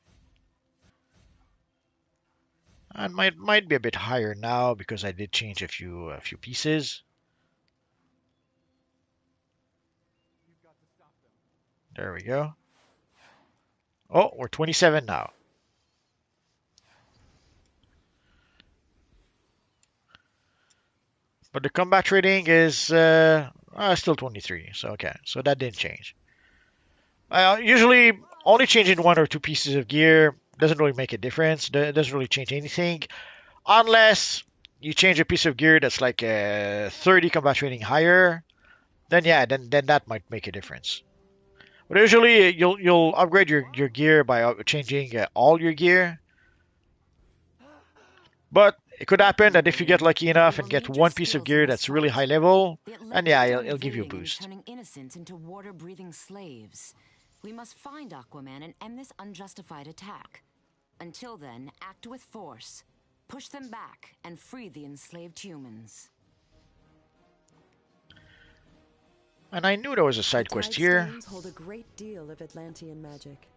And might be a bit higher now because I did change a few pieces. There we go. Oh, we're 27 now. But the combat rating is still 23. So okay, so that didn't change. Usually, only changing one or two pieces of gear doesn't really make a difference. It doesn't really change anything, unless you change a piece of gear that's like 30 combat rating higher. Then yeah, then that might make a difference. But usually you'll upgrade your gear by changing all your gear. But it could happen that if you get lucky enough and get one piece of gear that's really high level, and yeah, it'll give you a boost. Turning innocents into water-breathing slaves. We must find Aquaman and end this unjustified attack. Until then, act with force. Push them back and free the enslaved humans. And I knew there was a side quest here. Stones hold a great deal of Atlantean magic.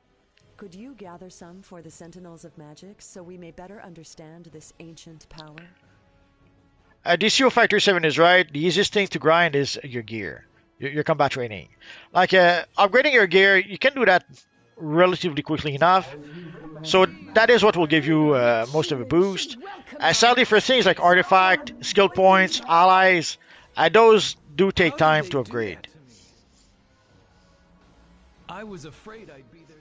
Could you gather some for the Sentinels of Magic so we may better understand this ancient power? DCUO Factor 7 is right. The easiest thing to grind is your gear, your combat training. Like upgrading your gear, you can do that relatively quickly enough. So that is what will give you most of a boost. Sadly, for things like artifact, skill points, allies, those do take time to upgrade. I was afraid I'd be their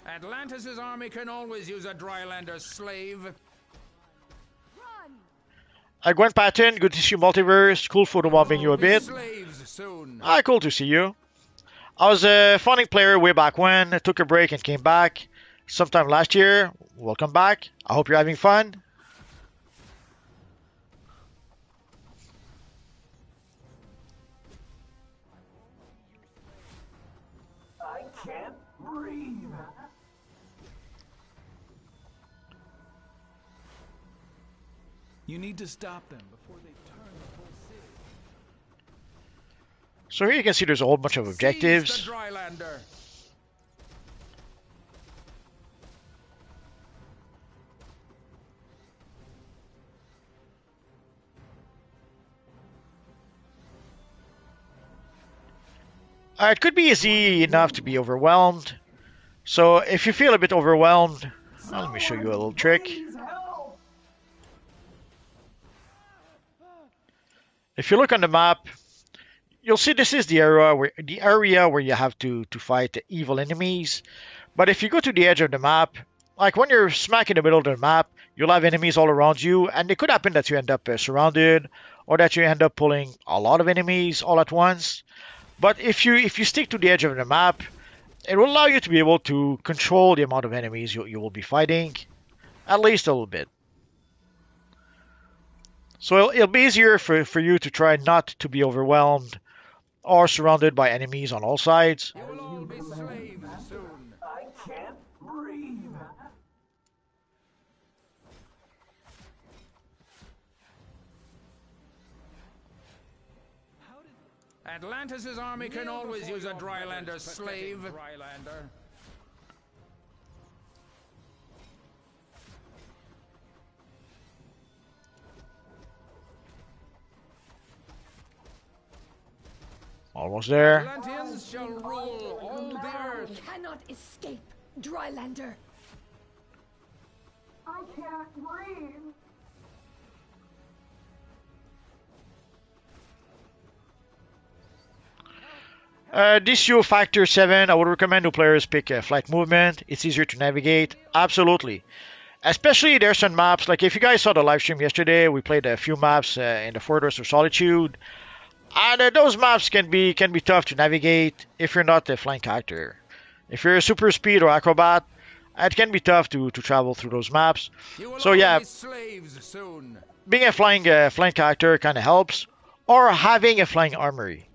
slave. Atlantis' army can always use a Drylander slave. Gwen Patton, good to see you, Multiverse. Cool photobombing you a bit. Cool to see you. I was a funding player way back when. I took a break and came back sometime last year. Welcome back. I hope you're having fun. I can't breathe. You need to stop them before they turn the whole city. So here you can see there's a whole bunch of objectives. It could be easy enough to be overwhelmed. So if you feel a bit overwhelmed, let me show you a little trick. If you look on the map, you'll see this is the area where you have to fight the evil enemies. But if you go to the edge of the map, like when you're smack in the middle of the map, you'll have enemies all around you, and it could happen that you end up surrounded, or that you end up pulling a lot of enemies all at once. But if you stick to the edge of the map, it will allow you to be able to control the amount of enemies you will be fighting, at least a little bit. So it'll be easier for you to try not to be overwhelmed or surrounded by enemies on all sides. You will all be slaves soon. I can't breathe. Atlantis' army can always use a Drylander slave. Almost there. Atlanteans shall rule all the earth. Cannot escape, Drylander. I can't breathe. DCUO Factor 7, I would recommend to players pick flight movement. It's easier to navigate. Absolutely. Especially there's some maps, like if you guys saw the live stream yesterday, we played a few maps in the Fortress of Solitude. And those maps can be tough to navigate if you're not a flying character. If you're a super speed or acrobat, it can be tough to travel through those maps. So yeah, being a flying character kind of helps, or having a flying armory.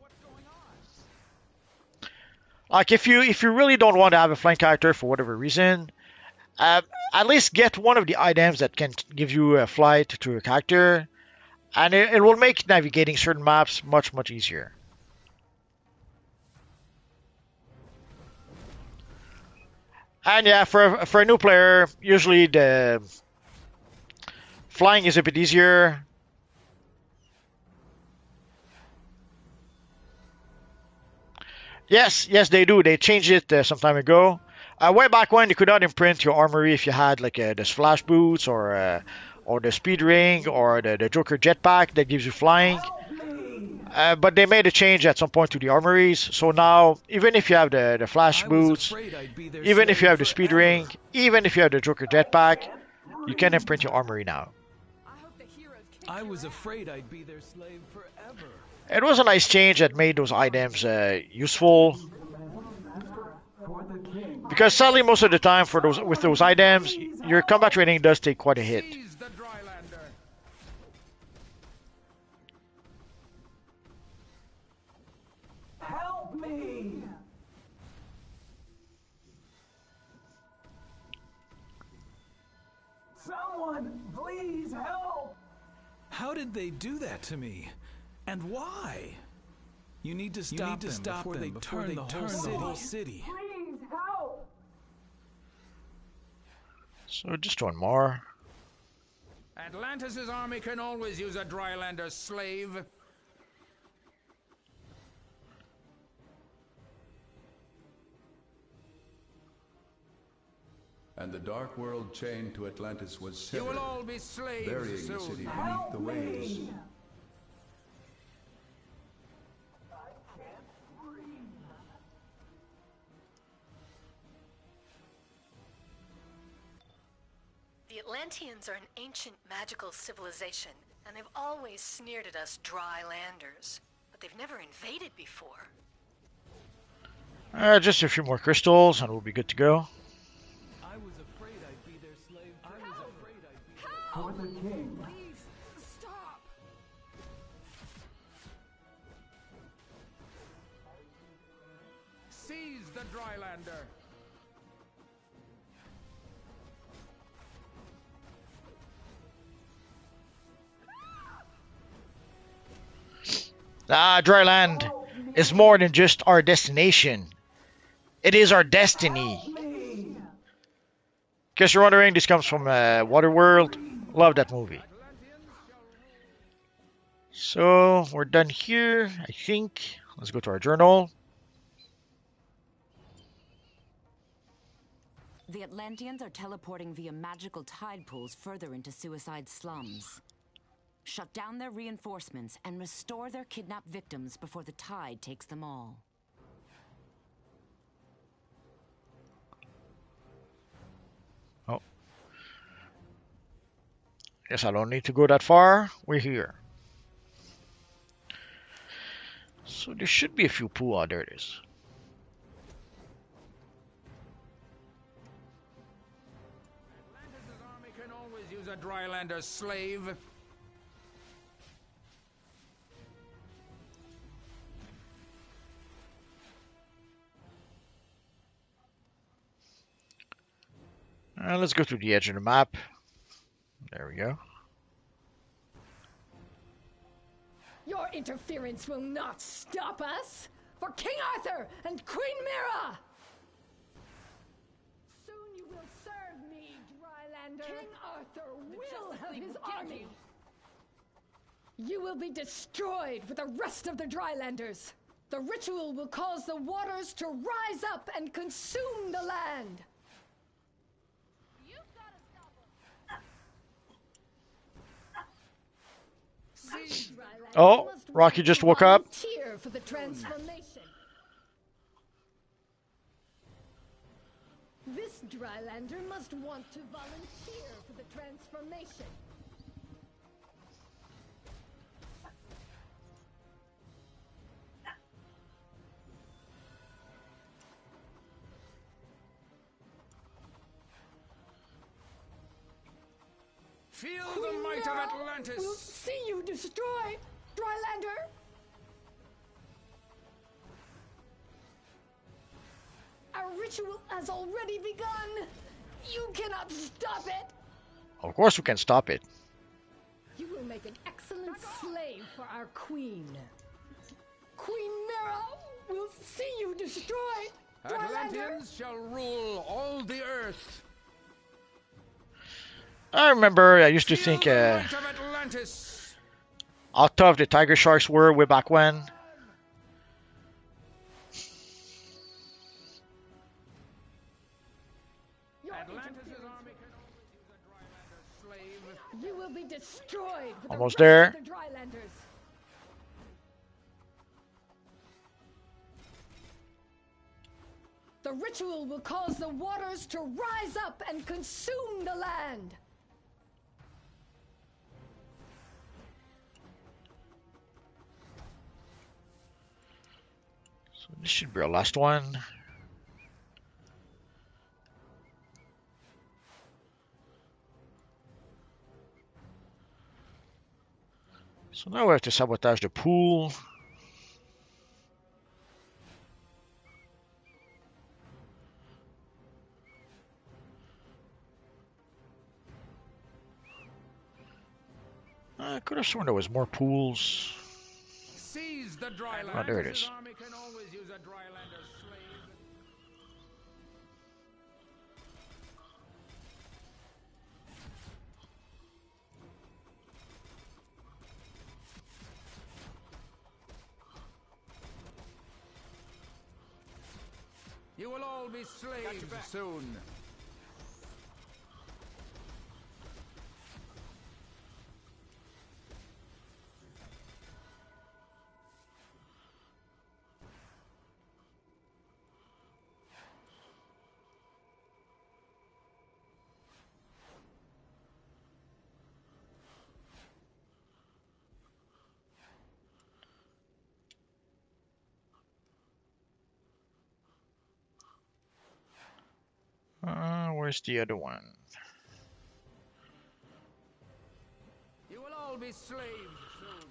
Like if you really don't want to have a flying character for whatever reason, at least get one of the items that can give you a flight to your character, and it will make navigating certain maps much easier. And yeah, for a new player, usually the flying is a bit easier. Yes, they do. They changed it some time ago. Way back when, you could not imprint your armory if you had like the splash boots or the speed ring or the Joker jetpack that gives you flying. But they made a change at some point to the armories. So now, even if you have the flash boots, even if you have the speed ring, even if you have the Joker jetpack, you can imprint your armory now. I was afraid I'd be their slave forever. It was a nice change that made those items useful. Because sadly, most of the time with those items, your combat rating does take quite a hit. Help me! Someone, please help! How did they do that to me? And why? You need to stop them before they turn the whole city. Please help! So just one more. Atlantis' army can always use a Drylander slave. And the dark world chained to Atlantis was severed, You will all be slaves burying soon. the city beneath the waves. The Atlanteans are an ancient magical civilization, and they've always sneered at us Drylanders. But they've never invaded before. Just a few more crystals and we'll be good to go. I was afraid I'd be their slave. For the king. Please, stop! Seize the Drylander! Dryland is more than just our destination. It is our destiny. In case you're wondering, this comes from Waterworld. Love that movie. So, we're done here, I think. Let's go to our journal. The Atlanteans are teleporting via magical tide pools further into Suicide Slums. Shut down their reinforcements and restore their kidnapped victims before the tide takes them all. Oh. Guess I don't need to go that far. We're here. So there should be a few pools. Oh, there it is. Atlantis' army can always use a Drylander slave. Let's go to the edge of the map. There we go. Your interference will not stop us! For King Arthur and Queen Mira! Soon you will serve me, Drylander. King Arthur will have his army. You will be destroyed with the rest of the Drylanders. The ritual will cause the waters to rise up and consume the land. Oh, Rocky just woke up. Volunteer for the transformation. This Drylander must want to volunteer for the transformation. Feel the might of Atlantis! We'll see you destroyed, Drylander! Our ritual has already begun! You cannot stop it! Of course we can stop it. You will make an excellent slave for our queen. Queen Mira will see you destroyed, Drylander! Atlanteans shall rule all the earth! I remember I used to think how tough the tiger sharks were way back when. You will be destroyed with Almost the rest there. of the Drylanders. The ritual will cause the waters to rise up and consume the land. So this should be our last one. So now we have to sabotage the pool. I could have sworn there was more pools. Seize Seize the Drylander. Oh, there it is. Army can always use a Drylander slave. You will all be slaves soon. Where's the other one? You will all be slaves soon.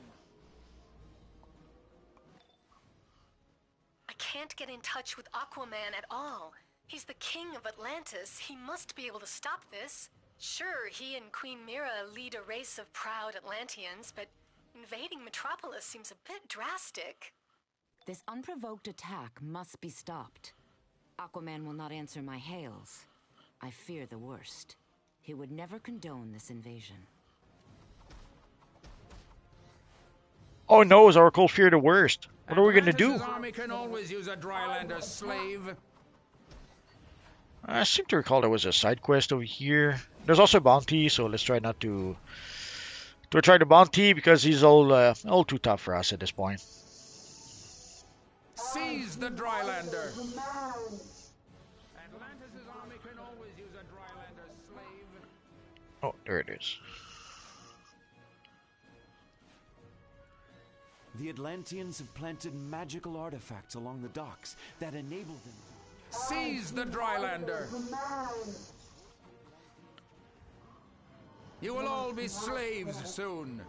I can't get in touch with Aquaman at all. He's the king of Atlantis. He must be able to stop this. Sure, he and Queen Mira lead a race of proud Atlanteans, but invading Metropolis seems a bit drastic. This unprovoked attack must be stopped. Aquaman will not answer my hails. I fear the worst. He would never condone this invasion. Oh no, is Oracle fear the worst? What are we gonna do? Atlantis' army can always use a Drylander slave. I seem to recall there was a side quest over here. There's also a bounty, so let's try not to try the bounty because he's all too tough for us at this point. Seize the Drylander. Atlantis' army can always use a Drylander slave. Oh, there it is. The Atlanteans have planted magical artifacts along the docks that enable them. Seize the Drylander. You will all be slaves soon.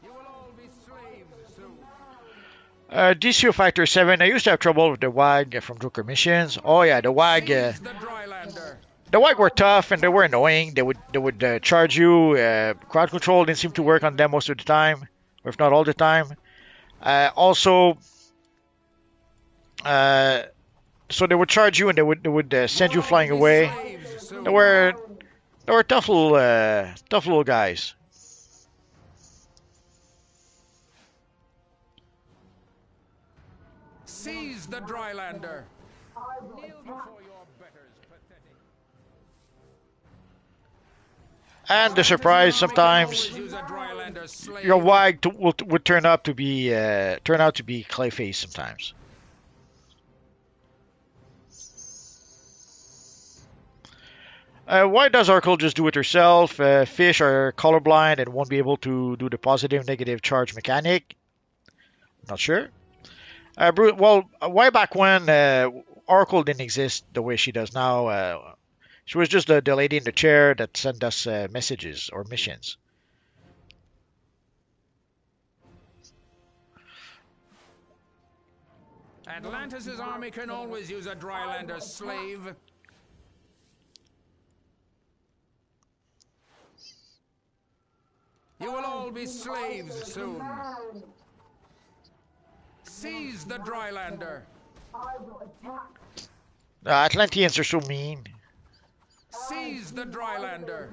You will all be slaves soon. DCUO Fighter 7, I used to have trouble with the WAG from Joker missions. Oh yeah, the WAG. The WAG were tough and they were annoying. They would charge you. Crowd control didn't seem to work on them most of the time, or if not all the time. Also, so they would charge you and they would send you flying away. They were tough little guys. Seize the Drylander. Kneel before your betters, pathetic. And the surprise, sometimes your WAG would turn out to be Clayface sometimes. Why does Oracle just do it herself? Fish are colorblind and won't be able to do the positive-negative charge mechanic. Not sure. Way back when Oracle didn't exist the way she does now, she was just the lady in the chair that sent us messages or missions. Atlantis' army can always use a Drylander slave. You will all be slaves soon. Seize the Drylander. The Atlanteans are so mean. Seize the Drylander.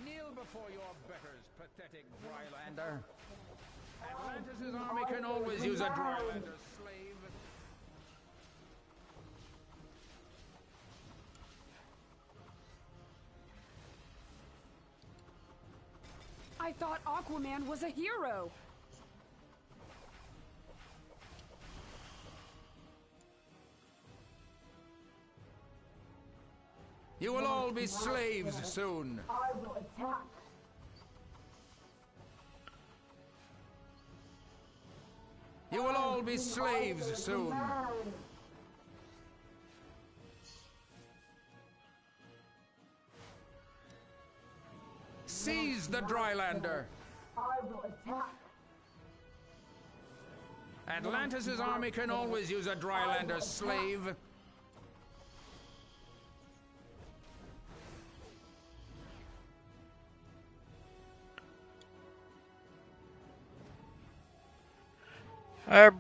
Kneel before your betters, pathetic Drylander. Atlantis' army can always use a Drylander slave. I thought Aquaman was a hero. You will all be slaves soon. You will all be slaves soon. Seize the Drylander. Atlantis' army can always use a Drylander slave.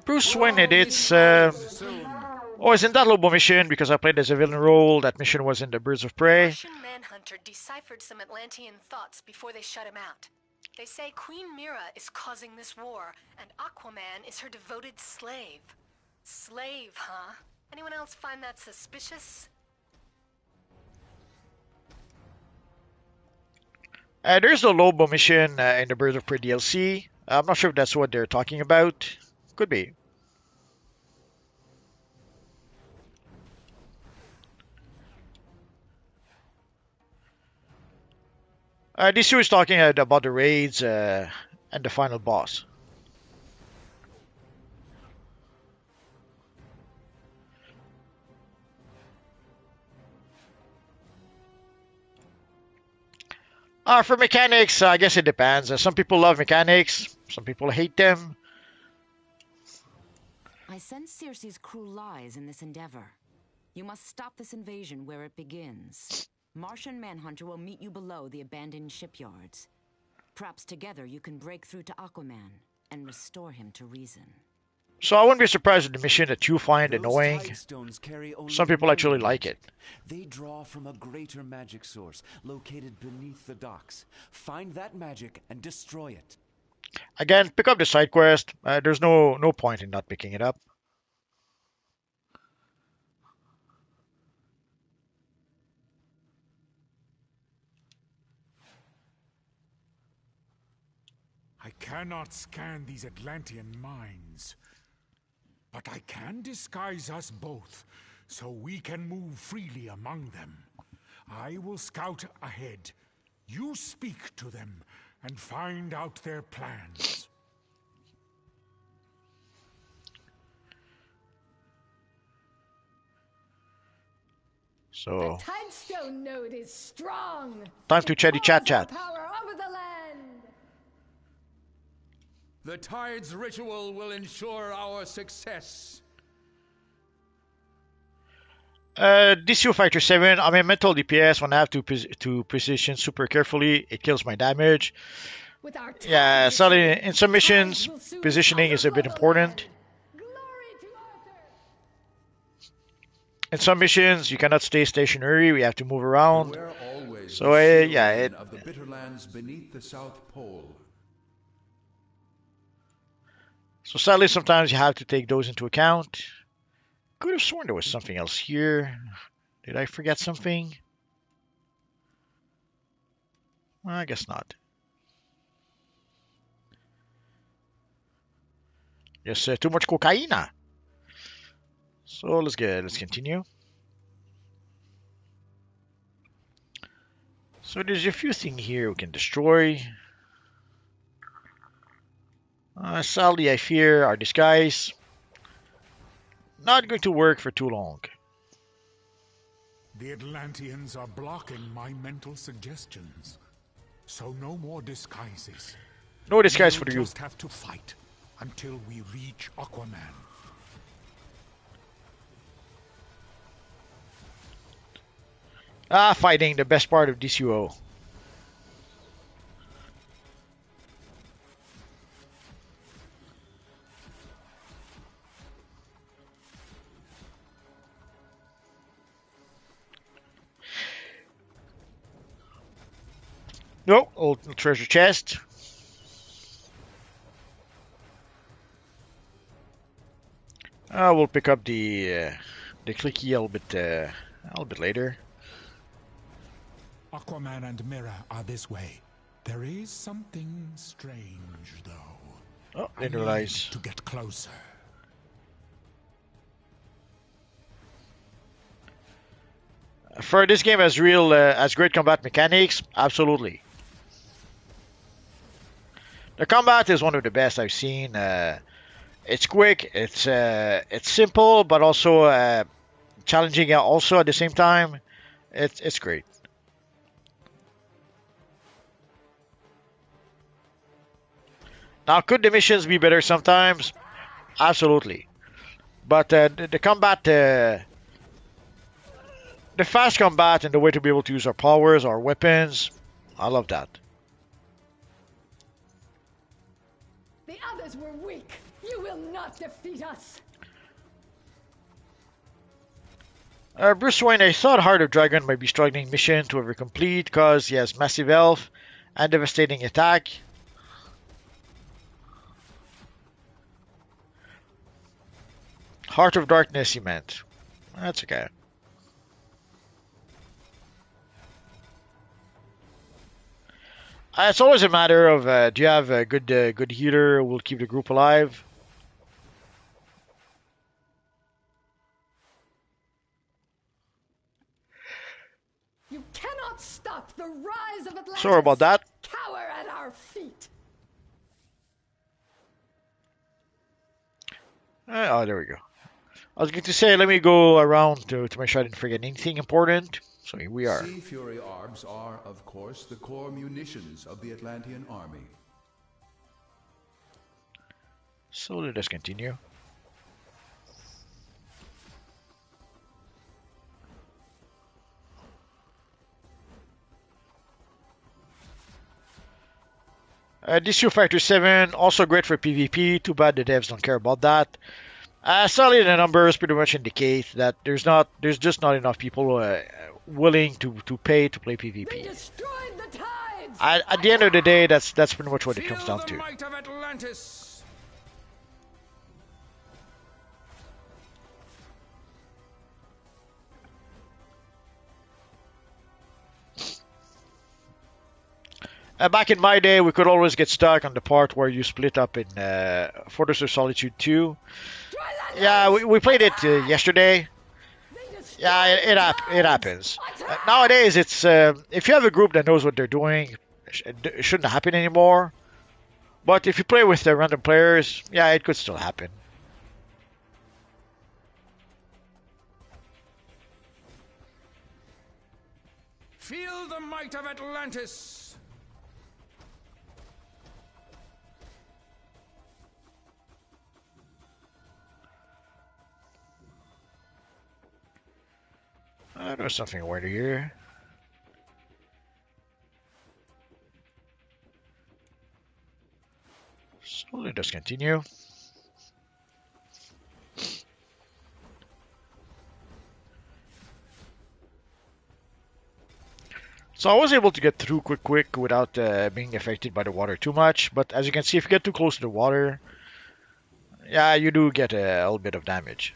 Bruce Wayne edits. Oh, it's in that Lobo mission because I played as a villain role. That mission was in the Birds of Prey. Martian Manhunter deciphered some Atlantean thoughts before they shut him out. They say Queen Mira is causing this war, and Aquaman is her devoted slave. Slave, huh? Anyone else find that suspicious? There's a Lobo mission in the Birds of Prey DLC. I'm not sure if that's what they're talking about. Could be. DCUO is talking about the raids and the final boss. For mechanics, I guess it depends. Some people love mechanics, some people hate them. I sense Circe's cruel lies in this endeavor. You must stop this invasion where it begins. Martian Manhunter will meet you below the abandoned shipyards. Perhaps together you can break through to Aquaman and restore him to reason. So I wouldn't be surprised if the mission that you find annoying, some people actually like it. They draw from a greater magic source located beneath the docks. Find that magic and destroy it. Again, pick up the side quest. There's no point in not picking it up. I cannot scan these Atlantean mines, but I can disguise us both so we can move freely among them. I will scout ahead. You speak to them and find out their plans. So, The Tidestone node is strong. time to chatty chat. Power over the land. The Tide's ritual will ensure our success. DCUO Fighter 7, I'm a mental DPS. When I have to position super carefully, it kills my damage. Yeah, sadly, in some missions, positioning is a bit important. In some missions, you cannot stay stationary. We have to move around. So, yeah, of the bitter lands beneath the South Pole. So sadly, sometimes you have to take those into account. Could have sworn there was something else here. Did I forget something? Well, I guess not. Yes, too much cocaine. So let's continue. So there's a few things here we can destroy. Sadly, I fear our disguise not going to work for too long. The Atlanteans are blocking my mental suggestions, so no more disguises. No disguise for you. We just have to fight until we reach Aquaman. Fighting, the best part of DCUO. No, old treasure chest. We'll pick up the clicky a little bit later. Aquaman and Mira are this way. There is something strange, though. Oh, didn't realize. To get closer. For this game has great combat mechanics, absolutely. The combat is one of the best I've seen. It's quick, it's simple, but also challenging. Also at the same time, it's great. Now, could the missions be better sometimes? Absolutely, but the combat, the fast combat, and the way to be able to use our powers, our weapons, I love that. The others were weak. You You will not defeat us! Bruce Wayne, I thought Heart of Dragon might be struggling mission to ever complete because he has Massive Elf and Devastating Attack. Heart of Darkness, he meant. That's okay. It's always a matter of do you have a good healer who will keep the group alive? You cannot stop the rise of Atlantis! Sorry about that. Cower at our feet! Oh, there we go. I was going to say, let me go around to make sure I didn't forget anything important. So here we are. Sea Fury Arbs are, of course, the core munitions of the Atlantean army. So let us continue. DCUO Factor 7, also great for PvP. Too bad the devs don't care about that. Sadly, the numbers pretty much indicate that there's just not enough people willing to pay to play PvP. At the end of the day, that's pretty much what it comes down to. Might of Atlantis. Back in my day, we could always get stuck on the part where you split up in Fortress of Solitude 2. Yeah, we played it yesterday. Yeah, it happens. Nowadays, it's if you have a group that knows what they're doing, it shouldn't happen anymore. But if you play with random players, yeah, it could still happen. Feel the might of Atlantis. There's something weird here. So let us continue. So I was able to get through quick without being affected by the water too much. But as you can see, if you get too close to the water, yeah, you do get a little bit of damage.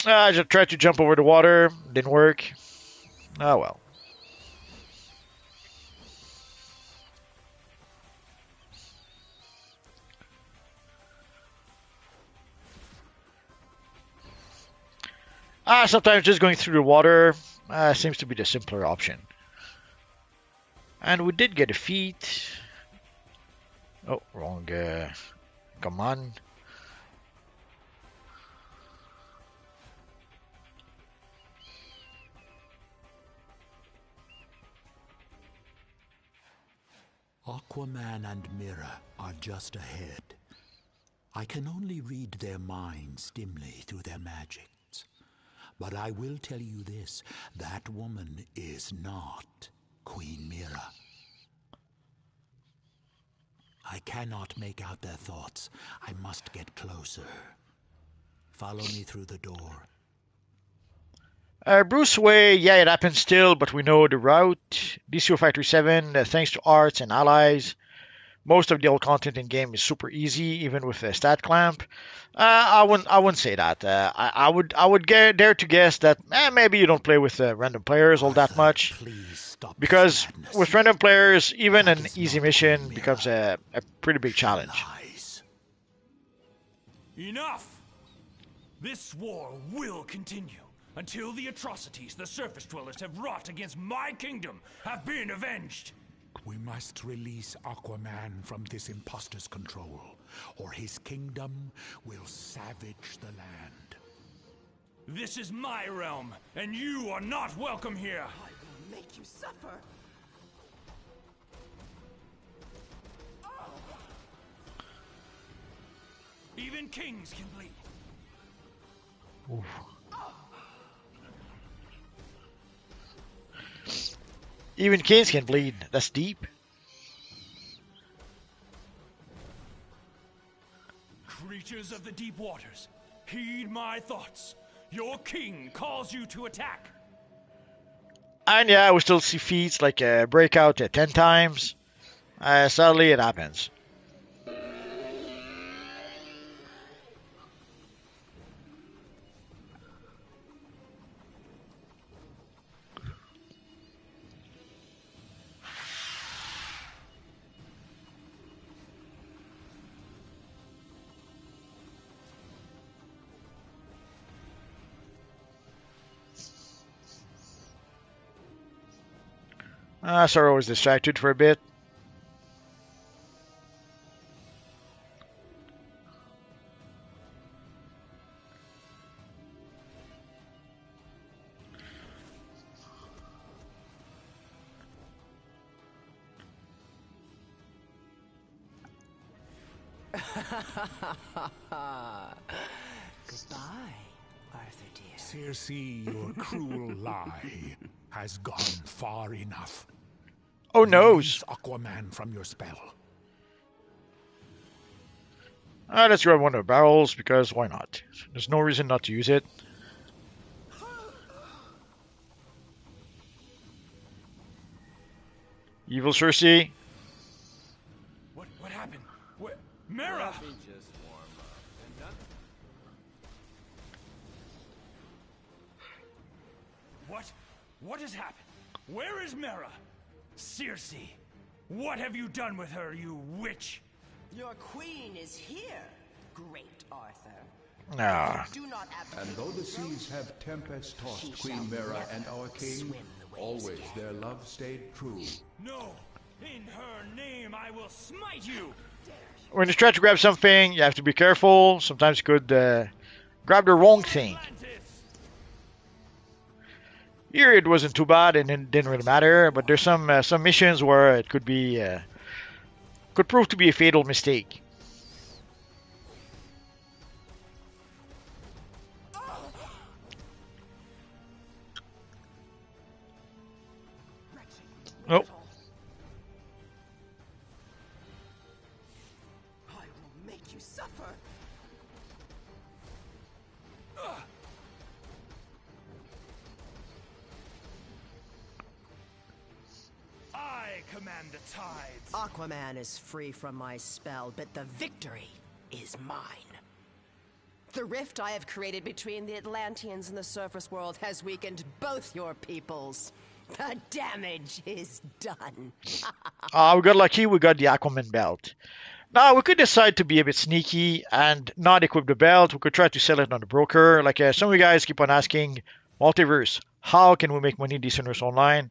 I just tried to jump over the water, didn't work. Oh well. Sometimes just going through the water seems to be the simpler option. And we did get a feat. Oh, wrong command. Aquaman and Mira are just ahead. I can only read their minds dimly through their magics. But I will tell you this, that woman is not Queen Mira. I cannot make out their thoughts. I must get closer. Follow me through the door. Bruce Wayne, yeah, it happens still, but we know the route. DCUO Factory 7, thanks to arts and allies, most of the old content in game is super easy, even with a stat clamp. I wouldn't say that. I would dare to guess that maybe you don't play with random players all that much, because with random players, even an easy mission becomes a pretty big challenge. Enough! This war will continue until the atrocities the surface dwellers have wrought against my kingdom have been avenged. We must release Aquaman from this imposter's control, or his kingdom will savage the land. This is my realm, and you are not welcome here. I will make you suffer. Even kings can bleed. Oof. Even kings can bleed. That's deep. Creatures of the deep waters, heed my thoughts. Your king calls you to attack. And yeah, we still see feats like breakout 10 times. Sadly, it happens. Sorrow was distracted for a bit. Goodbye, Arthur dear. Circe, your cruel lie has gone far enough. Oh no! Release Aquaman from your spell. Let's grab one of the barrels because why not? There's no reason not to use it. Evil Circe. What happened? Where? Mira! What has happened? Where is Mira? Circe, what have you done with her, you witch? Your queen is here, great Arthur. Ah. Do not And though the seas have tempest-tossed Queen Mera and our king, always their love stayed true. No! In her name I will smite you! When you try to grab something, you have to be careful. Sometimes you could grab the wrong thing. Here it wasn't too bad and it didn't really matter, but there's some missions where it could be could prove to be a fatal mistake. Nope. I will make you suffer. I command the tides. Aquaman is free from my spell, but the victory is mine. The rift I have created between the Atlanteans and the surface world has weakened both your peoples. The damage is done. We got lucky, we got the Aquaman belt. Now, we could decide to be a bit sneaky and not equip the belt. We could try to sell it on the broker. Like some of you guys keep on asking, Multiverse, how can we make money in DC Online?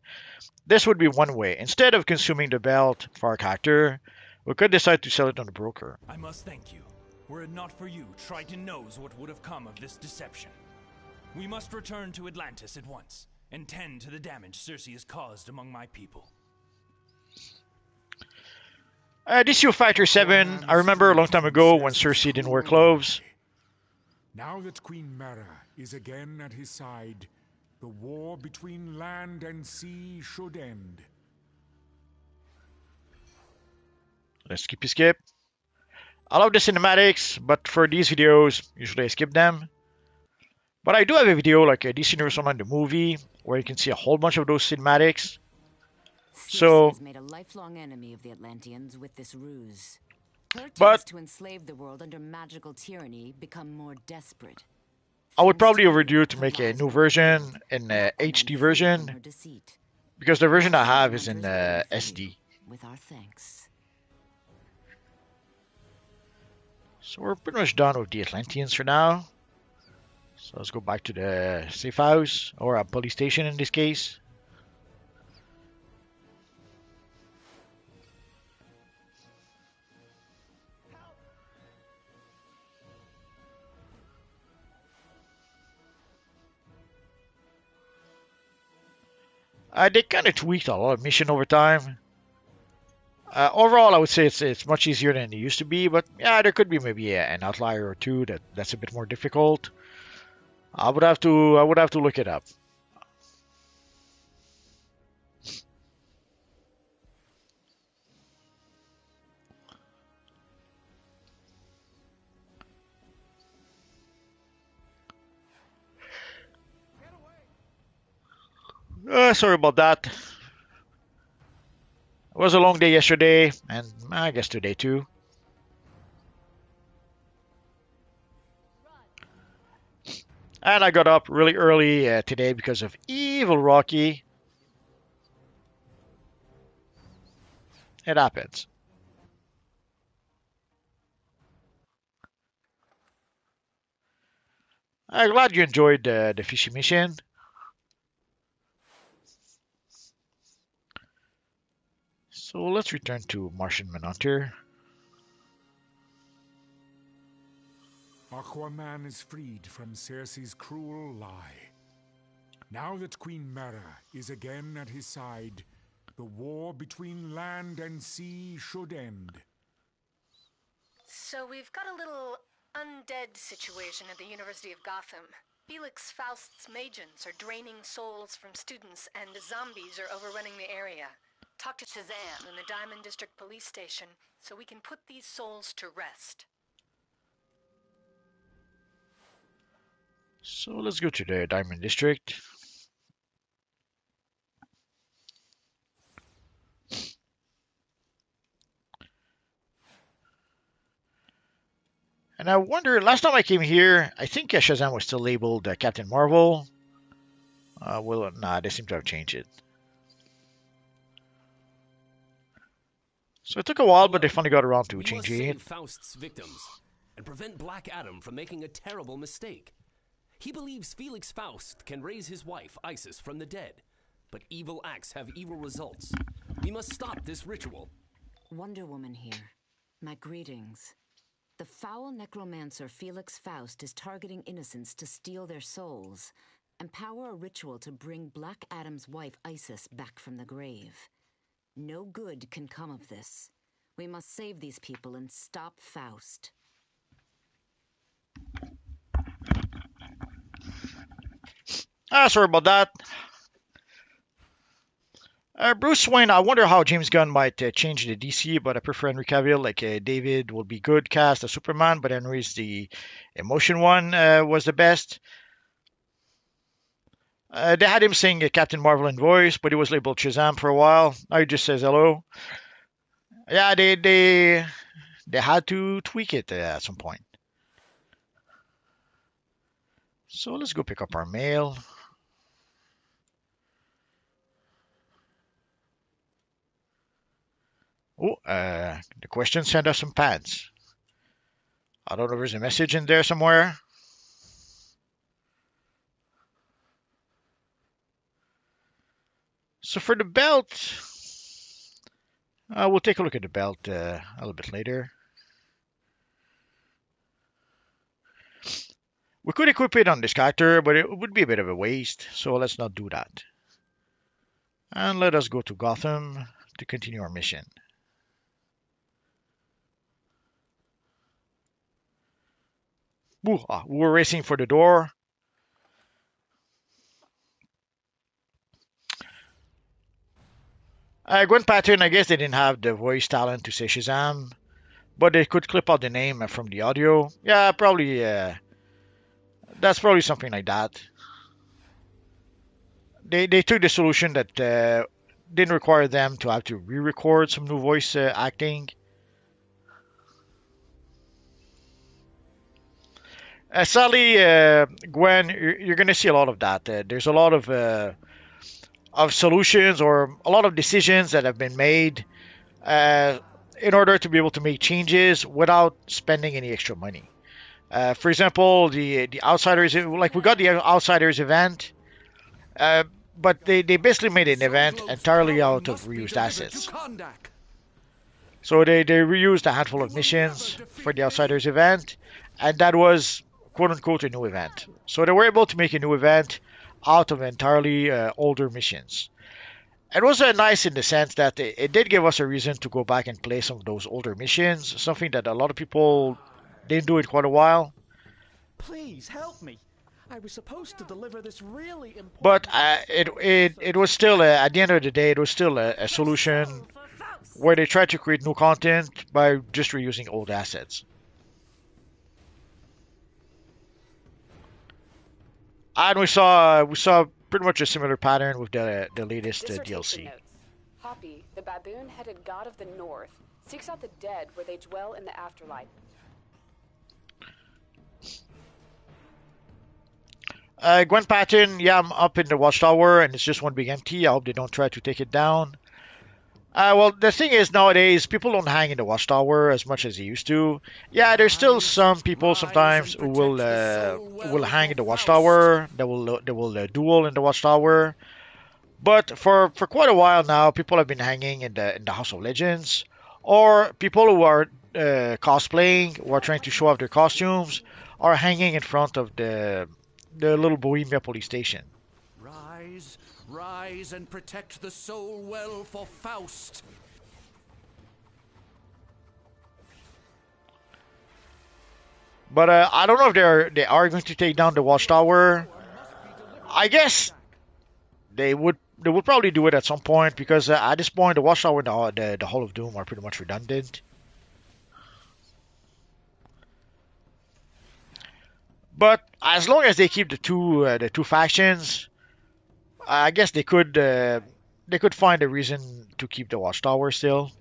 This would be one way. Instead of consuming the belt for our character, we could decide to sell it on the broker. I must thank you. Were it not for you, Triton knows what would have come of this deception. We must return to Atlantis at once and tend to the damage Circe has caused among my people. DCUO Fighter 7, I remember a long time ago when Circe didn't wear clothes. Now that Queen Mera is again at his side, the war between land and sea should end. Let's skip. I love the cinematics, but for these videos, usually I skip them. But I do have a video like a DC Universe Online the movie, where you can see a whole bunch of those cinematics. So, has made a lifelong enemy of the Atlanteans with this ruse. Her attempts but to enslave the world under magical tyranny become more desperate. I would probably overdue to make a new version, an HD version, because the version I have is in SD. With our thanks. So we're pretty much done with the Atlanteans for now. So let's go back to the safe house, or a police station in this case. They kind of tweaked a lot of mission over time. Overall, I would say it's much easier than it used to be, but yeah, there could be maybe an outlier or two that's a bit more difficult. I would have to look it up. Sorry about that. It was a long day yesterday, and I guess today too. And I got up really early today because of evil Rocky. It happens. I'm glad you enjoyed the fishing mission. So let's return to Martian Manhunter. Aquaman is freed from Cersei's cruel lie. Now that Queen Mera is again at his side, the war between land and sea should end. So we've got a little undead situation at the University of Gotham. Felix Faust's magents are draining souls from students, and the zombies are overrunning the area. Talk to Shazam in the Diamond District Police Station so we can put these souls to rest. So let's go to the Diamond District. And I wonder, last time I came here, I think Shazam was still labeled Captain Marvel. Well, nah, they seem to have changed it. So it took a while, but they finally got around to We must changing it. save Faust's victims and prevent Black Adam from making a terrible mistake. He believes Felix Faust can raise his wife, Isis, from the dead, but evil acts have evil results. We must stop this ritual. Wonder Woman here. My greetings. The foul necromancer Felix Faust is targeting innocents to steal their souls and power a ritual to bring Black Adam's wife Isis back from the grave. No good can come of this. We must save these people and stop Faust. Sorry about that. Bruce Wayne, I wonder how James Gunn might change the DC, but I prefer Henry Cavill. Like David will be good cast as Superman, but Henry's the emotion one was the best. They had him sing Captain Marvel in voice, but he was labeled Shazam for a while. Now he just says hello. Yeah, they had to tweak it at some point. So let's go pick up our mail. Oh, the question sent us some pants. I don't know if there's a message in there somewhere. So for the belt, we'll take a look at the belt a little bit later. We could equip it on this character, but it would be a bit of a waste, so let's not do that. And let us go to Gotham to continue our mission. Ooh, we're racing for the door. Gwen Patton, I guess they didn't have the voice talent to say Shazam, but they could clip out the name from the audio. Yeah, probably. That's probably something like that. They took the solution that didn't require them to have to re-record some new voice acting. Sadly, Gwen, you're going to see a lot of that. There's a lot of solutions or a lot of decisions that have been made in order to be able to make changes without spending any extra money. For example, the Outsiders, like we got the Outsiders event, but they basically made an event entirely out of reused assets. So they reused a handful of missions for the Outsiders event, and that was quote unquote a new event. So they were able to make a new event out of entirely older missions. It was nice in the sense that it did give us a reason to go back and play some of those older missions, something that a lot of people didn't do in quite a while. Please help me. I was supposed to deliver this really important. But it was still at the end of the day, it was still a solution where they tried to create new content by just reusing old assets. And we saw pretty much a similar pattern with the latest Dissertation DLC. notes. Hoppy, the baboon-headed god of the north, seeks out the dead where they dwell in the afterlife. Gwen Patton, yeah, I'm up in the watchtower and it's just one big empty. I hope they don't try to take it down. Well, the thing is nowadays people don't hang in the watchtower as much as they used to. Yeah, there's still some people sometimes who will hang in the watchtower. They will duel in the watchtower. But for quite a while now, people have been hanging in the House of Legends, or people who are cosplaying, who are trying to show off their costumes, are hanging in front of the little Bohemia police station. Rise, rise, and protect the soul well for Faust. But I don't know if they are going to take down the watchtower. I guess they would probably do it at some point because at this point the watchtower and the Hall of Doom are pretty much redundant. But as long as they keep the two factions, I guess they could find a reason to keep the watchtower still.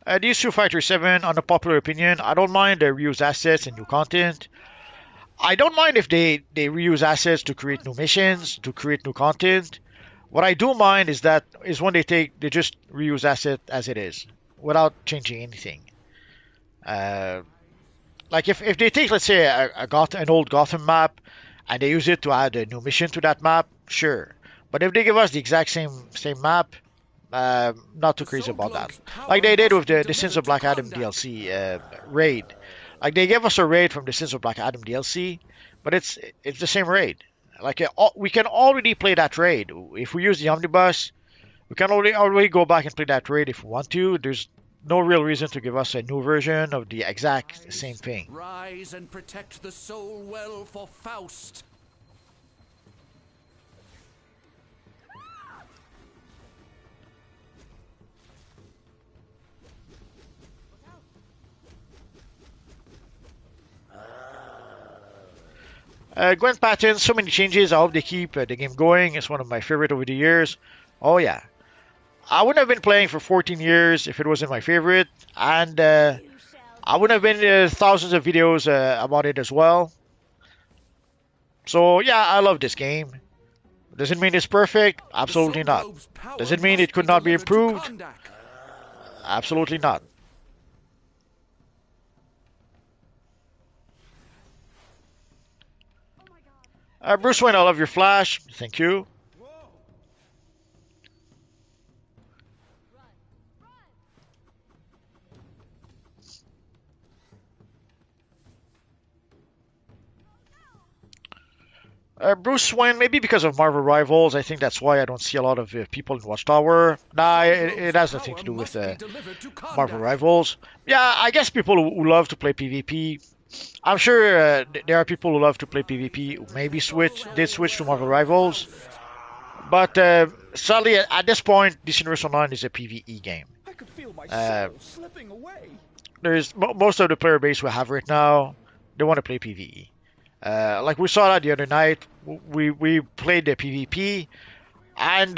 DCUO Fighter 7, unpopular opinion, I don't mind the reuse assets and new content. I don't mind if they reuse assets to create new missions, to create new content. What I do mind is when they just reuse asset as it is without changing anything. Uh, like if they take, let's say, an old Gotham map and they use it to add a new mission to that map, sure. But if they give us the exact same map, not too crazy about that. Like they did with the Sins of Black Adam DLC raid. Like they gave us a raid from the Sins of Black Adam DLC, but it's the same raid. Like we can already play that raid if we use the omnibus. We can already go back and play that raid if we want to. There's no real reason to give us a new version of the exact same thing. Rise and protect the soul well for Faust. Gwen Patton, so many changes. I hope they keep the game going. It's one of my favorite over the years. Oh yeah, I wouldn't have been playing for 14 years if it wasn't my favorite, and I would have been thousands of videos about it as well. So yeah, I love this game. Does it mean it's perfect? Absolutely not. Does it mean it could not be improved? Absolutely not. Bruce Wayne, I love your flash. Thank you. Bruce Wayne, maybe because of Marvel Rivals, I think that's why I don't see a lot of people in Watchtower. Nah, it has nothing to do with Marvel Rivals. Yeah, I guess people who love to play PvP. I'm sure there are people who love to play PvP who maybe switch to Marvel Rivals. But sadly, at this point, this Universe Online is a PvE game. There's most of the player base we have right now, they want to play PvE. Like we saw that the other night, we played the PvP, and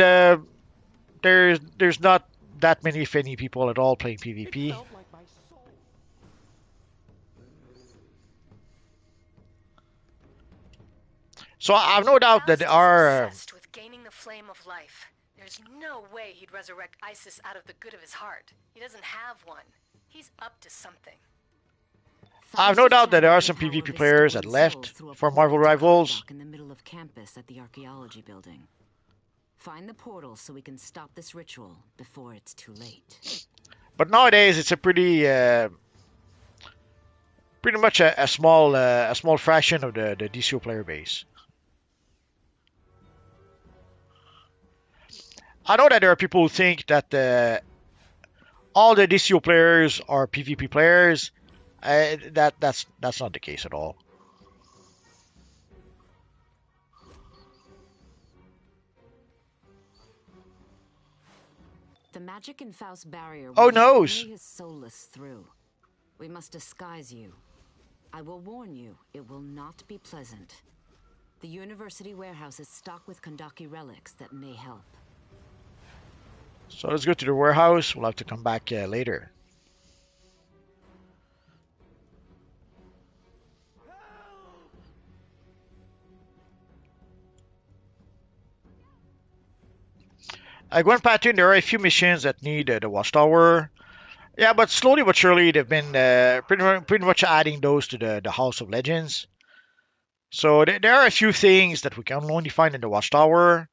there's not that many, if any, people at all playing PvP. So I've no doubt that there are. Obsessed with gaining the flame of life. There's no way he'd resurrect Isis out of the good of his heart. He doesn't have one. He's up to something. I've no doubt that there are some PvP players that left for Marvel Rivals. In the middle of campus at the archaeology building. Find the portal so we can stop this ritual before it's too late. But nowadays it's a pretty much a small fraction of the DCO player base. I know that there are people who think that all the DCO players are PvP players. That's not the case at all. The magic in Faust's barrier Oh, will let no. only his soulless through. We must disguise you. I will warn you, it will not be pleasant. The university warehouse is stocked with Kandaki relics that may help. So let's go to the warehouse. We'll have to come back later. Gwen Pattern, there are a few missions that need the Watchtower. Yeah, but slowly but surely they've been pretty much adding those to the House of Legends. So there are a few things that we can only find in the Watchtower,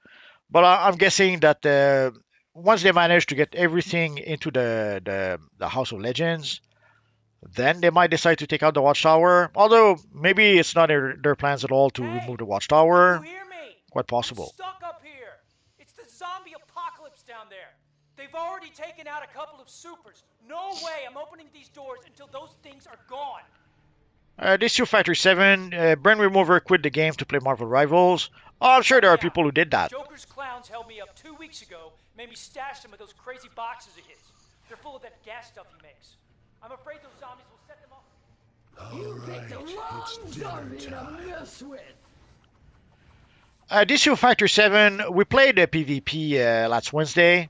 but I'm guessing that once they manage to get everything into the House of Legends, then they might decide to take out the Watchtower. Although maybe it's not their plans at all to remove the Watchtower. Quite possible. Stuck up here. It's the zombie apocalypse down there. They've already taken out a couple of supers. No way I'm opening these doors until those things are gone. DCU Factory 7, Brent Remover quit the game to play Marvel Rivals. Oh, I'm sure there are people who did that. Joker's clowns held me up 2 weeks ago, made me stash some of those crazy boxes of his. They're full of that gas stuff he makes. I'm afraid those zombies will set them off. You picked the wrong zombie to mess with. DCU Factory 7, we played PvP last Wednesday.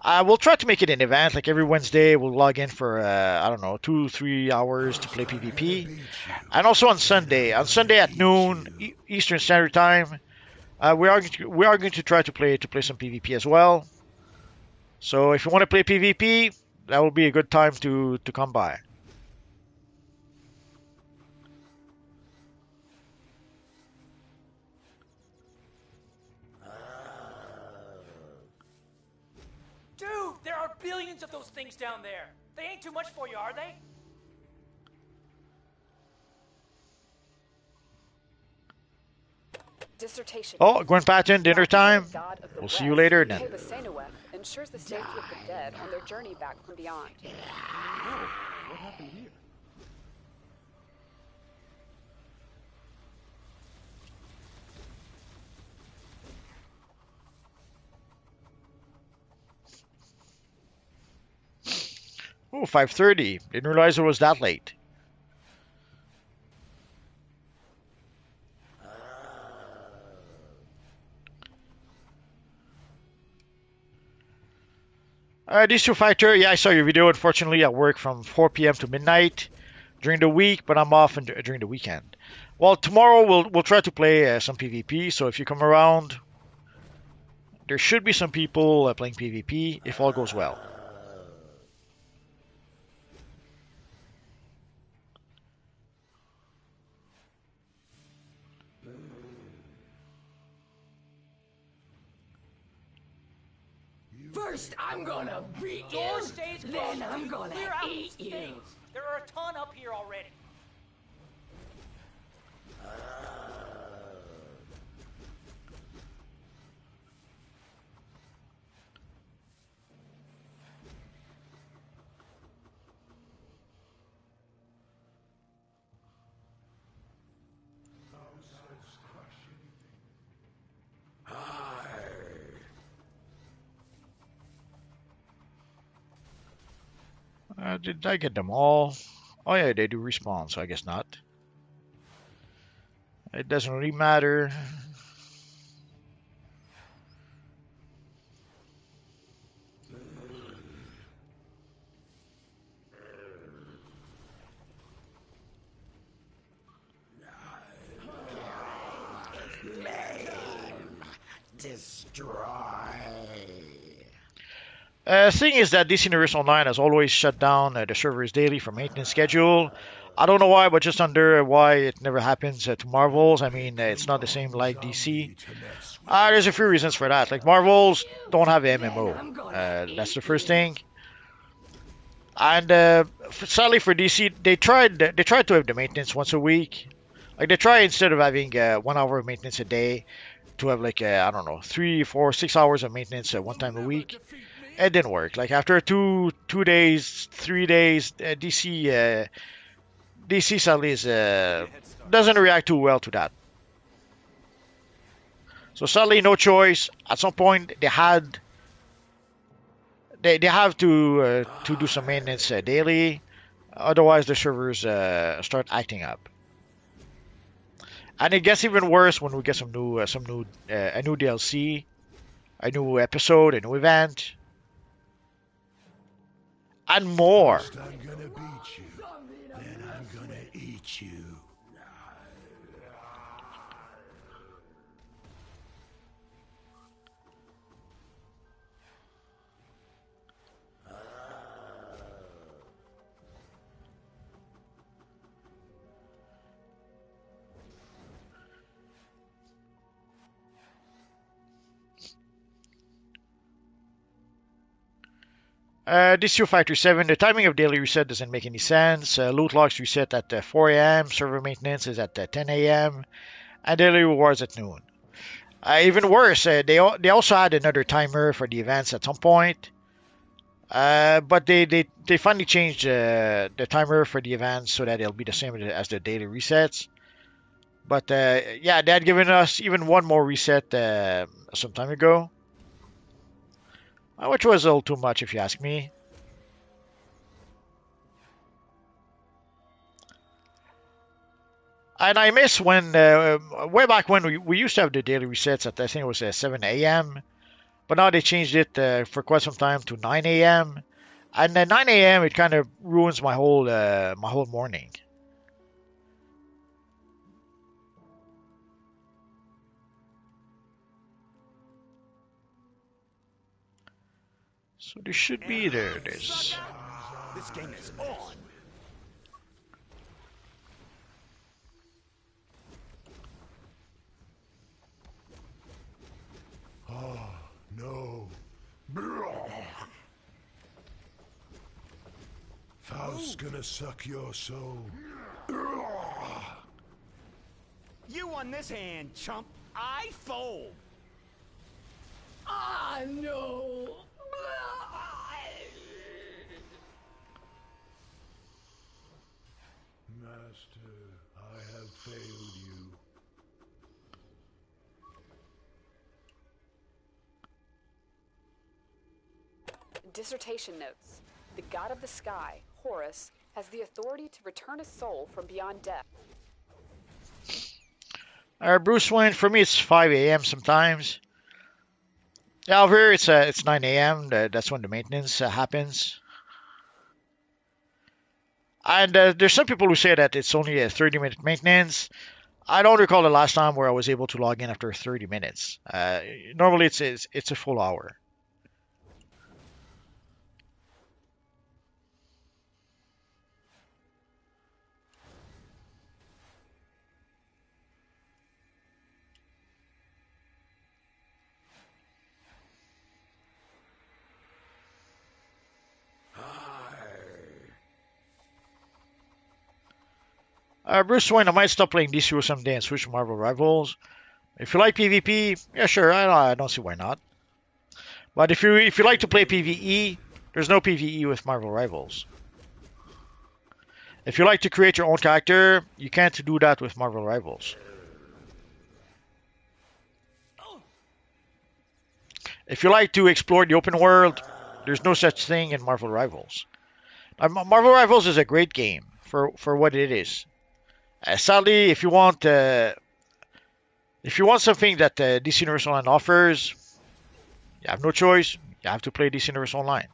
We'll try to make it an event, like every Wednesday we'll log in for, I don't know, 2-3 hours to play PvP. And also on Sunday at noon, Eastern Standard Time, we are going to try to play some PvP as well. So if you want to play PvP, that will be a good time to come by. Dude, there are billions of those things down there. They ain't too much for you, are they? Dissertation. Oh, Gwen Patton, dinner time. We'll see you later then. Ensures the safety of the dead on their journey back from beyond. What happened here? Oh, 5:30. Didn't realize it was that late. DCU Fighter, yeah, I saw your video. Unfortunately, I work from 4 p.m. to midnight during the week, but I'm off during the weekend. Well, tomorrow we'll try to play some PvP, so if you come around, there should be some people playing PvP if all goes well. First, I'm gonna beat you, Door stays then closed. I'm gonna Clear out eat these you. things. There are a ton up here already. Did I get them all? Oh yeah, they do respawn, so I guess not. It doesn't really matter. Destroy. Thing is that DC Universe Online has always shut down the servers daily for maintenance schedule. I don't know why, but just under why it never happens to Marvels. I mean, it's not the same like DC. There's a few reasons for that. Like Marvels don't have an MMO. That's the first thing. And sadly for DC, they tried to have the maintenance once a week. Like they try instead of having 1 hour of maintenance a day to have like I don't know 3, 4, 6 hours of maintenance one time a week. It didn't work. Like after 2 days, 3 days, DC sadly doesn't react too well to that. So sadly, no choice. At some point, they have to do some maintenance daily. Otherwise, the servers start acting up. And it gets even worse when we get a new DLC, a new episode, a new event, and more. First I'm gonna beat you, then I'm gonna eat you. DCUO Factory 7, the timing of daily reset doesn't make any sense. Loot locks reset at 4 a.m., server maintenance is at 10 a.m., and daily rewards at noon. Even worse, they also had another timer for the events at some point, but they finally changed the timer for the events so that it'll be the same as the daily resets. But yeah, they had given us even one more reset some time ago, which was a little too much if you ask me. And I miss when, way back when we used to have the daily resets at I think it was 7 a.m. But now they changed it for quite some time to 9 a.m. And at 9 a.m. it kind of ruins my whole morning. So this should be there. It is. This game is on. Oh, no. Faust's gonna suck your soul. You won this hand, chump. I fold. Ah, no. Master, I have failed you. Dissertation notes. The god of the sky, Horus, has the authority to return a soul from beyond death. Bruce Wayne, for me it's 5 a.m. sometimes. Yeah, over here it's 9 a.m. That's when the maintenance happens. And there's some people who say that it's only a 30-minute maintenance. I don't recall the last time where I was able to log in after 30 minutes. Normally it's a full hour. Bruce Wayne, I might stop playing DCUO someday and switch to Marvel Rivals. If you like PvP, yeah, sure, I don't see why not. But if you like to play PvE, there's no PvE with Marvel Rivals. If you like to create your own character, you can't do that with Marvel Rivals. If you like to explore the open world, there's no such thing in Marvel Rivals. Marvel Rivals is a great game for what it is. Sadly, if you want something that DC Universe Online offers, you have no choice. You have to play DC Universe Online.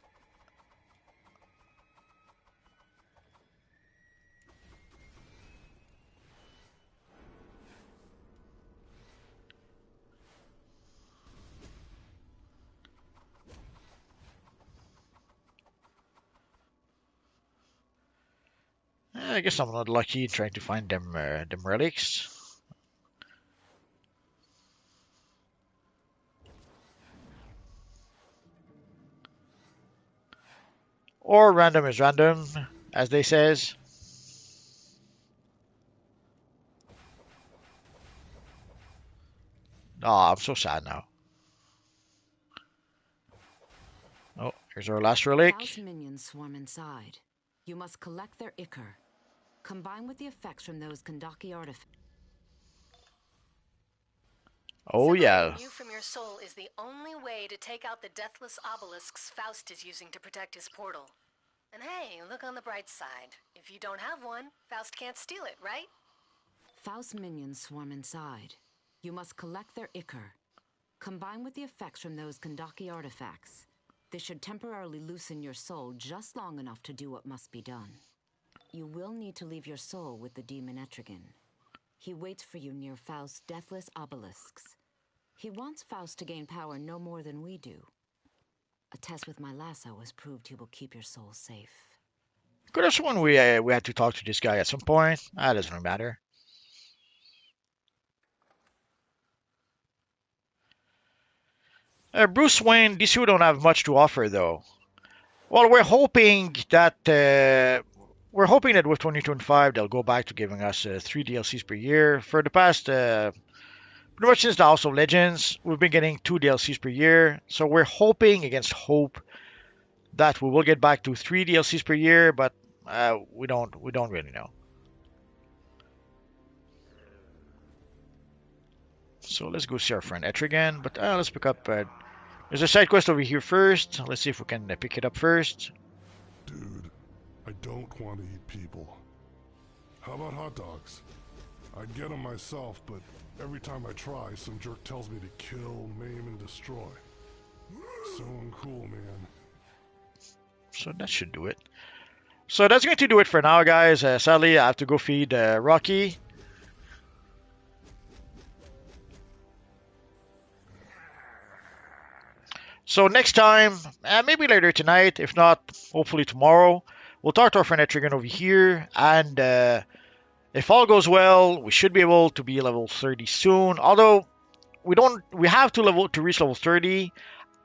I guess I'm not lucky trying to find them relics. Or random is random, as they says. Oh, I'm so sad now. Oh, here's our last relic. Faust minions swarm inside. You must collect their ichor. Combine with the effects from those Kandaki artifacts. Oh yeah. Separating you from your soul is the only way to take out the deathless obelisks Faust is using to protect his portal. And hey, look on the bright side. If you don't have one, Faust can't steal it, right? Faust minions swarm inside. You must collect their ichor. Combine with the effects from those Kandaki artifacts. This should temporarily loosen your soul just long enough to do what must be done. You will need to leave your soul with the demon Etrigan. He waits for you near Faust's deathless obelisks. He wants Faust to gain power no more than we do. A test with my lasso has proved he will keep your soul safe. Could have sworn we had to talk to this guy at some point. That doesn't really matter. Bruce Wayne, DCUO don't have much to offer though. Well, we're hoping that with 2025 they'll go back to giving us 3 DLCs per year. For the past pretty much since the House of Legends, we've been getting 2 DLCs per year. So we're hoping against hope that we will get back to 3 DLCs per year, but we don't really know. So let's go see our friend Etrigan, but let's pick up. There's a side quest over here first. Let's see if we can pick it up first. Dude, I don't want to eat people. How about hot dogs? I'd get them myself, but every time I try, some jerk tells me to kill, maim, and destroy. So uncool, man. So that should do it. So that's going to do it for now, guys. Sadly, I have to go feed Rocky. So next time, maybe later tonight, if not, hopefully tomorrow, we'll talk to our friend Etrigan over here, and if all goes well, we should be able to be level 30 soon. Although we have to reach level 30,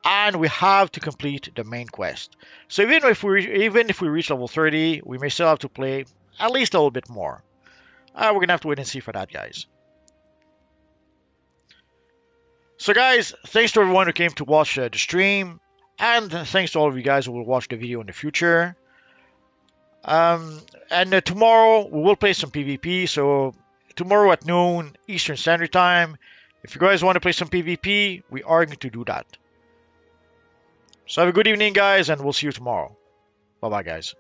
and we have to complete the main quest. So even if we reach level 30, we may still have to play at least a little bit more. We're gonna have to wait and see for that, guys. So guys, thanks to everyone who came to watch the stream, and thanks to all of you guys who will watch the video in the future. And tomorrow we will play some PvP, so tomorrow at noon Eastern Standard Time. If you guys want to play some PvP, we are going to do that. So have a good evening, guys, and we'll see you tomorrow. Bye-bye, guys.